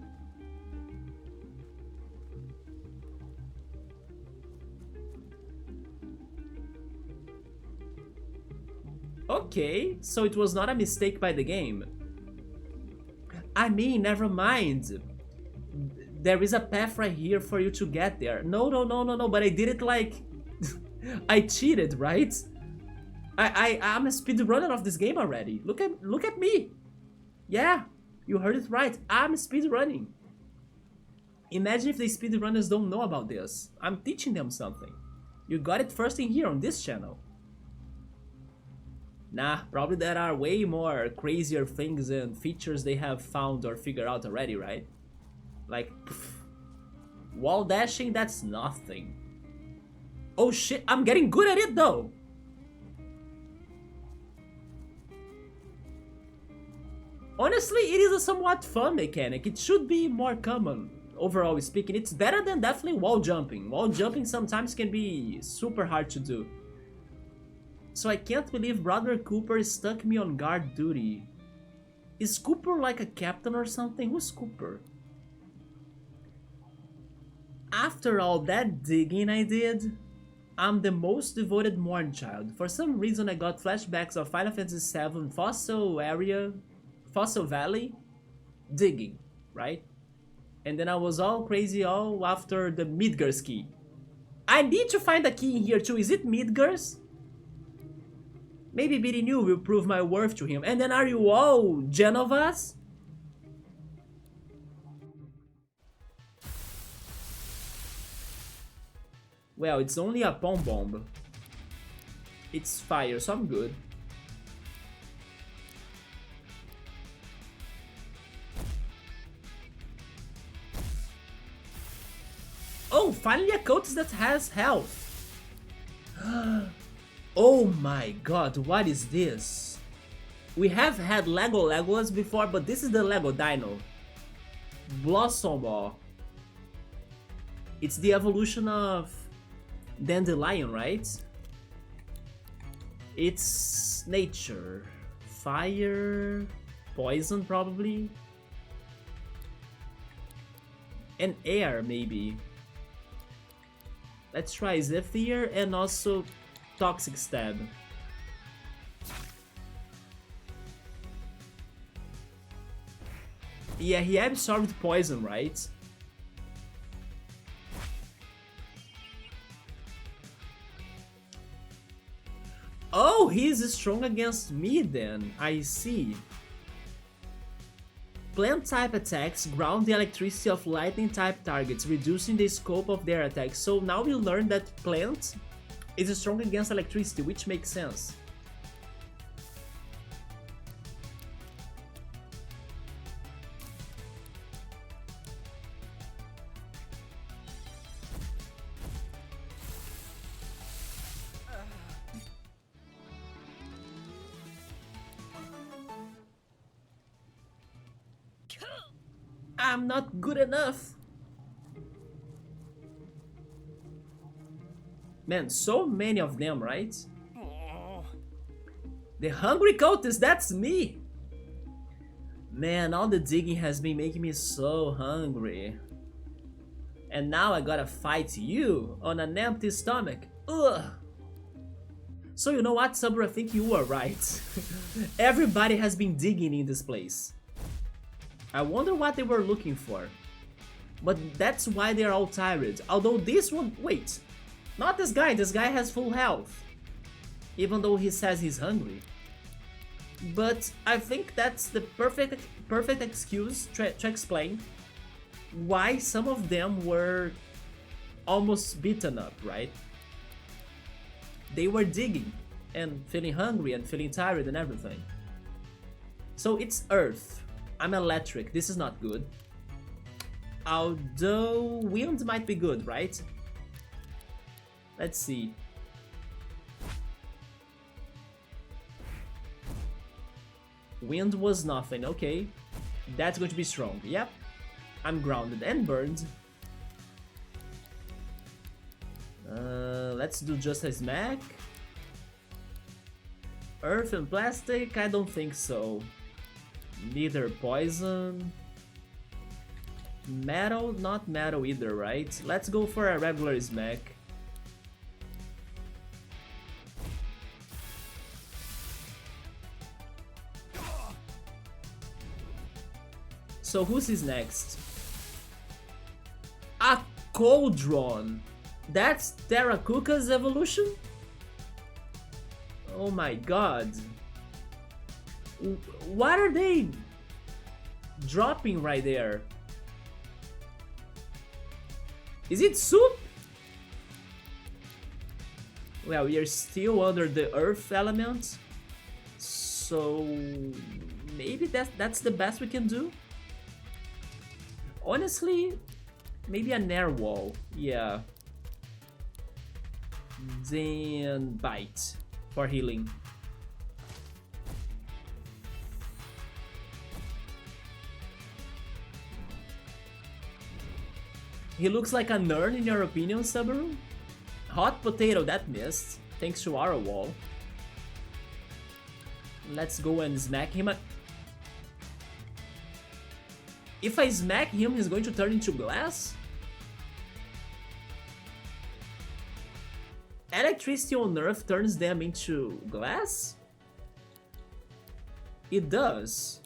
Okay, so it was not a mistake by the game. I mean, never mind. There is a path right here for you to get there. No, but I did it like... I cheated, right? I'm a speedrunner of this game already. Look at me. Yeah, you heard it right. I'm speedrunning. Imagine if the speedrunners don't know about this. I'm teaching them something. You got it first in here on this channel. Nah, probably there are way more crazier things and features they have found or figured out already, right? Like, wall dashing, that's nothing. Oh shit, I'm getting good at it though! Honestly, it is a somewhat fun mechanic. It should be more common, overall speaking. It's better than definitely wall jumping. Wall jumping sometimes can be super hard to do. So I can't believe Brother Cooper stuck me on guard duty. Is Cooper like a captain or something? Who's Cooper? After all that digging I did, I'm the most devoted Mourn child. For some reason I got flashbacks of Final Fantasy VII Fossil Valley digging, right? And then I was all crazy all after the Midgar's key. I need to find a key in here too. Is it Midgar's? Maybe beating you will prove my worth to him. And then are you all Genovas? Well, it's only a pom bomb. It's fire, so I'm good. Oh, finally a cultist that has health. Oh my god, what is this? We have had Lego Legolas before, but this is the Lego Dino. Blossom Ball. It's the evolution of Dandelion, right? It's nature. Fire, poison probably. And air maybe. Let's try Zephyr and also Toxic Stab. Yeah, he absorbed poison, right? Oh, he's strong against me then, I see. Plant type attacks ground the electricity of lightning type targets, reducing the scope of their attacks. So now we learn that plant is strong against electricity, which makes sense. I'm not good enough. Man, so many of them, right? Oh. The hungry cultist, that's me! Man, all the digging has been making me so hungry. And now I gotta fight you on an empty stomach. Ugh! So you know what, Sabra, I think you were right. Everybody has been digging in this place. I wonder what they were looking for. But that's why they're all tired. Although this one... Wait. Not this guy. This guy has full health. Even though he says he's hungry. But I think that's the perfect excuse to explain why some of them were almost beaten up, right? They were digging and feeling hungry and feeling tired and everything. So it's Earth. I'm electric, this is not good. Although wind might be good, right? Let's see. Wind was nothing, okay. That's going to be strong, yep. I'm grounded and burned. Let's do just a smack. Earth and plastic? I don't think so. Neither poison. Metal? Not metal either, right? Let's go for a regular smack. So who's his next? A Cauldron! That's Terracuca's evolution? Oh my god. What are they dropping right there? Is it soup? Well, we are still under the earth element, so maybe that's the best we can do. Honestly, maybe an air wall, yeah. Then bite for healing. He looks like a nerd in your opinion, Subaru? Hot potato, that missed, thanks to our wall. Let's go and smack him. If I smack him, he's going to turn into glass? Electricity on Earth turns them into glass? It does.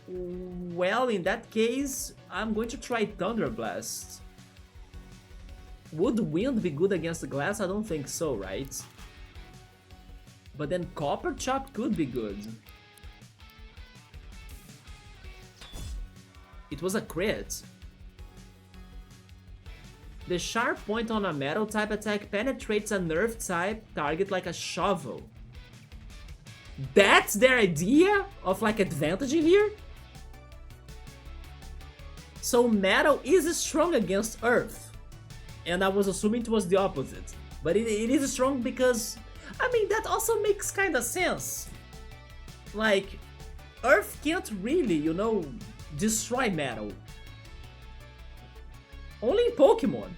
Well, in that case, I'm going to try Thunder Blast. Would wind be good against the glass? I don't think so, right? But then Copper Chop could be good. It was a crit. The sharp point on a metal type attack penetrates a nerve type target like a shovel. That's their idea of like advantage here? So metal is strong against earth. And I was assuming it was the opposite. But it is strong because, I mean, that also makes kinda sense. Like, Earth can't really, destroy metal. Only in Pokemon.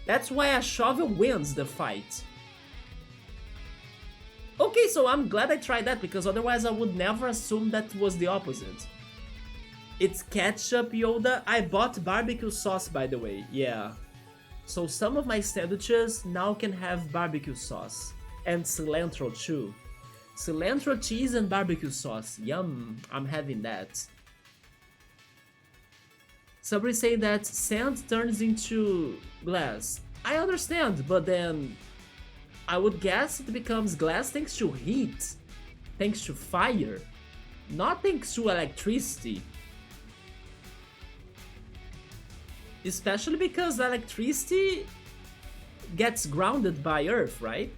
That's why a shovel wins the fight. Okay, so I'm glad I tried that, because otherwise I would never assume that was the opposite. It's ketchup, Yoda. I bought barbecue sauce, by the way, yeah. So some of my sandwiches now can have barbecue sauce. And cilantro too. Cilantro, cheese, and barbecue sauce. Yum, I'm having that. Somebody saying that sand turns into glass. I understand, but then I would guess it becomes glass thanks to heat, thanks to fire, not thanks to electricity. Especially because electricity gets grounded by Earth, right?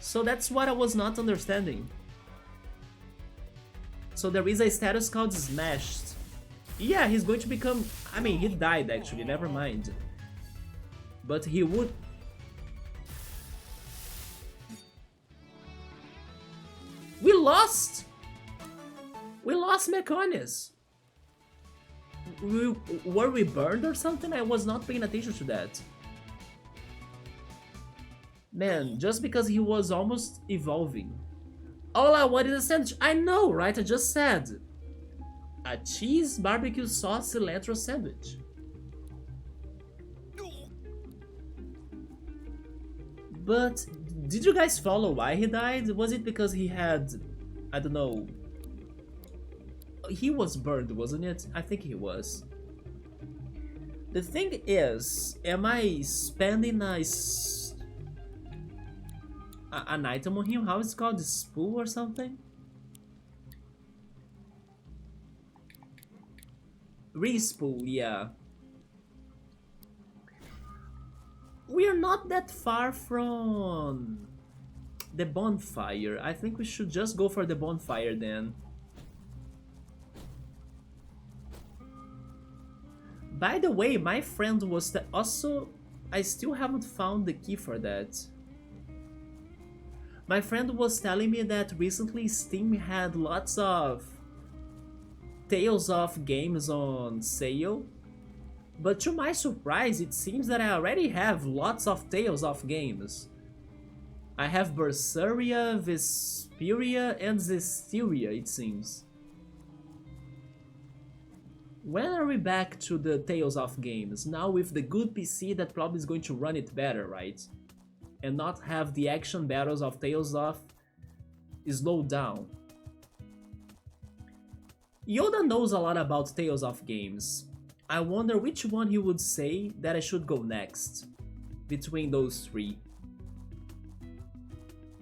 So that's what I was not understanding. So there is a status called Smashed. Yeah, he's going to become... I mean, he died actually, never mind. But he would... We lost! We lost Mechonis! Were we burned or something? I was not paying attention to that. Man, just because he was almost evolving. All I wanted is a sandwich. I know, right? I just said. A cheese, barbecue sauce, cilantro sandwich. But did you guys follow why he died? Was it because he had, I don't know, he was burned, wasn't it? I think he was. The thing is, am I spending an item on him? How is it called? The spool or something? Respool, yeah. We are not that far from the bonfire. I think we should just go for the bonfire then. By the way, my friend was also... I still haven't found the key for that. My friend was telling me that recently Steam had lots of Tales of games on sale. But to my surprise, it seems that I already have lots of Tales of games. I have Berseria, Vesperia, and Zestiria, it seems. When are we back to the Tales of games? Now with the good PC that probably is going to run it better, right? And not have the action battles of Tales of slow down. Yoda knows a lot about Tales of games. I wonder which one he would say that I should go next. Between those three.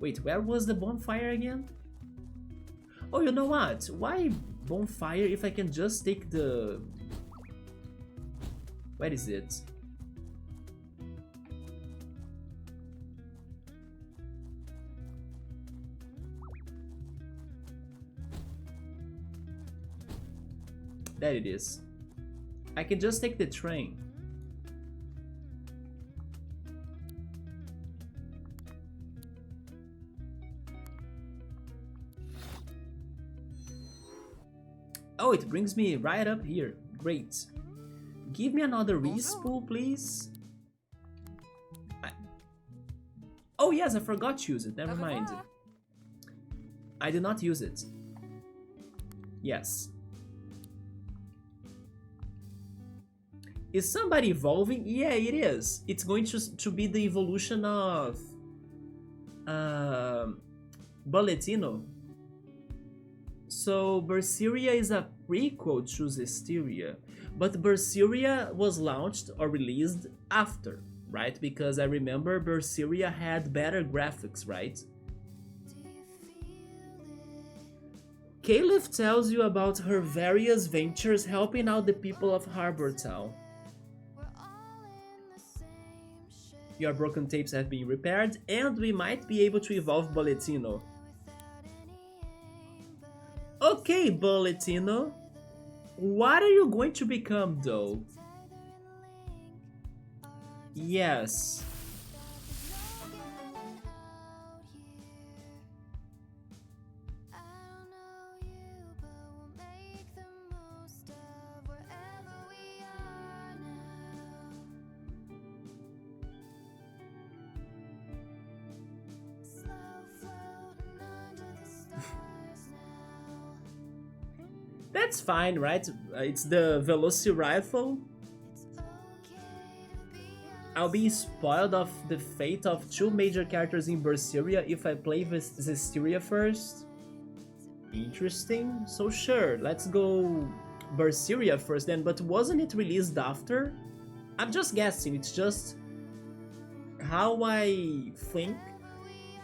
Wait, where was the bonfire again? Oh, you know what? Why bonfire if I can just take the... Where is it? There it is. I can just take the train. Oh, it brings me right up here. Great. Give me another respool, please. Oh yes, I forgot to use it. Never mind. I did not use it. Yes. Is somebody evolving? Yeah, it is. It's going to be the evolution of Bulletino. So Berseria is a prequel to Zestiria, but Berseria was launched or released after, right? Because I remember Berseria had better graphics, right? Caliph tells you about her various ventures helping out the people of Harbor Town. Your broken tapes have been repaired, and we might be able to evolve Bulletino. Okay, Bulletino. What are you going to become, though? Yes. That's fine, right? It's the Velociraptor. I'll be spoiled of the fate of two major characters in Berseria if I play Zestiria first. Interesting. So sure, let's go Berseria first then, but wasn't it released after? I'm just guessing, it's just how I think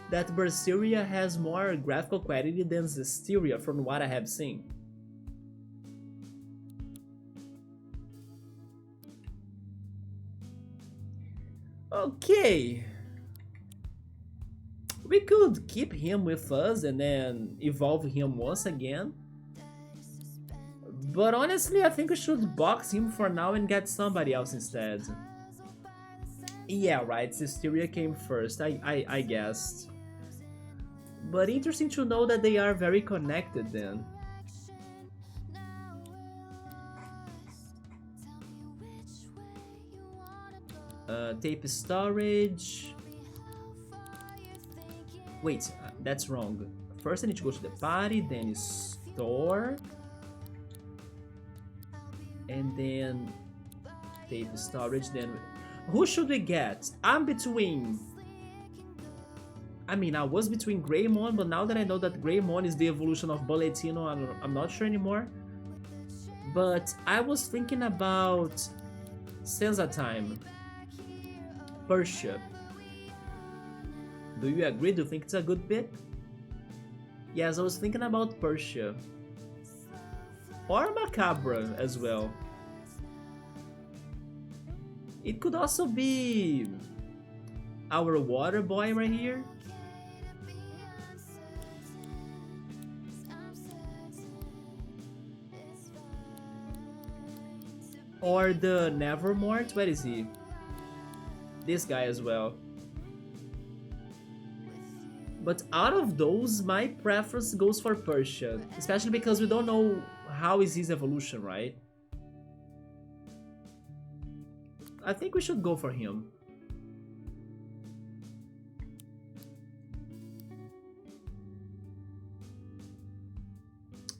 that Berseria has more graphical quality than Zestiria from what I have seen. Okay. We could keep him with us and then evolve him once again. But honestly, I think we should box him for now and get somebody else instead. Yeah, right, Zestiria came first, I guessed. But interesting to know that they are very connected then. Tape storage. Wait, that's wrong. First I need to go to the party, then store. And then tape storage, then... Who should we get? I'm between... I mean, I was between Greymon, but now that I know that Greymon is the evolution of Bulletino, I'm not sure anymore. But I was thinking about Sensatime. Persia. Do you agree? Do you think it's a good pick? Yes, I was thinking about Persia. Or Macabra as well. It could also be our water boy right here. Or the Nevermort, where is he? This guy as well. But out of those, my preference goes for Persia, especially because we don't know how is his evolution, right? I think we should go for him.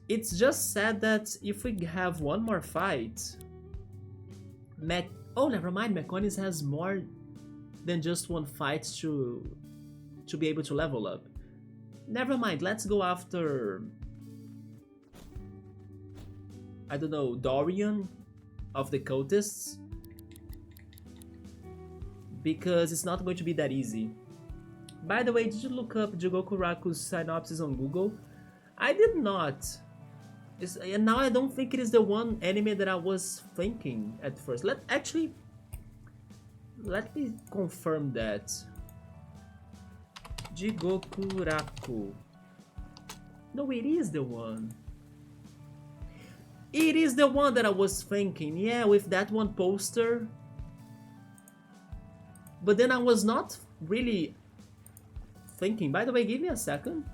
It's just sad that if we have one more fight... Oh, never mind, Meconis has more than just one fight to be able to level up. Never mind, let's go after... I don't know, Dorian of the Cultists. Because it's not going to be that easy. By the way, did you look up Jigoku Raku's synopsis on Google? I did not. And now I don't think it is the one anime that I was thinking at first. Let me confirm that. Jigoku Raku. No, it is the one. It is the one that I was thinking. Yeah, with that one poster. But then I was not really thinking. By the way, give me a second.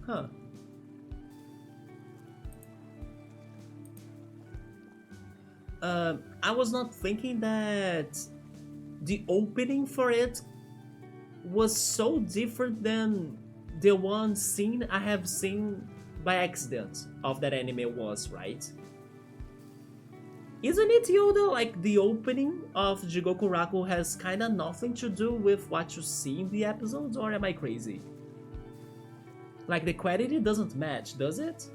Huh. I was not thinking that the opening for it was so different than the one scene I have seen by accident of that anime was, right? Isn't it, Yoda? Like, the opening of Jigoku Raku has kinda nothing to do with what you see in the episodes, or am I crazy? Like, the quality doesn't match, does it?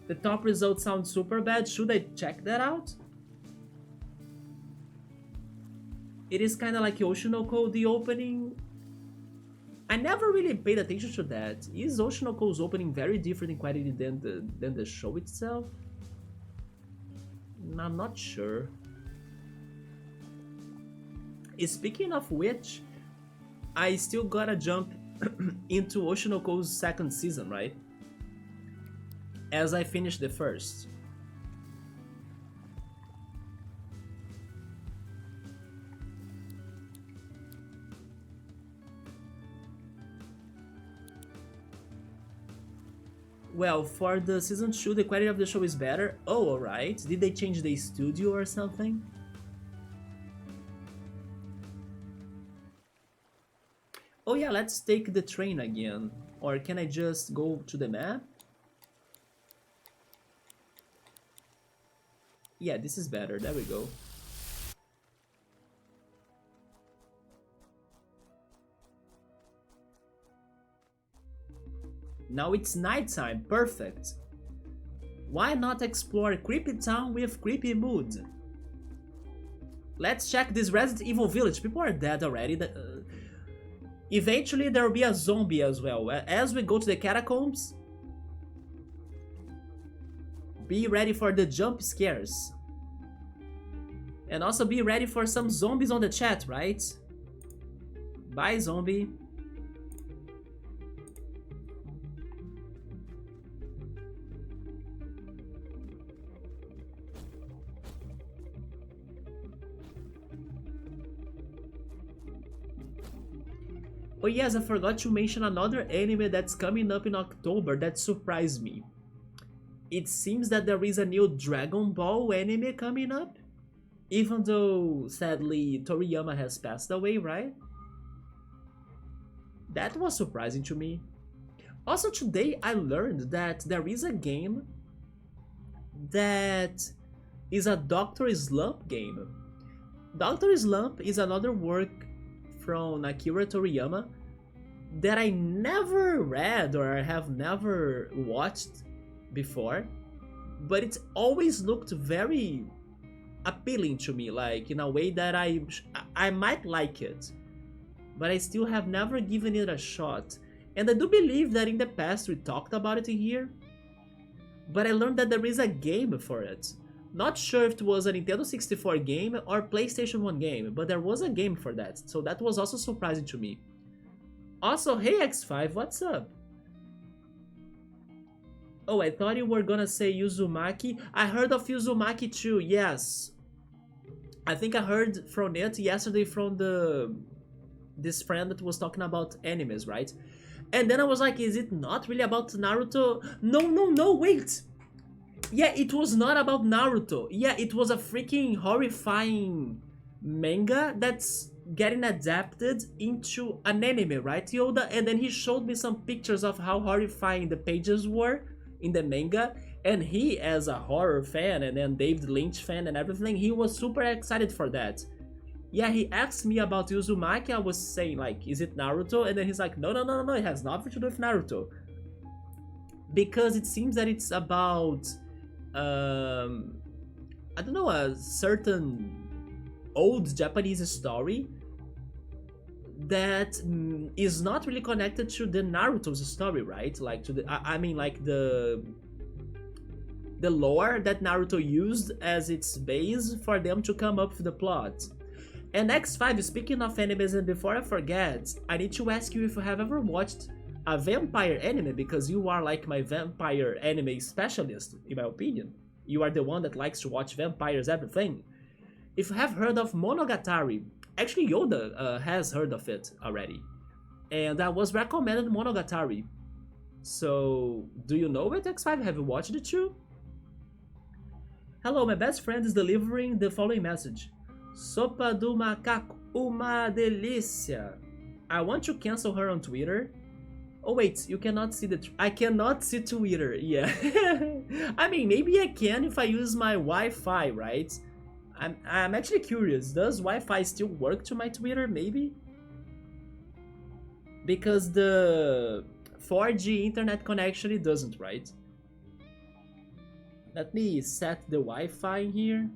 The top results sound super bad. Should I check that out? It is kind of like Oshinoko, the opening. I never really paid attention to that. Is Oshinoko's opening very different in quality than the show itself? I'm not sure. Speaking of which, I still gotta jump into Oshinoko's second season, right? As I finish the first. Well, for the season 2, the quality of the show is better. Oh, alright. Did they change the studio or something? Oh yeah, let's take the train again. Or can I just go to the map? Yeah, this is better. There we go. Now it's nighttime. Perfect. Why not explore creepy town with creepy mood? Let's check this Resident Evil village. People are dead already. Eventually there will be a zombie as well. As we go to the catacombs, be ready for the jump scares. And also be ready for some zombies on the chat, right? Bye, zombie. Oh yes, I forgot to mention another anime that's coming up in October that surprised me. It seems that there is a new Dragon Ball anime coming up. Even though, sadly, Toriyama has passed away, right? That was surprising to me. Also today I learned that there is a game that is a Dr. Slump game. Dr. Slump is another work from Akira Toriyama that I never read or I have never watched before, but it's always looked very appealing to me, like in a way that I might like it, but I still have never given it a shot. And I do believe that in the past we talked about it here, but I learned that there is a game for it. Not sure if it was a Nintendo 64 game or PlayStation 1 game, but there was a game for that, so that was also surprising to me. Also, hey X5, what's up? Oh, I thought you were gonna say Uzumaki. I heard of Uzumaki too, yes. I think I heard from it yesterday from this friend that was talking about animes, right? And then I was like, is it not really about Naruto? No, wait! Yeah, it was not about Naruto. Yeah, it was a freaking horrifying manga that's getting adapted into an anime, right, Yoda? And then he showed me some pictures of how horrifying the pages were in the manga. And he, as a horror fan and then David Lynch fan and everything, he was super excited for that. Yeah, he asked me about Uzumaki. I was saying, like, is it Naruto? And then he's like, no, it has nothing to do with Naruto. Because it seems that it's about I don't know, a certain old Japanese story that is not really connected to the Naruto's story, right? Like to the I mean like the lore that Naruto used as its base for them to come up with the plot. And X5, speaking of animes, and before I forget, I need to ask you if you have ever watched a vampire anime, because you are like my vampire anime specialist, in my opinion. You are the one that likes to watch vampires, everything. If you have heard of Monogatari, actually Yoda has heard of it already. And I was recommended Monogatari. So, do you know it, X5? Have you watched it too? Hello, my best friend is delivering the following message. Sopa do macaco, uma delícia. I want to cancel her on Twitter. Oh wait, you cannot see I cannot see Twitter, yeah. I mean, maybe I can if I use my Wi-Fi, right? I'm actually curious, does Wi-Fi still work to my Twitter, maybe? Because the 4G internet connection, it doesn't, right? Let me set the Wi-Fi here.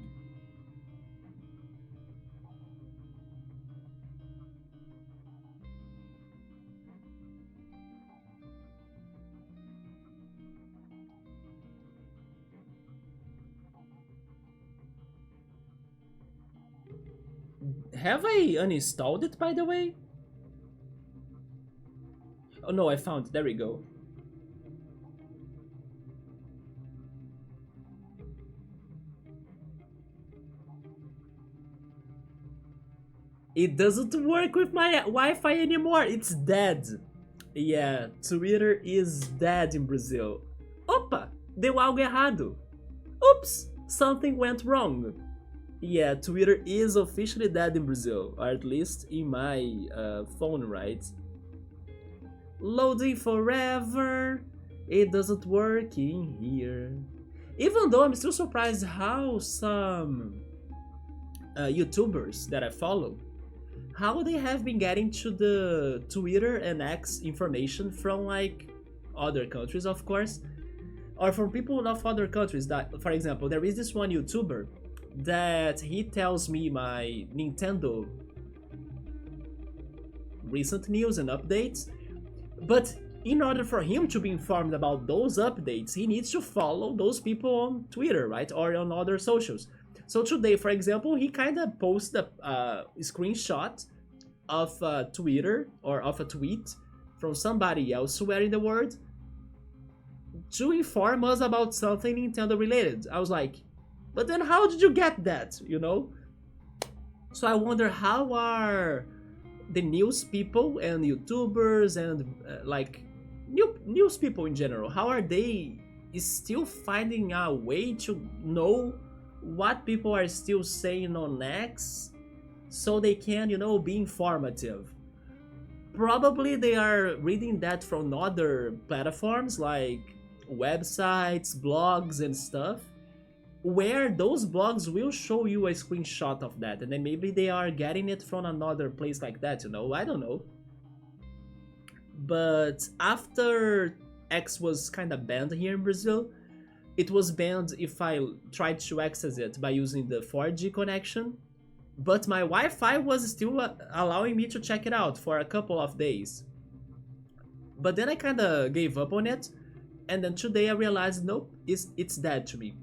Have I uninstalled it, by the way? Oh no, I found it. There we go. It doesn't work with my Wi-Fi anymore. It's dead. Yeah, Twitter is dead in Brazil. Opa! Deu algo errado. Oops! Something went wrong. Yeah, Twitter is officially dead in Brazil, or at least in my phone, right? Loading forever. It doesn't work in here. Even though I'm still surprised how some YouTubers that I follow, how they have been getting to the Twitter and X information from like other countries, of course, or from people of other countries. That, for example, there is this one YouTuber that he tells me my Nintendo recent news and updates, but in order for him to be informed about those updates, he needs to follow those people on Twitter, right, or on other socials. So today, for example, he kind of posted a screenshot of a Twitter or of a tweet from somebody elsewhere in the world to inform us about something Nintendo related. I was like, but then how did you get that, you know? So I wonder how are the news people and YouTubers and like news people in general, how are they still finding a way to know what people are still saying on X so they can, you know, be informative? Probably they are reading that from other platforms like websites, blogs, and stuff, where those blogs will show you a screenshot of that, and then maybe they are getting it from another place like that, you know? I don't know. But after X was kind of banned here in Brazil, it was banned if I tried to access it by using the 4G connection, but my Wi-Fi was still allowing me to check it out for a couple of days. But then I kind of gave up on it, and then today I realized, nope, it's dead to me.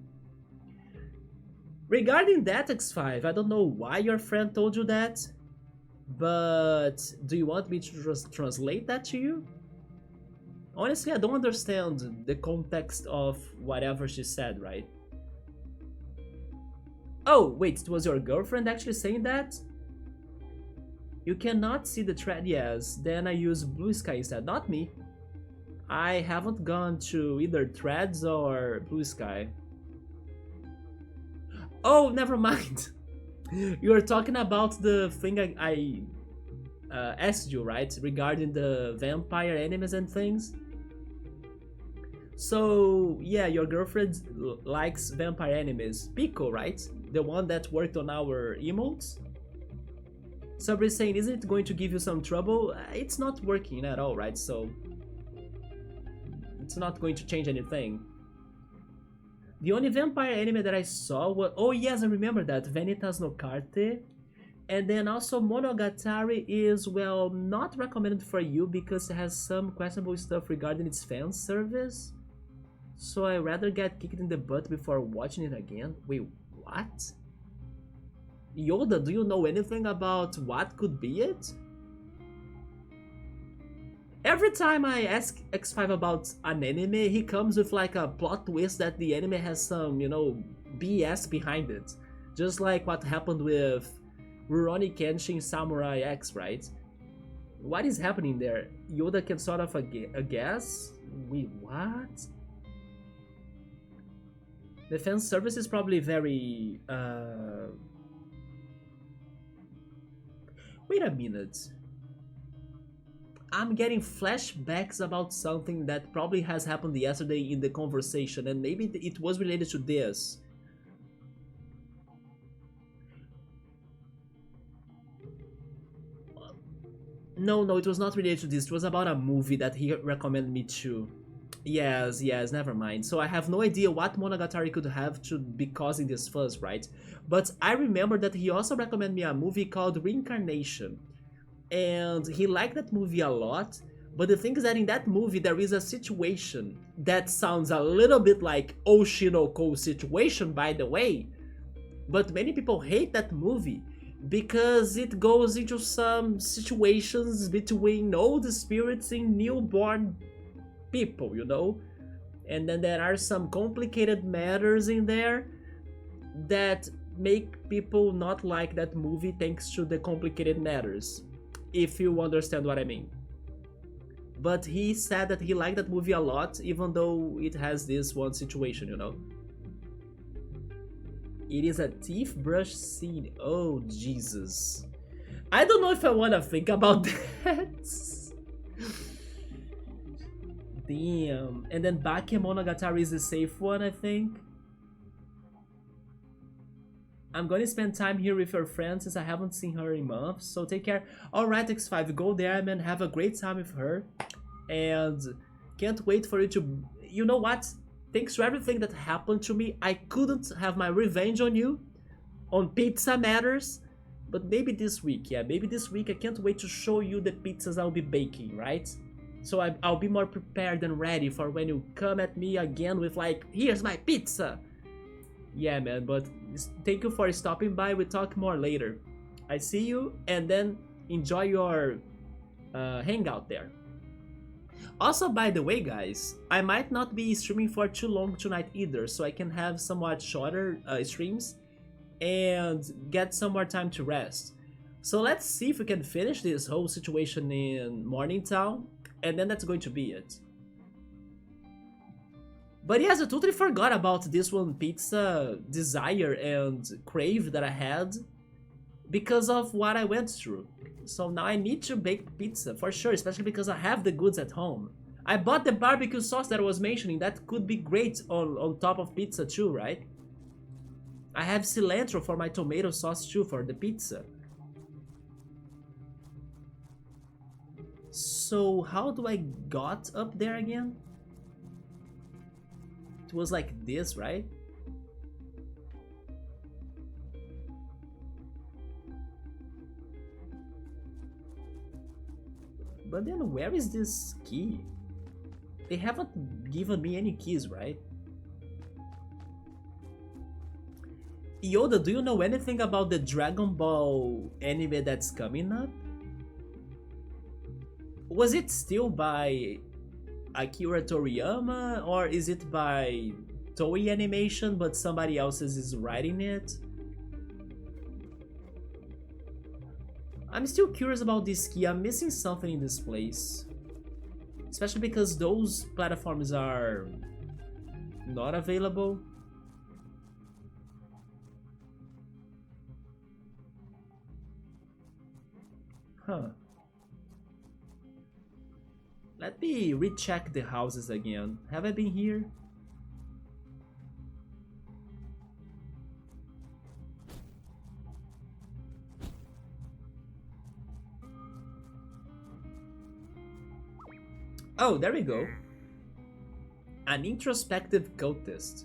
Regarding that, X5, I don't know why your friend told you that, but do you want me to just translate that to you? Honestly, I don't understand the context of whatever she said, right? Oh, wait, it was your girlfriend actually saying that? You cannot see the thread, yes, then I use Blue Sky instead, not me. I haven't gone to either Threads or Blue Sky. Oh, never mind. You were talking about the thing I asked you, right? Regarding the vampire enemies and things. So, yeah, your girlfriend likes vampire enemies. Pico, right? The one that worked on our emotes? Sabri's saying, isn't it going to give you some trouble? It's not working at all, right? So, it's not going to change anything. The only vampire anime that I saw was... Oh yes, I remember that. Vanitas no Carte. And then also Monogatari is, well, not recommended for you because it has some questionable stuff regarding its fan service. So I'd rather get kicked in the butt before watching it again. Wait, what? Yoda, do you know anything about what could be it? Every time I ask X5 about an anime, he comes with like a plot twist that the anime has some, you know, BS behind it. Just like what happened with Rurouni Kenshin Samurai X, right? What is happening there? Yoda can sort of a guess? Wait, what? The fan service is probably very... Wait a minute. I'm getting flashbacks about something that probably has happened yesterday in the conversation, and maybe it was related to this. No, it was not related to this. It was about a movie that he recommended me to. Yes, never mind. So I have no idea what Monogatari could have to be causing this fuss, right? But I remember that he also recommended me a movie called Reincarnation. And he liked that movie a lot, but the thing is that in that movie there is a situation that sounds a little bit like Oshinoko situation, by the way, but many people hate that movie because it goes into some situations between old spirits and newborn people, you know? And then there are some complicated matters in there that make people not like that movie thanks to the complicated matters, if you understand what I mean. But he said that he liked that movie a lot, even though it has this one situation, you know? It is a teeth brush scene. Oh, Jesus. I don't know if I want to think about that. Damn. And then Bakemonogatari is the safe one, I think. I'm gonna spend time here with your friend since I haven't seen her in months, so take care. Alright, X5, go there, man. Have a great time with her. And can't wait for you to... You know what? Thanks to everything that happened to me, I couldn't have my revenge on you on pizza matters. But maybe this week, yeah, maybe this week. I can't wait to show you the pizzas I'll be baking, right? So I'll be more prepared and ready for when you come at me again with like, here's my pizza. Yeah, man, but thank you for stopping by. We'll talk more later. I see you, and then enjoy your hangout there. Also, by the way, guys, I might not be streaming for too long tonight either, so I can have somewhat shorter streams and get some more time to rest. So let's see if we can finish this whole situation in Mourningtown, and then that's going to be it. But yes, I totally forgot about this one pizza desire and crave that I had because of what I went through. So now I need to bake pizza for sure, especially because I have the goods at home. I bought the barbecue sauce that I was mentioning. That could be great on top of pizza too, right? I have cilantro for my tomato sauce too for the pizza. So how do I got up there again? It was like this, right? But then where is this key? They haven't given me any keys, right? Yoda, do you know anything about the Dragon Ball anime that's coming up? Was it still by Akira Toriyama, or is it by Toei Animation but somebody else is writing it? I'm still curious about this key. I'm missing something in this place. Especially because those platforms are not available. Huh. Let me recheck the houses again. Have I been here? Oh, there we go. An introspective cultist.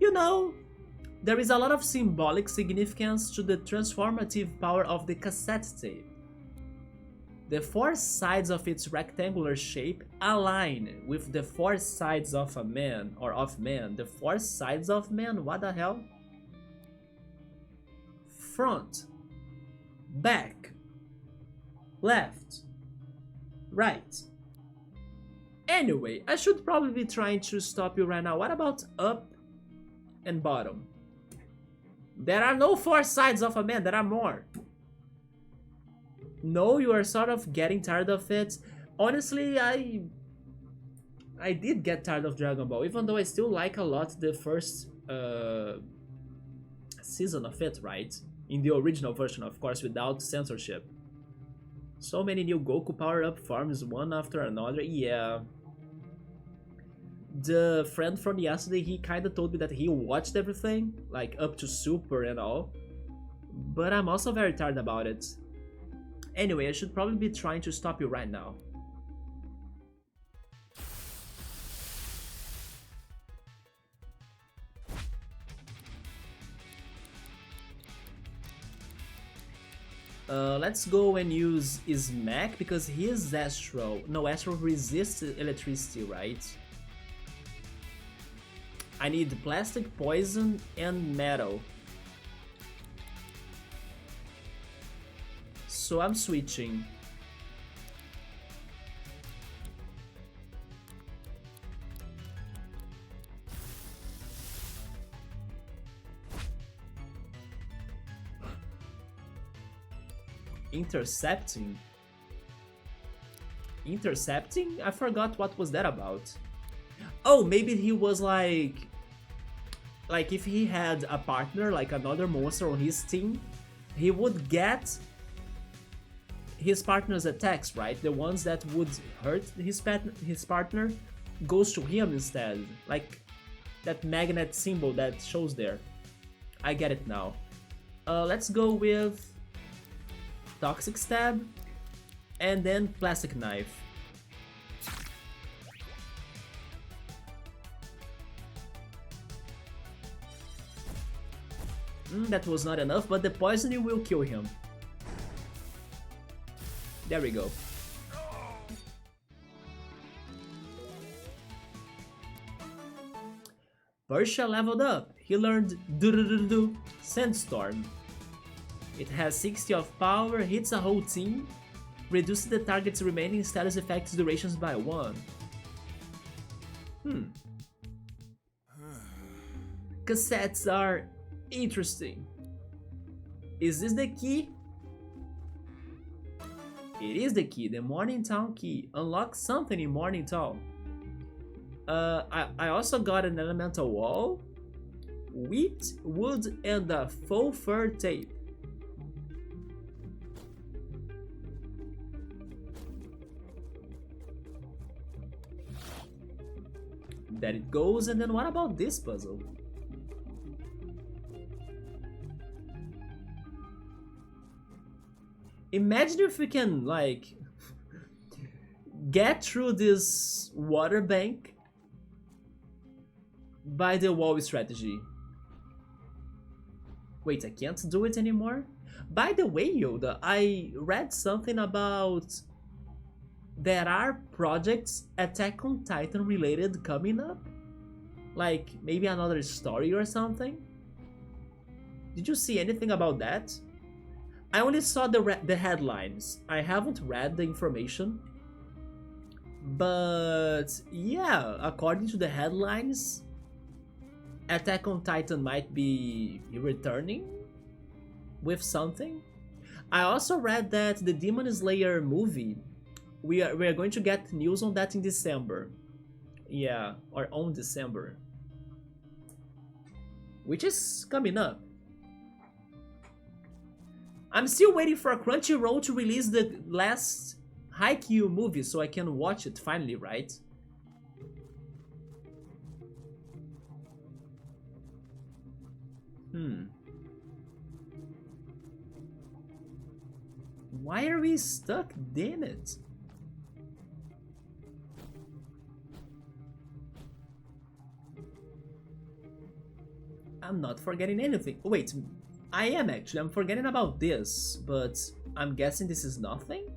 You know, there is a lot of symbolic significance to the transformative power of the cassette tape. The four sides of its rectangular shape align with the four sides of a man, or of man. The four sides of man? What the hell? Front, back, left, right. Anyway, I should probably be trying to stop you right now. What about up and bottom? There are no four sides of a man, there are more. No, you are sort of getting tired of it. Honestly, I did get tired of Dragon Ball, even though I still like a lot the first season of it, right? In the original version, of course, without censorship. So many new Goku power-up forms, one after another, yeah. The friend from yesterday, he kinda told me that he watched everything, like up to Super and all. But I'm also very tired about it. Anyway, I should probably be trying to stop you right now. Let's go and use Smack because he is Astro. No, Astro resists electricity, right? I need plastic, poison, and metal. So I'm switching. Intercepting? Intercepting? I forgot what was that about. Oh, maybe he was like if he had a partner, like another monster on his team, he would get his partner's attacks, right? The ones that would hurt his partner goes to him instead. Like that magnet symbol that shows there. I get it now. Let's go with Toxic Stab and then Plastic Knife. That was not enough, but the poisoning will kill him. There we go. Persia leveled up. He learned do Sandstorm. It has 60 of power, hits a whole team, reduces the target's remaining status effects durations by 1. Cassettes are interesting. Is this the key? It is the key, the Mourningtown key. Unlock something in Mourningtown. I also got an elemental wall, wheat, wood, and a faux fur tape. There it goes, and then what about this puzzle? Imagine if we can, like, get through this water bank by the wall strategy. Wait, I can't do it anymore? By the way, Yoda, I read something about there are projects Attack on Titan related coming up? Like, maybe another story or something? Did you see anything about that? I only saw the headlines. I haven't read the information. But yeah, according to the headlines, Attack on Titan might be returning with something. I also read that the Demon Slayer movie, we are going to get news on that in December. Yeah, or on December. Which is coming up. I'm still waiting for Crunchyroll to release the last Haikyuu movie so I can watch it finally, right? Why are we stuck? Damn it. I'm not forgetting anything. Wait, I am actually. I'm forgetting about this, but I'm guessing this is nothing?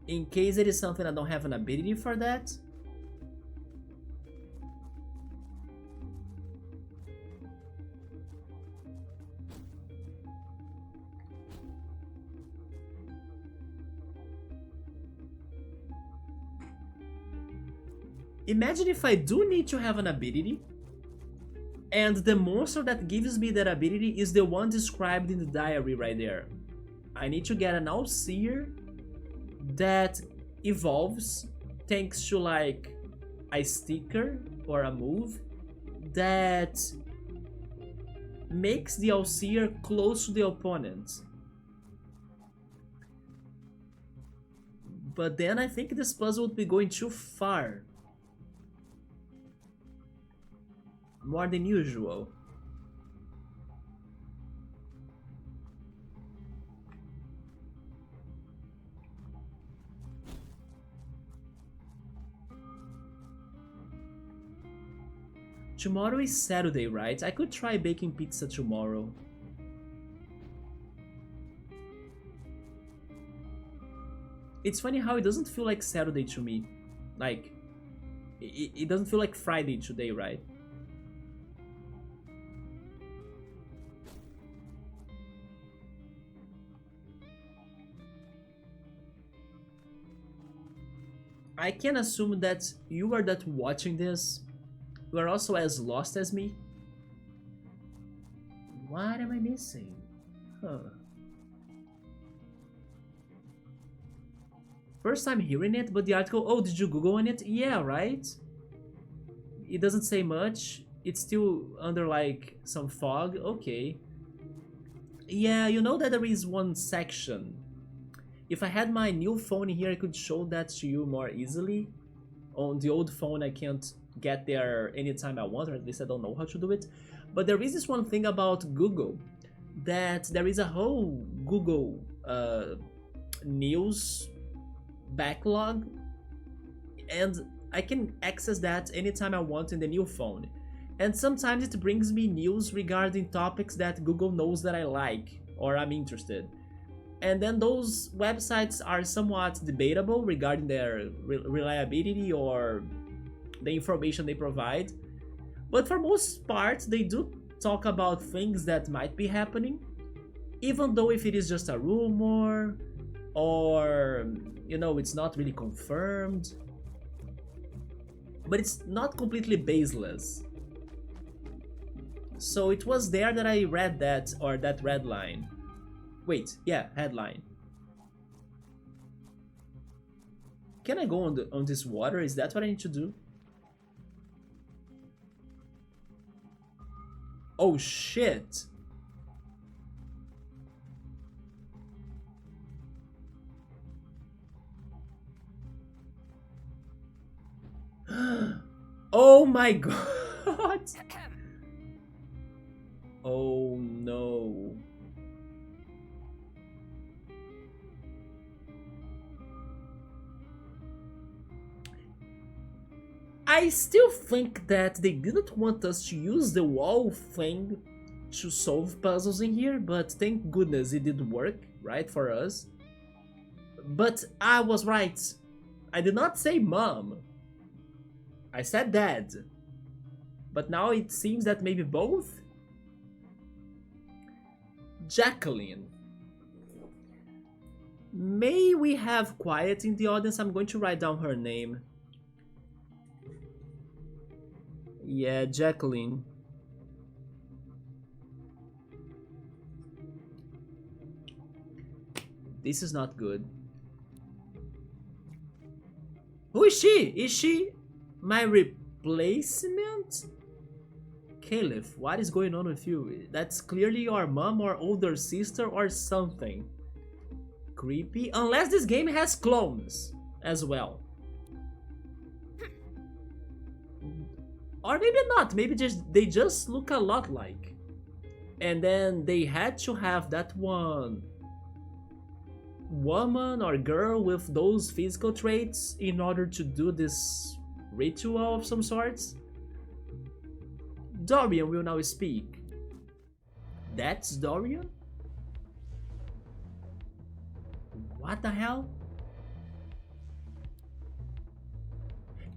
In case it is something I don't have an ability for that? Imagine if I do need to have an ability, and the monster that gives me that ability is the one described in the diary right there. I need to get an All-Seer that evolves thanks to like a sticker or a move that makes the All-Seer close to the opponent. But then I think this puzzle would be going too far. More than usual. Tomorrow is Saturday, right? I could try baking pizza tomorrow. It's funny how it doesn't feel like Saturday to me. Like, it doesn't feel like Friday today, right? I can assume that you are that watching this, you are also as lost as me. What am I missing? Huh. First time hearing it, but the article, oh, did you Google on it? Yeah, right? It doesn't say much. It's still under like some fog. Okay. Yeah, you know that there is one section. If I had my new phone here, I could show that to you more easily. On the old phone, I can't get there anytime I want, or at least I don't know how to do it. But there is this one thing about Google, that there is a whole Google news backlog, and I can access that anytime I want in the new phone. And sometimes it brings me news regarding topics that Google knows that I like or I'm interested. And then those websites are somewhat debatable regarding their reliability or the information they provide. But for most part, they do talk about things that might be happening, even though if it is just a rumor or it's not really confirmed. But it's not completely baseless. So it was there that I read that, or that red line. Wait, yeah, headline. Can I go on this water? Is that what I need to do? Oh shit! Oh my god! Oh no. I still think that they didn't want us to use the wall thing to solve puzzles in here, but thank goodness it did work, right, for us. But I was right. I did not say mom. I said dad. But now it seems that maybe both? Jacqueline. May we have quiet in the audience? I'm going to write down her name. Yeah, Jacqueline. This is not good. Who is she? Is she my replacement? Caliph, what is going on with you? That's clearly your mom or older sister or something. Creepy. Unless this game has clones as well. Or maybe not. Maybe they just look a lot like. And then they had to have that one woman or girl with those physical traits in order to do this ritual of some sorts. Dorian will now speak. That's Dorian? What the hell?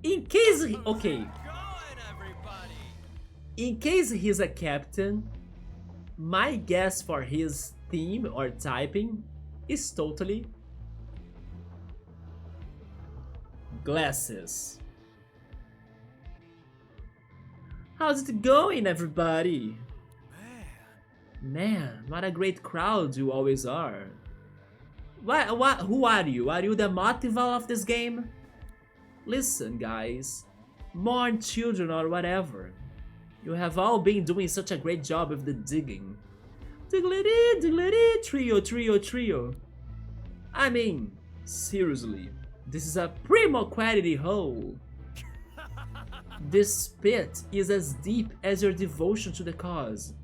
In case okay. In case he's a captain, my guess for his theme or typing is totally glasses. How's it going, everybody? Man, what a great crowd you always are. Who are you? Are you the Motival of this game? Listen, guys. Mourn children or whatever. You have all been doing such a great job with the digging. Diggly-dee, diggly-dee, trio, trio, trio. I mean, seriously, this is a primo quality hole. This pit is as deep as your devotion to the cause.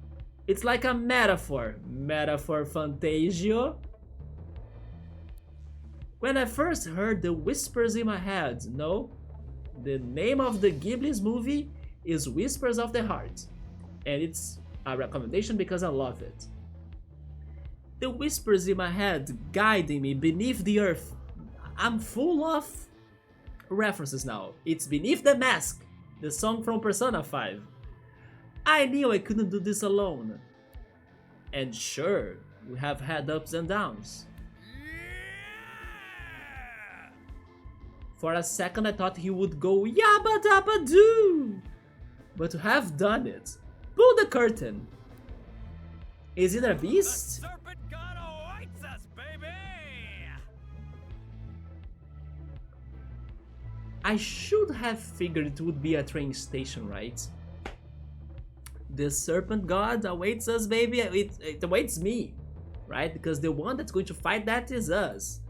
It's like a metaphor. Metaphor Fantasio. When I first heard the whispers in my head, no, the name of the Ghibli's movie is Whispers of the Heart, and it's a recommendation because I love it. The whispers in my head guiding me beneath the earth. I'm full of references now. It's Beneath the Mask, the song from Persona 5. I knew I couldn't do this alone. And sure, we have had ups and downs. For a second I thought he would go yabba dabba doo. But to have done it, pull the curtain. Is it a beast? The serpent god awaits us, baby! I should have figured it would be a train station, right? The serpent god awaits us, baby. It awaits me, right? Because the one that's going to fight that is us.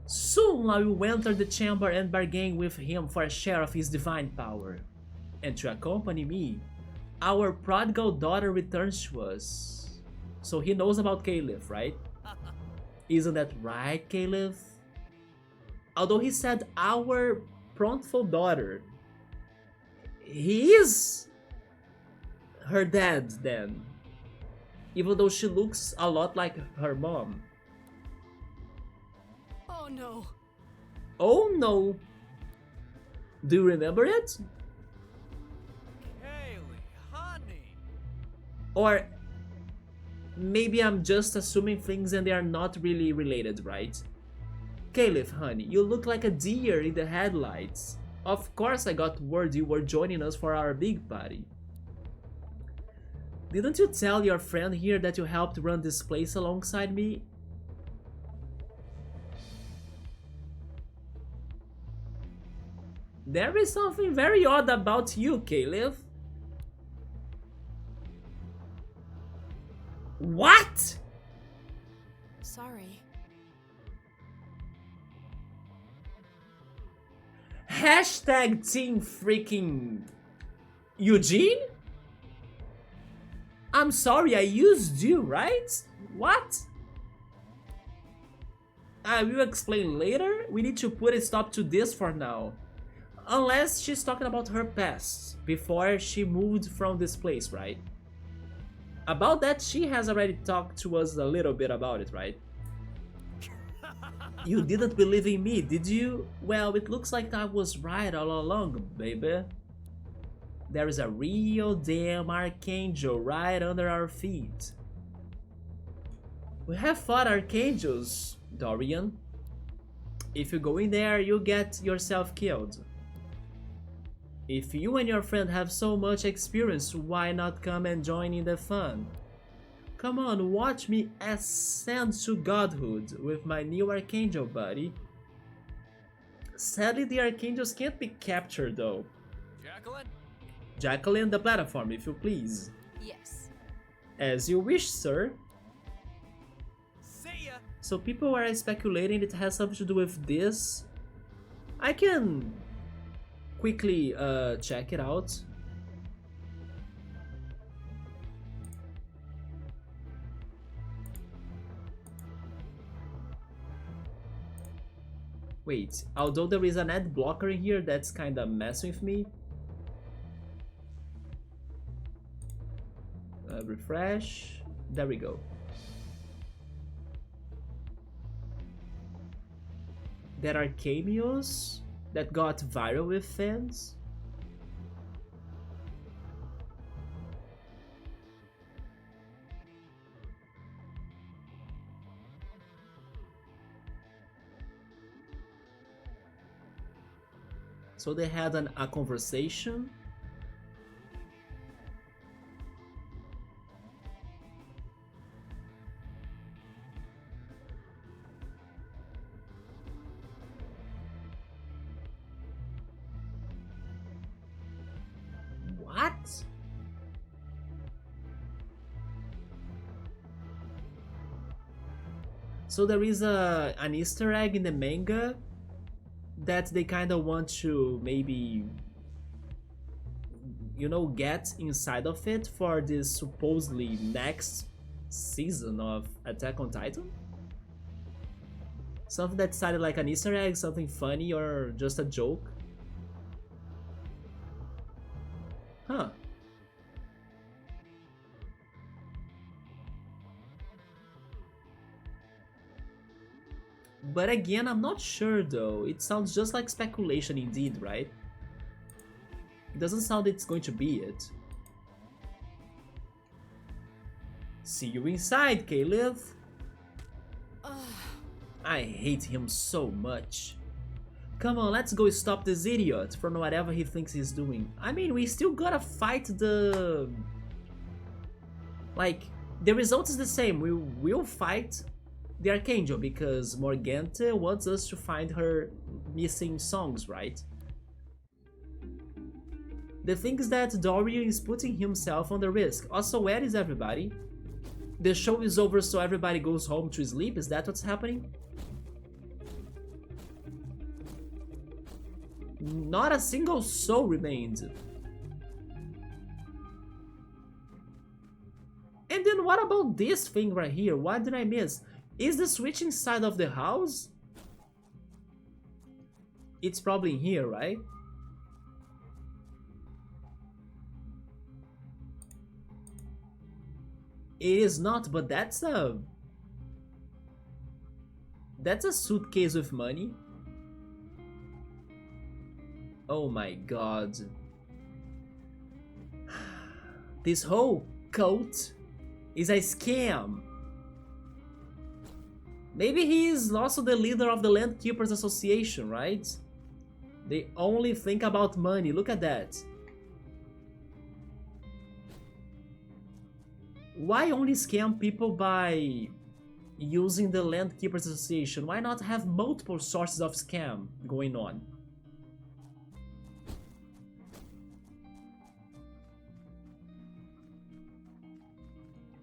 Soon I will enter the chamber and bargain with him for a share of his divine power. And to accompany me, our prodigal daughter returns to us. So he knows about Caliph, right? Isn't that right, Caliph? Although he said our prontful daughter, he is her dad then, even though she looks a lot like her mom. Oh no. Oh no. Do you remember it? Kaylee, honey. Or maybe I'm just assuming things and they are not really related, right? Caliph, honey, you look like a deer in the headlights. Of course I got word you were joining us for our big party. Didn't you tell your friend here that you helped run this place alongside me? There is something very odd about you, Caliph. What? Sorry. Hashtag Team Freaking Eugene? I'm sorry, I used you, right? What? I will explain later. We need to put a stop to this for now. Unless she's talking about her past, before she moved from this place, right? About that, she has already talked to us a little bit about it, right? You didn't believe in me, did you? Well, it looks like I was right all along, baby. There is a real damn archangel right under our feet. We have fought archangels, Dorian. If you go in there, you get yourself killed. If you and your friend have so much experience, why not come and join in the fun? Come on, watch me ascend to godhood with my new archangel buddy. Sadly, the archangels can't be captured though. Jacqueline? Jacqueline, the platform, if you please. Yes. As you wish, sir. See ya. So people are speculating it has something to do with this. I can quickly check it out. Wait, although there is an ad blocker in here that's kinda messing with me. Refresh. There we go. There are cameos that got viral with fans. So they had a conversation. What? So there is an Easter egg in the manga that they kind of want to maybe, you know, get inside of it for this supposedly next season of Attack on Titan? Something that sounded like an Easter egg, something funny, or just a joke? Huh. But again, I'm not sure though. It sounds just like speculation indeed, right? It doesn't sound it's going to be it. See you inside, Caliph. I hate him so much. Come on, let's go stop this idiot from whatever he thinks he's doing. I mean, we still gotta fight the... Like, the result is the same. We will fight the Archangel because Morgante wants us to find her missing songs, right? The thing is that Dorian is putting himself on the risk. Also, where is everybody? The show is over so everybody goes home to sleep? Is that what's happening? Not a single soul remained. And then what about this thing right here? What did I miss? Is the switch inside of the house? It's probably in here, right? It is not, but that's a suitcase with money. Oh my god. This whole cult is a scam. Maybe he is also the leader of the Land Keepers Association, right? They only think about money. Look at that. Why only scam people by using the Land Keepers Association? Why not have multiple sources of scam going on?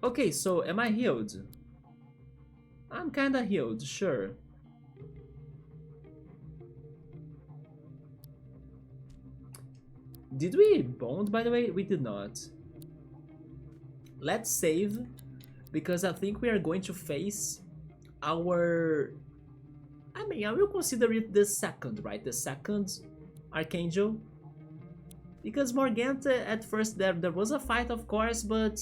Okay, so am I healed? I'm kinda healed, sure. Did we bond, by the way? We did not. Let's save, because I think we are going to face our... I mean, I will consider it the second, right? The second Archangel. Because Morganta, at first, there was a fight, of course, but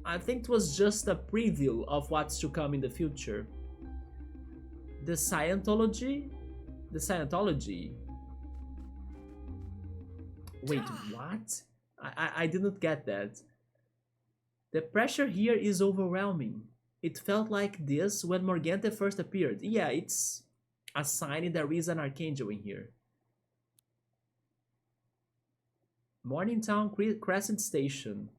I think it was just a preview of what's to come in the future. The Scientology? The Scientology? Wait, what? I didn't get that. The pressure here is overwhelming. It felt like this when Morgante first appeared. Yeah, it's a sign there is an Archangel in here. Mourningtown Crescent Station.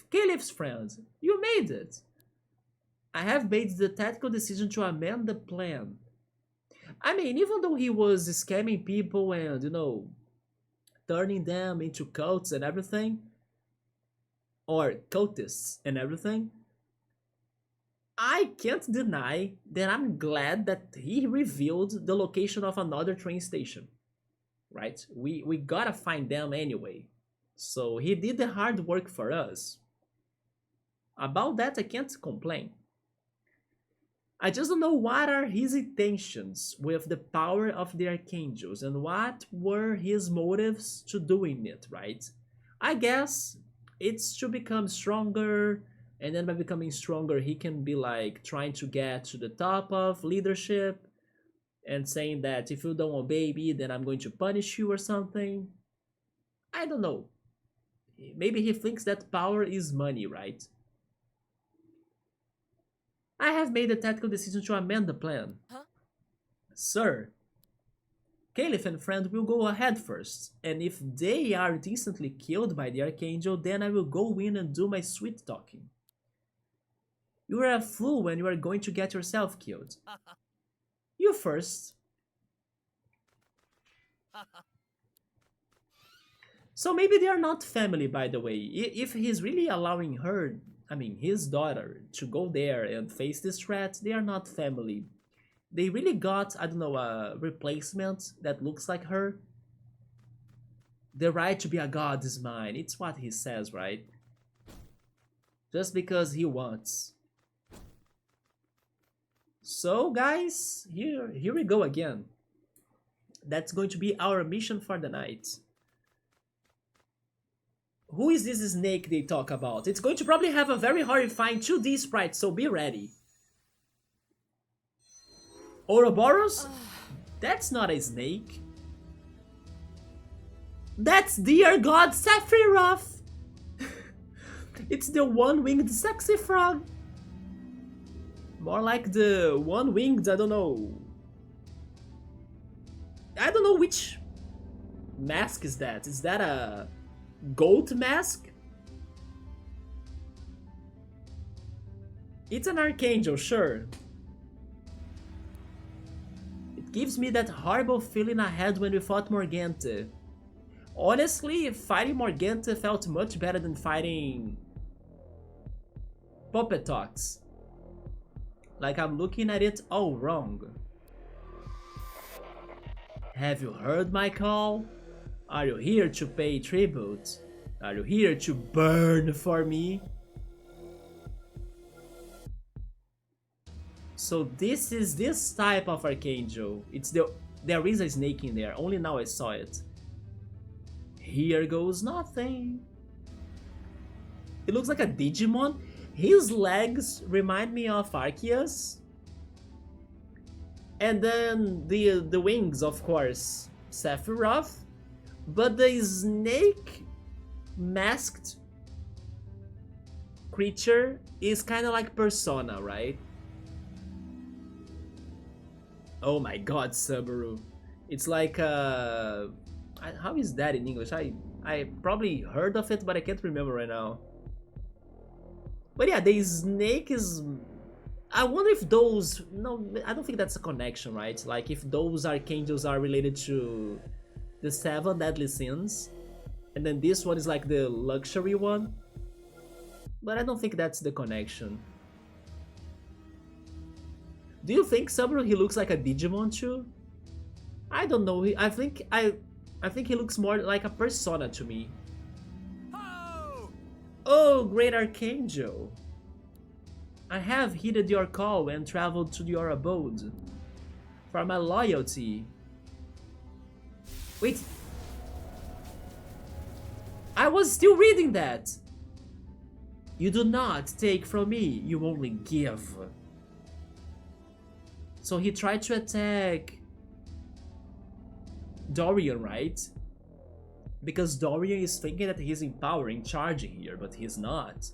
Calip's friend, you made it. I have made the tactical decision to amend the plan. I mean, even though he was scamming people and, you know, turning them into cults and everything, or cultists and everything, I can't deny that I'm glad that he revealed the location of another train station, right? We gotta find them anyway. So he did the hard work for us. About that, I can't complain. I just don't know what are his intentions with the power of the archangels and what were his motives to doing it, right? I guess it's to become stronger, and then by becoming stronger he can be like trying to get to the top of leadership and saying that if you don't obey me then I'm going to punish you or something. I don't know. Maybe he thinks that power is money, right? I have made a tactical decision to amend the plan. Huh? Sir, Caliph and friend will go ahead first, and if they are instantly killed by the Archangel, then I will go in and do my sweet talking. You are a fool when you are going to get yourself killed. You first. So maybe they are not family, by the way. If he's really allowing her, I mean his daughter, to go there and face this threat, they are not family. They really got, I don't know, a replacement that looks like her. The right to be a god is mine. It's what he says, right? Just because he wants. So guys, here we go again. That's going to be our mission for the night. Who is this snake they talk about? It's going to probably have a very horrifying 2D sprite, so be ready. Ouroboros? That's not a snake. That's dear god Sephiroth! It's the one-winged sexy frog. More like the one-winged, I don't know which mask is that. Is that a goat mask? It's an archangel, sure. gives me that horrible feeling I had when we fought Morganta. Honestly, fighting Morganta felt much better than fighting Puppetox. Like I'm looking at it all wrong. Have you heard my call? Are you here to pay tribute? Are you here to burn for me? So this is this type of Archangel. There is a snake in there, only now I saw it. Here goes nothing. It looks like a Digimon. His legs remind me of Arceus. And then the wings, of course, Sephiroth. But the snake masked creature is kind of like Persona, right? Oh my god, Subaru. It's like how is that in English? I probably heard of it, but I can't remember right now. But yeah, the snake is... I wonder if those... No, I don't think that's a connection, right? Like if those archangels are related to the 7 deadly sins, and then this one is like the luxury one. But I don't think that's the connection. Do you think Subaru he looks like a Digimon too? I don't know. I think he looks more like a Persona to me. Oh, great Archangel! I have heeded your call and traveled to your abode. For my loyalty. Wait. I was still reading that! You do not take from me, you only give. So he tried to attack Dorian, right? Because Dorian is thinking that he's in power, in charge here, but he's not.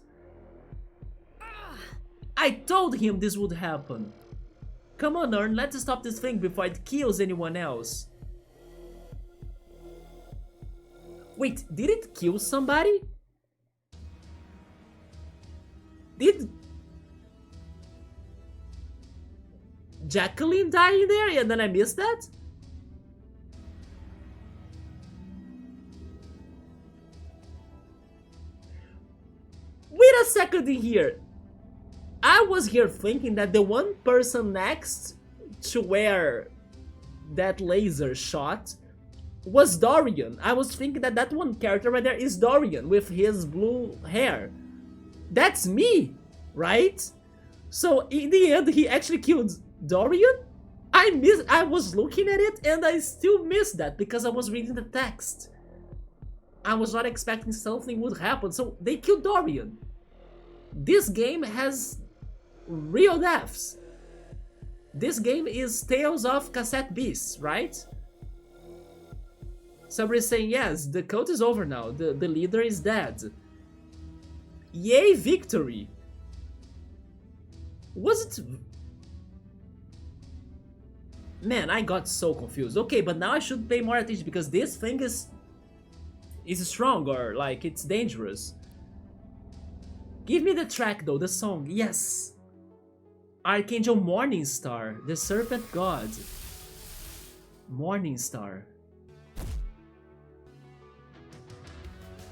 I told him this would happen. Come on, Ern, let's stop this thing before it kills anyone else. Wait, did it kill somebody? Did Jacqueline die in there and then I missed that? Wait a second in here. I was here thinking that the one person next to where that laser shot was Dorian. I was thinking that that one character right there is Dorian with his blue hair. That's me, right? So in the end, he actually killed Dorian? I was looking at it and I still missed that because I was reading the text. I was not expecting something would happen, so they killed Dorian. This game has real deaths. This game is Tales of Cassette Beasts, right? Somebody's saying, yes, the cult is over now. The leader is dead. Yay, victory! Was it... Man, I got so confused. Okay, but now I should pay more attention because this thing is strong, or like it's dangerous. Give me the track though, the song. Yes! Archangel Morningstar, the Serpent God. Morningstar.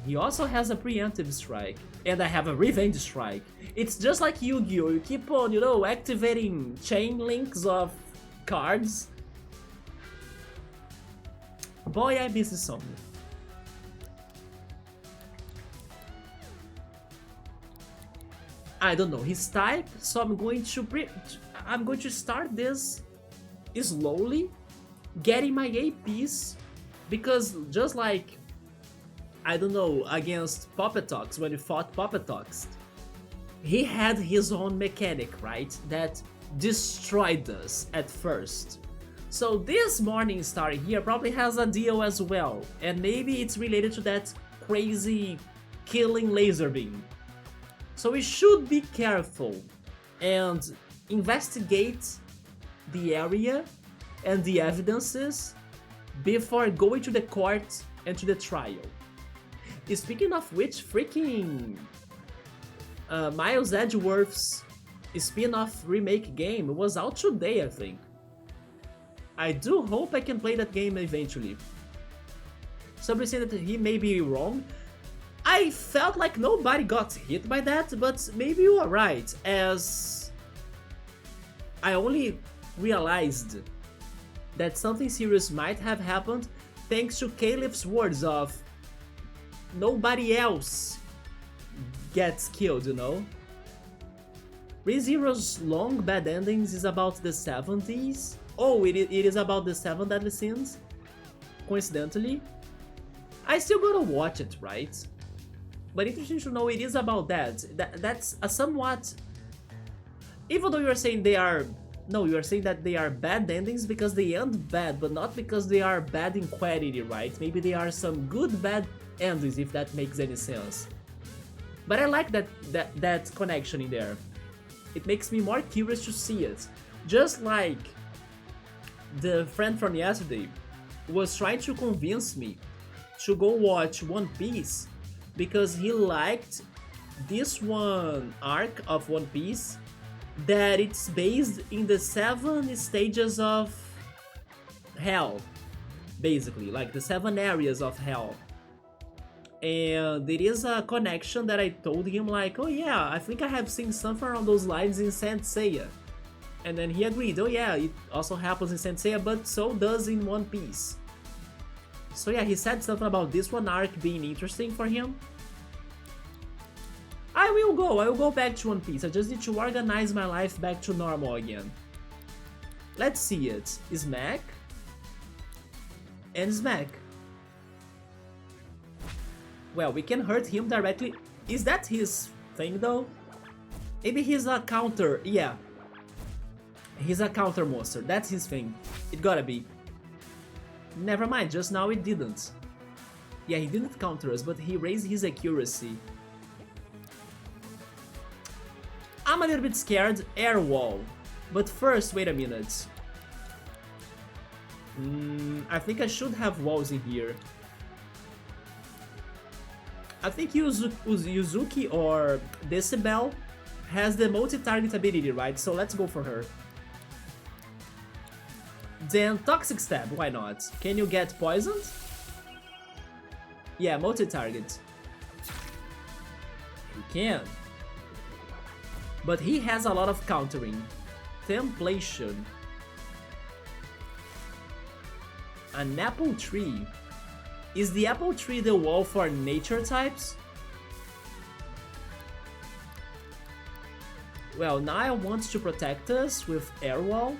He also has a preemptive strike. And I have a revenge strike. It's just like Yu-Gi-Oh! You keep on, you know, activating chain links of cards. Boy, I miss this song. I don't know his type, so I'm going to start this slowly, getting my APs, because just like, I don't know, against Puppetox, when we fought Puppetox, he had his own mechanic, right, that destroyed us at first. So this Morningstar here probably has a deal as well, and maybe it's related to that crazy killing laser beam. So we should be careful and investigate the area and the evidences before going to the court and to the trial. Speaking of which, freaking Miles Edgeworth's spin-off remake game was out today, I think. I do hope I can play that game eventually. Somebody said that he may be wrong. I felt like nobody got hit by that, but maybe you are right, as I only realized that something serious might have happened thanks to Caleb's words of nobody else gets killed, you know? ReZero's long bad endings is about the 70s. Oh, it is about the 7 deadly sins, coincidentally. I still gotta watch it, right? But interesting to know it is about that. That's a somewhat... Even though you're saying they are... No, you're saying that they are bad endings because they end bad, but not because they are bad in quality, right? Maybe they are some good bad endings, if that makes any sense. But I like that connection in there. It makes me more curious to see it. Just like the friend from yesterday was trying to convince me to go watch One Piece because he liked this one arc of One Piece that it's based in the 7 stages of hell, basically, like the 7 areas of hell. And there is a connection that I told him, like, oh yeah, I think I have seen something along those lines in Saint Seiya. And then he agreed, oh yeah, it also happens in Saint Seiya, but so does in One Piece. So yeah, he said something about this one arc being interesting for him. I will go back to One Piece. I just need to organize my life back to normal again. Let's see it. Smack. And smack. Well, we can hurt him directly. Is that his thing though? Maybe he's a counter, yeah. He's a counter monster, that's his thing. It gotta be. Never mind, just now it didn't. Yeah, he didn't counter us, but he raised his accuracy. I'm a little bit scared. Air wall. But first, wait a minute. I think I should have walls in here. I think Yuzuki or Decibel has the multi-target ability, right? So let's go for her. Then Toxic Stab, why not? Can you get poisoned? Yeah, multi-target. You can. But he has a lot of countering. Templation. An apple tree. Is the apple tree the wall for nature types? Well, Nile wants to protect us with air wall.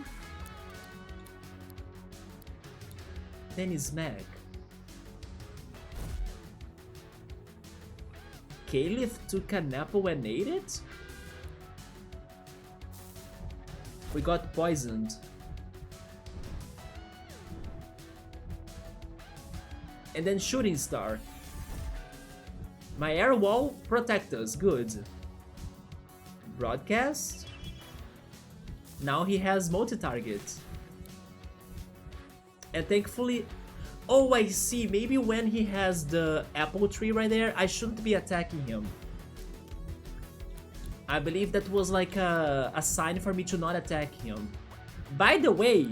Then smack. Caliph took an apple and ate it? We got poisoned. And then Shooting Star. My air wall protect us, good. Broadcast. Now he has multi-target. And thankfully... Oh, I see, maybe when he has the apple tree right there, I shouldn't be attacking him. I believe that was like a sign for me to not attack him. By the way...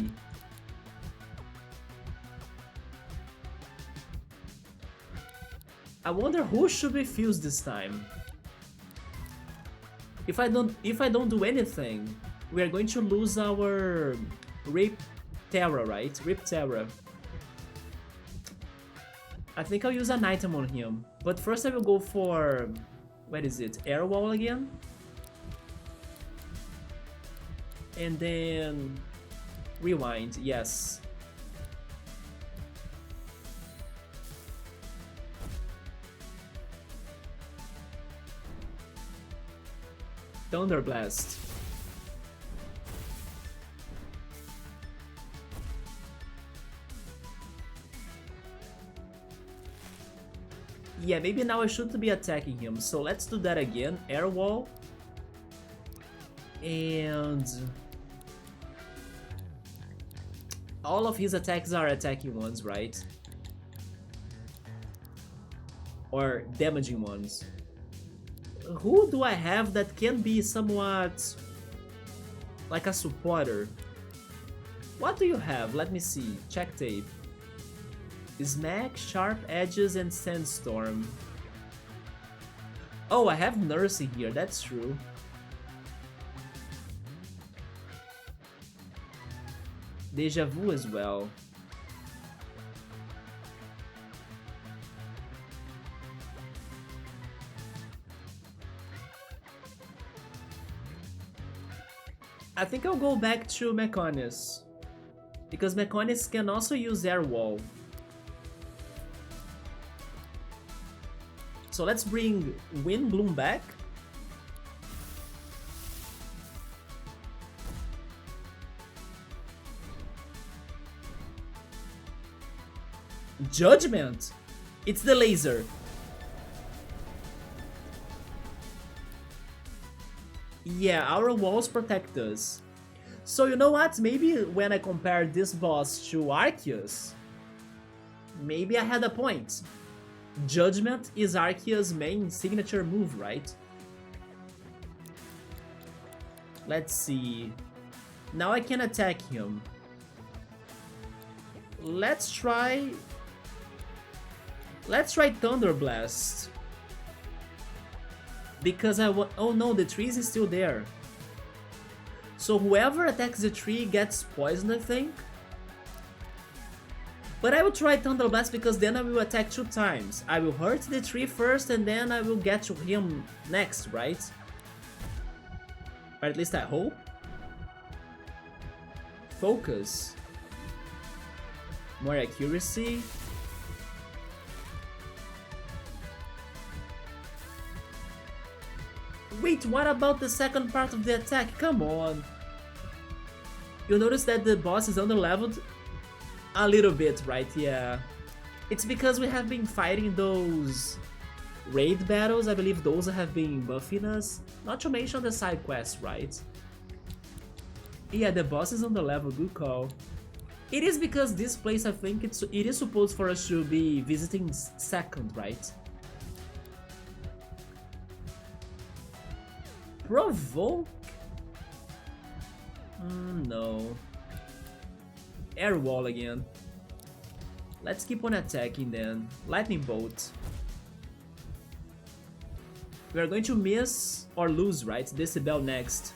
I wonder who should we fuse this time. If I don't do anything, we are going to lose our Rip Terra, right? Rip Terra. I think I'll use an item on him, but first I will go for... Where is it? Air Wall again? And then... Rewind, yes. Thunder Blast. Yeah, maybe now I shouldn't be attacking him, so let's do that again. Air Wall. And... all of his attacks are attacking ones, right? Or damaging ones. Who do I have that can be somewhat like a supporter? What do you have? Let me see. Check tape. Smack, sharp edges, and sandstorm. Oh, I have nursing here, that's true. Deja vu as well. I think I'll go back to Mechonis, because Mechonis can also use Air Wall. So let's bring Wind Bloom back. Judgment! It's the laser. Yeah, our walls protect us. So you know what? Maybe when I compare this boss to Arceus, maybe I had a point. Judgment is Arceus' main signature move, right? Let's see. Now I can attack him. Let's try Thunder Blast. Because I want. Oh no, the tree is still there. So whoever attacks the tree gets poisoned, I think. But I will try Thunder Blast because then I will attack 2 times. I will hurt the tree first and then I will get to him next, right? Or at least I hope. Focus. More accuracy. Wait, what about the second part of the attack? Come on. You'll notice that the boss is underleveled a little bit, right? Yeah. It's because we have been fighting those raid battles. I believe those have been buffing us. Not to mention the side quests, right? Yeah, the boss is underleveled. Good call. It is because this place, I think it is supposed for us to be visiting second, right? Provoke? No. Air Wall again. Let's keep on attacking then. Lightning Bolt. We are going to miss or lose, right? Decibel next.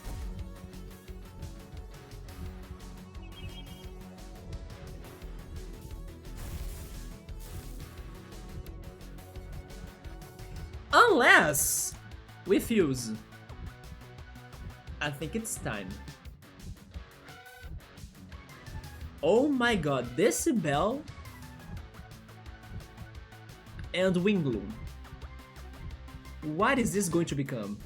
Unless we fuse. I think it's time. Oh my god, Decibel and Wingloom. What is this going to become?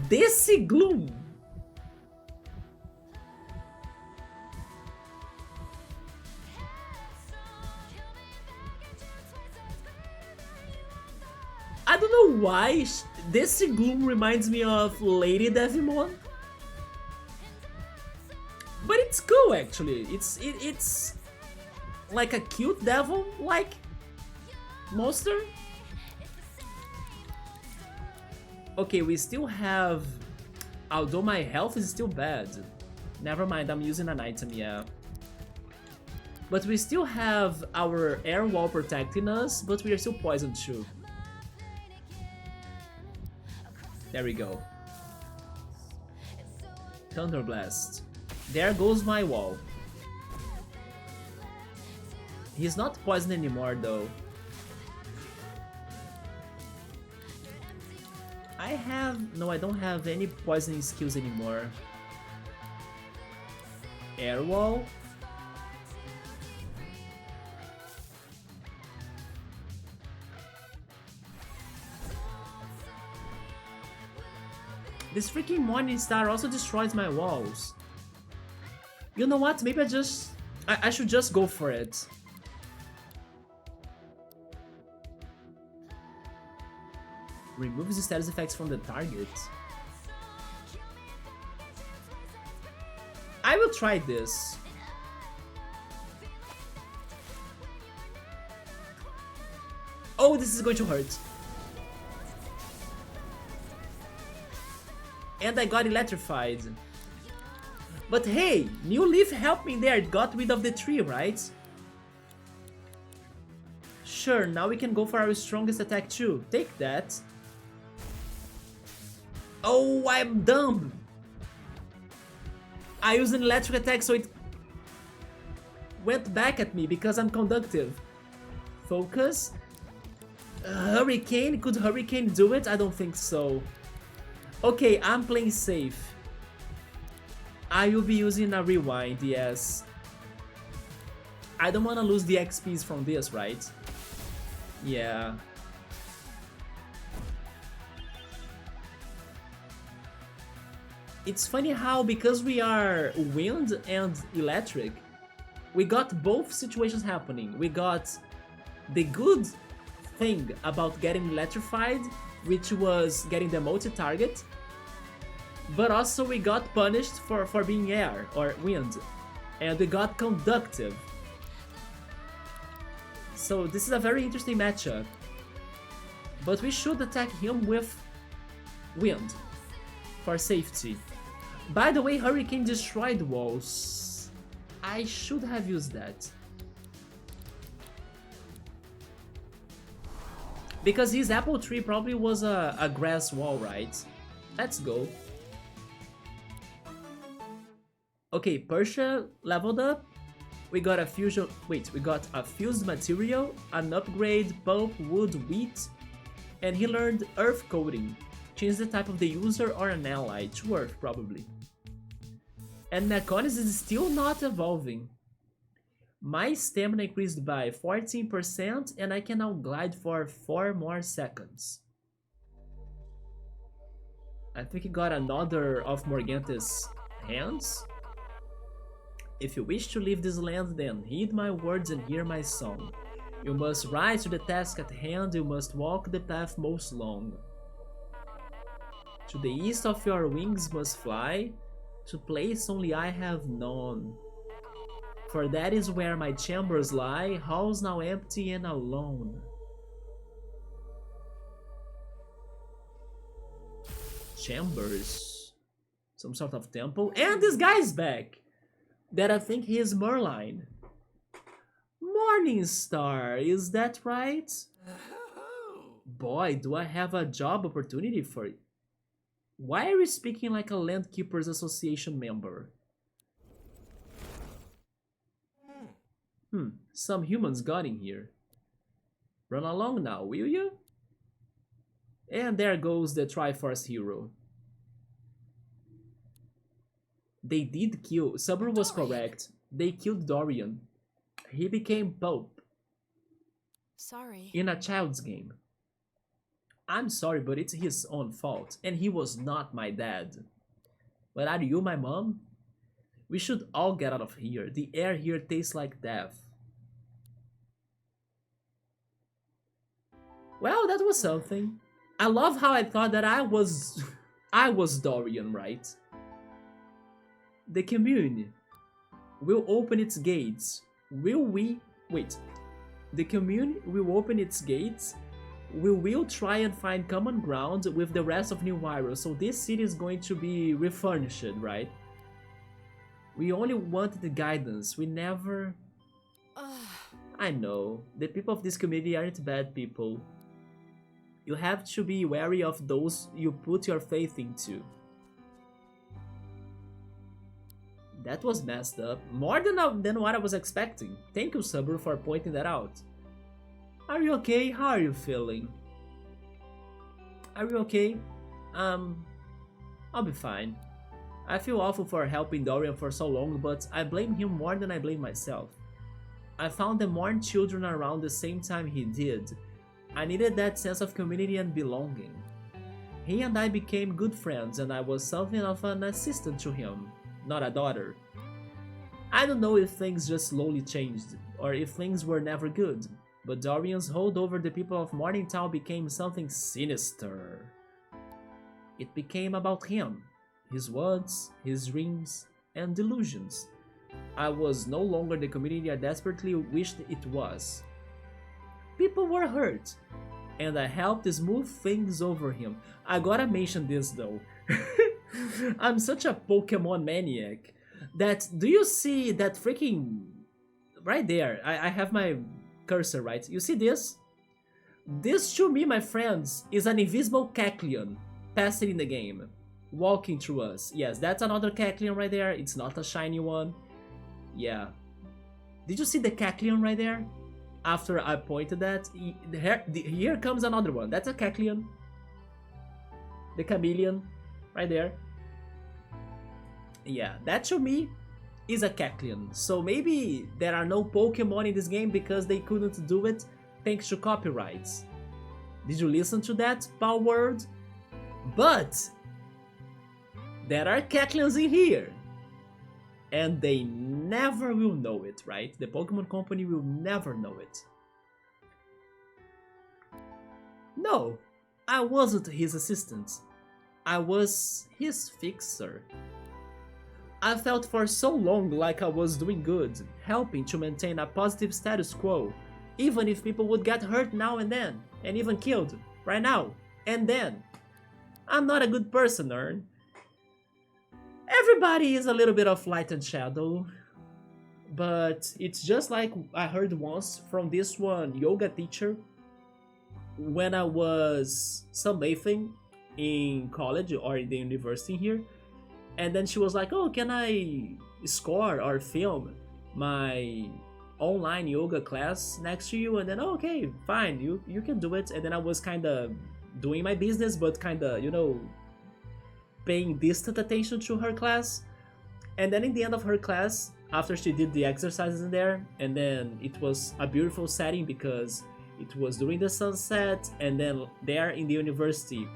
Decigloom! I don't know why Decigloom reminds me of Lady Devimon. But it's cool actually. It's like a cute devil like monster. Okay, we still have, although my health is still bad. Never mind, I'm using an item, yeah. But we still have our air wall protecting us, but we are still poisoned too. There we go. Thunder Blast. There goes my wall. He's not poisoned anymore though. No, I don't have any poisoning skills anymore. Air Wall. This freaking Morning Star also destroys my walls. You know what? Maybe I should just go for it. Removes the status effects from the target. I will try this. Oh, this is going to hurt. And I got electrified. But hey, new leaf helped me there, it got rid of the tree, right? Sure, now we can go for our strongest attack too. Take that. Oh, I'm dumb. I used an electric attack so it went back at me because I'm conductive. Focus. Hurricane? Could Hurricane do it? I don't think so. Okay, I'm playing safe. I will be using a rewind, yes. I don't want to lose the XPs from this, right? Yeah. It's funny how, because we are wind and electric, we got both situations happening. We got the good thing about getting electrified, which was getting the multi-target, but also we got punished for being air or wind, and we got conductive. So this is a very interesting matchup, but we should attack him with wind for safety. By the way, Hurricane destroyed walls. I should have used that. Because his apple tree probably was a grass wall, right? Let's go. Okay, Persia leveled up. We got a fusion. Wait, we got a fused material, an upgrade, pulp, wood, wheat, and he learned earth coding. Change the type of the user or an ally to earth, probably. And Mechonis is still not evolving. My stamina increased by 14% and I can now glide for 4 more seconds. I think he got another of Morgante's hands. If you wish to leave this land, then heed my words and hear my song. You must rise to the task at hand, you must walk the path most long. To the east of your wings must fly, to place only I have known. For that is where my chambers lie, halls now empty and alone. Chambers. Some sort of temple. And this guy's back! That I think he is Merlin. Morningstar, is that right? Boy, do I have a job opportunity for you. Why are you speaking like a Landkeepers Association member? Some humans got in here. Run along now, will you? And there goes the Triforce hero. They did kill. Sabur was correct. They killed Dorian. He became Pope. Sorry. In a child's game. I'm sorry, but it's his own fault. And he was not my dad. But are you my mom? We should all get out of here. The air here tastes like death. Well, that was something. I love how I thought that I was Dorian, right? The commune will open its gates. Will we... Wait. The commune will open its gates. We will try and find common ground with the rest of New Iroh. So this city is going to be refurnished, right? We only wanted the guidance. We never... I know. The people of this community aren't bad people. You have to be wary of those you put your faith into. That was messed up. More than what I was expecting. Thank you, Sabur, for pointing that out. Are you okay? How are you feeling? Are you okay? I'll be fine. I feel awful for helping Dorian for so long, but I blame him more than I blame myself. I found the Morn children around the same time he did. I needed that sense of community and belonging. He and I became good friends and I was something of an assistant to him, not a daughter. I don't know if things just slowly changed, or if things were never good, but Dorian's hold over the people of Mourningtown became something sinister. It became about him, his words, his dreams, and delusions. I was no longer the community I desperately wished it was. People were hurt, and I helped smooth things over him. I gotta mention this though. I'm such a Pokemon maniac that do you see that freaking right there? I have my cursor right. You see this? This to me, my friends, is an invisible Kecleon passing in the game, walking through us. Yes, that's another Kecleon right there. It's not a shiny one. Yeah. Did you see the Kecleon right there? After I pointed that, here comes another one. That's a Kecleon. The chameleon, right there. Yeah, that to me is a Kecleon. So maybe there are no Pokemon in this game because they couldn't do it thanks to copyrights. Did you listen to that, Power World? But there are Kecleons in here. And they never will know it, right? The Pokemon Company will never know it. No, I wasn't his assistant. I was his fixer. I felt for so long like I was doing good, helping to maintain a positive status quo, even if people would get hurt now and then, and even killed, right now, and then. I'm not a good person, Ern. Everybody is a little bit of light and shadow, but it's just like I heard once from this one yoga teacher when I was sunbathing in college or in the university here, and then she was like, oh, can I score or film my online yoga class next to you? And then, oh, okay, fine, you can do it. And then I was kind of doing my business, but kind of, paying distant attention to her class. And then in the end of her class, after she did the exercises in there, and then it was a beautiful setting because it was during the sunset, and then there in the university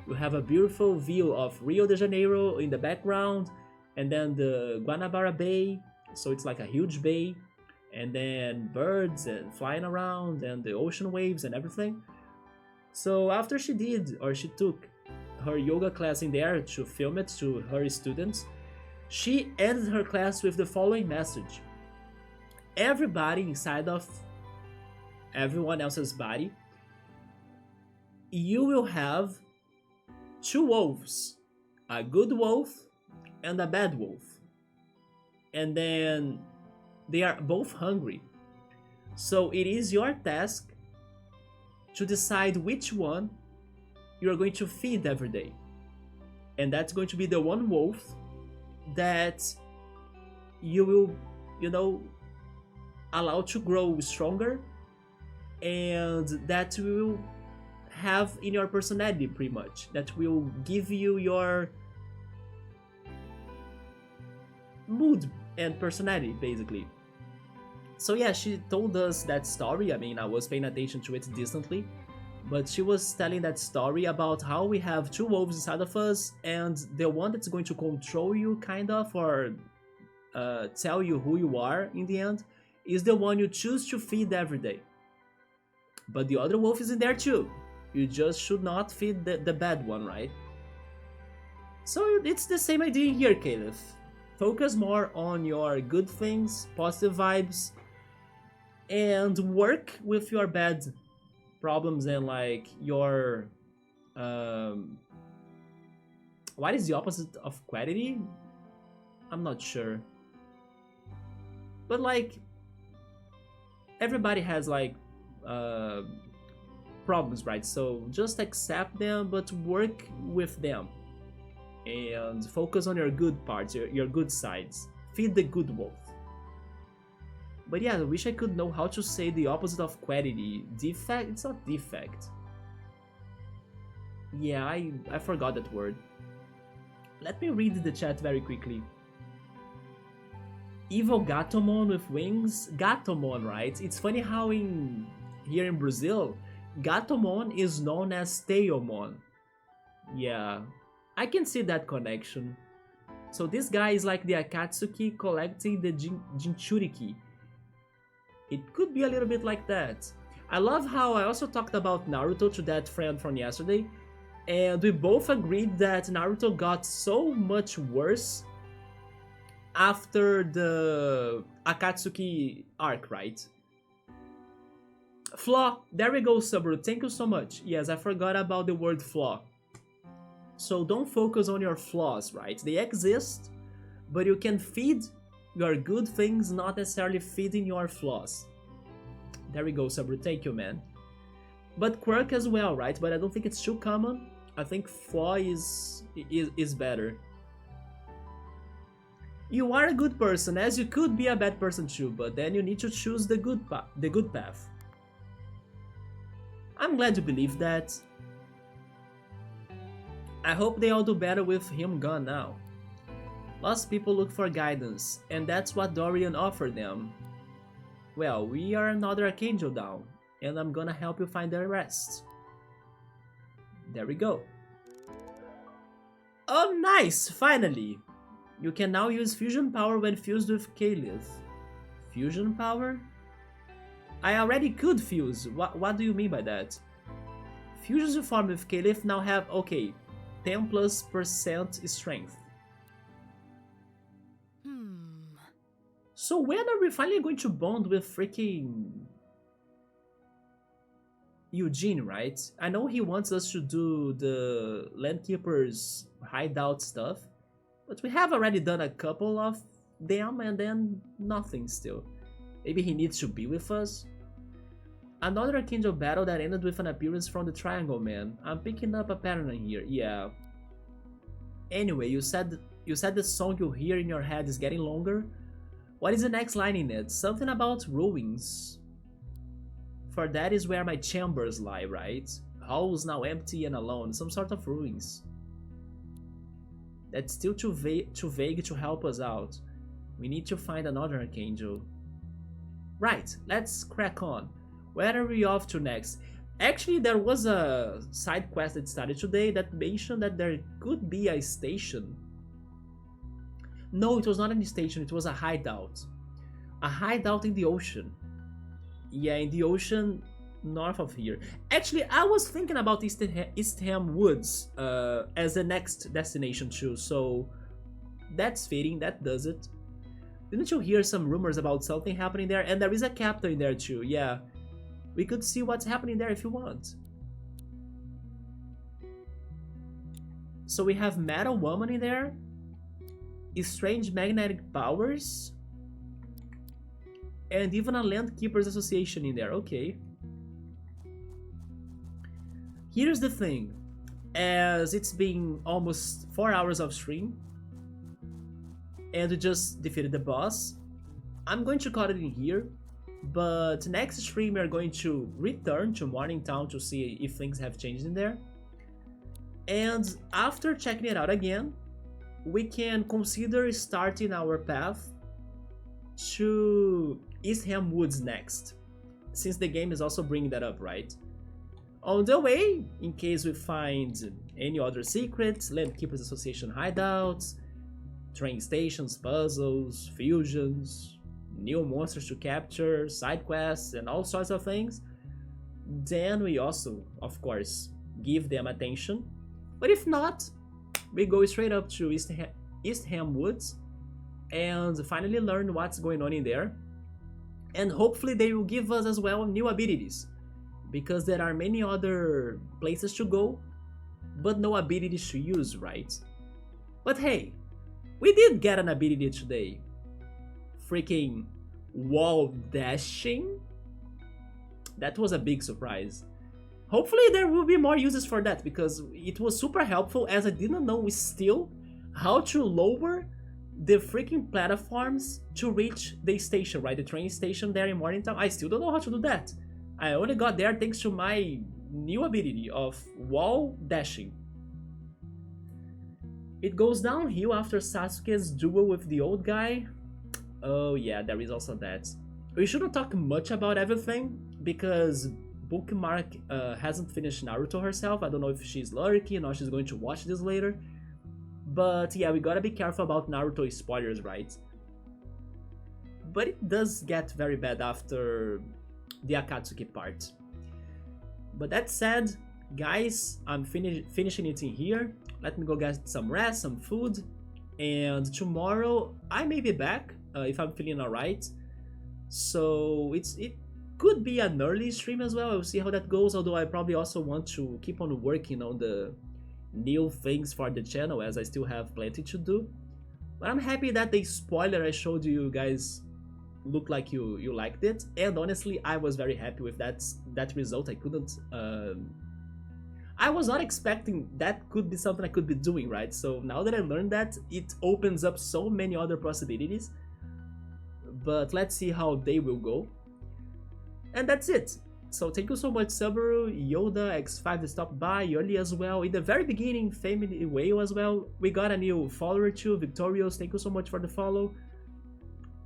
you have a beautiful view of Rio de Janeiro in the background, and then the Guanabara Bay, so it's like a huge bay, and then birds and flying around and the ocean waves and everything. So after she took her yoga class in there to film it to her students, she ended her class with the following message: everybody inside of everyone else's body, you will have two wolves, a good wolf and a bad wolf, and then they are both hungry. So it is your task to decide which one you are going to feed every day. And that's going to be the one wolf that you will, allow to grow stronger, and that will have in your personality pretty much. That will give you your mood and personality, basically. So yeah, she told us that story. I mean, I was paying attention to it distantly, but she was telling that story about how we have two wolves inside of us, and the one that's going to control you, kind of, or tell you who you are in the end, is the one you choose to feed every day. But the other wolf is in there too. You just should not feed the bad one, right? So it's the same idea here, Caliph. Focus more on your good things, positive vibes, and work with your bad problems and like your what is the opposite of quality? I'm not sure. But like everybody has like problems, right? So just accept them but work with them and focus on your good parts, your good sides. Feed the good wolf. But yeah, I wish I could know how to say the opposite of quality. Defect? It's not defect. Yeah, I forgot that word. Let me read the chat very quickly. Evil Gatomon with wings? Gatomon, right? It's funny how here in Brazil, Gatomon is known as Tailmon. Yeah, I can see that connection. So this guy is like the Akatsuki collecting the Jinchuriki. It could be a little bit like that. I love how I also talked about Naruto to that friend from yesterday, and we both agreed that Naruto got so much worse after the Akatsuki arc, right? Flaw. There we go, Subaru. Thank you so much. Yes, I forgot about the word flaw. So don't focus on your flaws, right? They exist, but you can feed your good things, not necessarily feeding your flaws. There we go, Sabru, thank you, man. But quirk as well, right? But I don't think it's too common. I think flaw is better. You are a good person, as you could be a bad person too, but then you need to choose the good path. I'm glad you believe that. I hope they all do better with him gone now. Lost people look for guidance, and that's what Dorian offered them. Well, we are another Archangel down, and I'm gonna help you find the rest. There we go. Oh nice, finally! You can now use fusion power when fused with Caliph. Fusion power? I already could fuse, what do you mean by that? Fusions you form with Caliph now have, okay, 10+% strength. So when are we finally going to bond with freaking Eugene, right? I know he wants us to do the Landkeeper's hideout stuff, but we have already done a couple of them and then nothing still. Maybe he needs to be with us? Another Archangel battle that ended with an appearance from the Triangle Man. I'm picking up a pattern here, yeah. Anyway, you said the song you hear in your head is getting longer? What is the next line in it? Something about ruins. For that is where my chambers lie, right? Halls now empty and alone, some sort of ruins. That's still too vague to help us out. We need to find another Archangel. Right, let's crack on. Where are we off to next? Actually, there was a side quest that started today that mentioned that there could be a station. No, it was not a station, it was a hideout. A hideout in the ocean. Yeah, in the ocean north of here. Actually, I was thinking about Eastham Woods as the next destination too, so that's fitting, that does it. Didn't you hear some rumors about something happening there? And there is a captain in there too, yeah. We could see what's happening there if you want. So we have Metal Woman in there. Strange magnetic powers. And even a Landkeepers Association in there, okay. Here's the thing. As it's been almost 4 hours of stream, and we just defeated the boss, I'm going to cut it in here. But next stream we are going to return to Mourningtown to see if things have changed in there. And after checking it out again, we can consider starting our path to Eastham Woods next, since the game is also bringing that up, right? On the way, in case we find any other secrets, Landkeepers Association hideouts, train stations, puzzles, fusions, new monsters to capture, side quests, and all sorts of things, then we also, of course, give them attention. But if not, we go straight up to Eastham Woods and finally learn what's going on in there. And hopefully they will give us as well new abilities, because there are many other places to go, but no abilities to use, right? But hey, we did get an ability today. Freaking wall dashing. That was a big surprise. Hopefully there will be more uses for that, because it was super helpful, as I didn't know still how to lower the freaking platforms to reach the station, right? The train station there in Mourningtown. I still don't know how to do that. I only got there thanks to my new ability of wall dashing. It goes downhill after Sasuke's duel with the old guy. Oh yeah, there is also that. We shouldn't talk much about everything, because Bookmark hasn't finished Naruto herself. I don't know if she's lurking or she's going to watch this later. But yeah, we gotta be careful about Naruto spoilers, right? But it does get very bad after the Akatsuki part. But that said, guys, I'm finishing it in here. Let me go get some rest, some food. And tomorrow I may be back if I'm feeling alright. So it could be an early stream as well. I'll see how that goes, although I probably also want to keep on working on the new things for the channel, as I still have plenty to do. But I'm happy that the spoiler I showed you guys looked like you liked it, and honestly I was very happy with that result. I was not expecting that could be something I could be doing, right? So now that I learned that, it opens up so many other possibilities. But let's see how they will go. And that's it. So thank you so much, Subaru, Yoda, X5 that stopped by, Yoli as well. In the very beginning, Family Whale as well. We got a new follower too, Victorious. Thank you so much for the follow.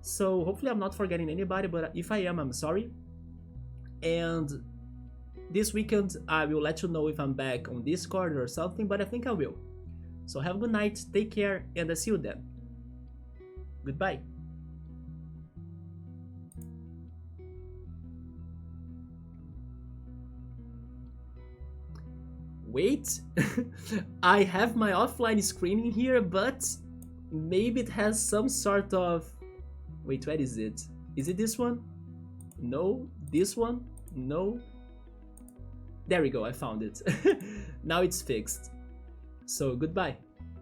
So hopefully I'm not forgetting anybody, but if I am, I'm sorry. And this weekend I will let you know if I'm back on Discord or something, but I think I will. So have a good night, take care, and I'll see you then. Goodbye. Wait, I have my offline screening here, but maybe it has some sort of... Wait, where is it? Is it this one? No. This one? No. There we go, I found it. Now it's fixed. So goodbye.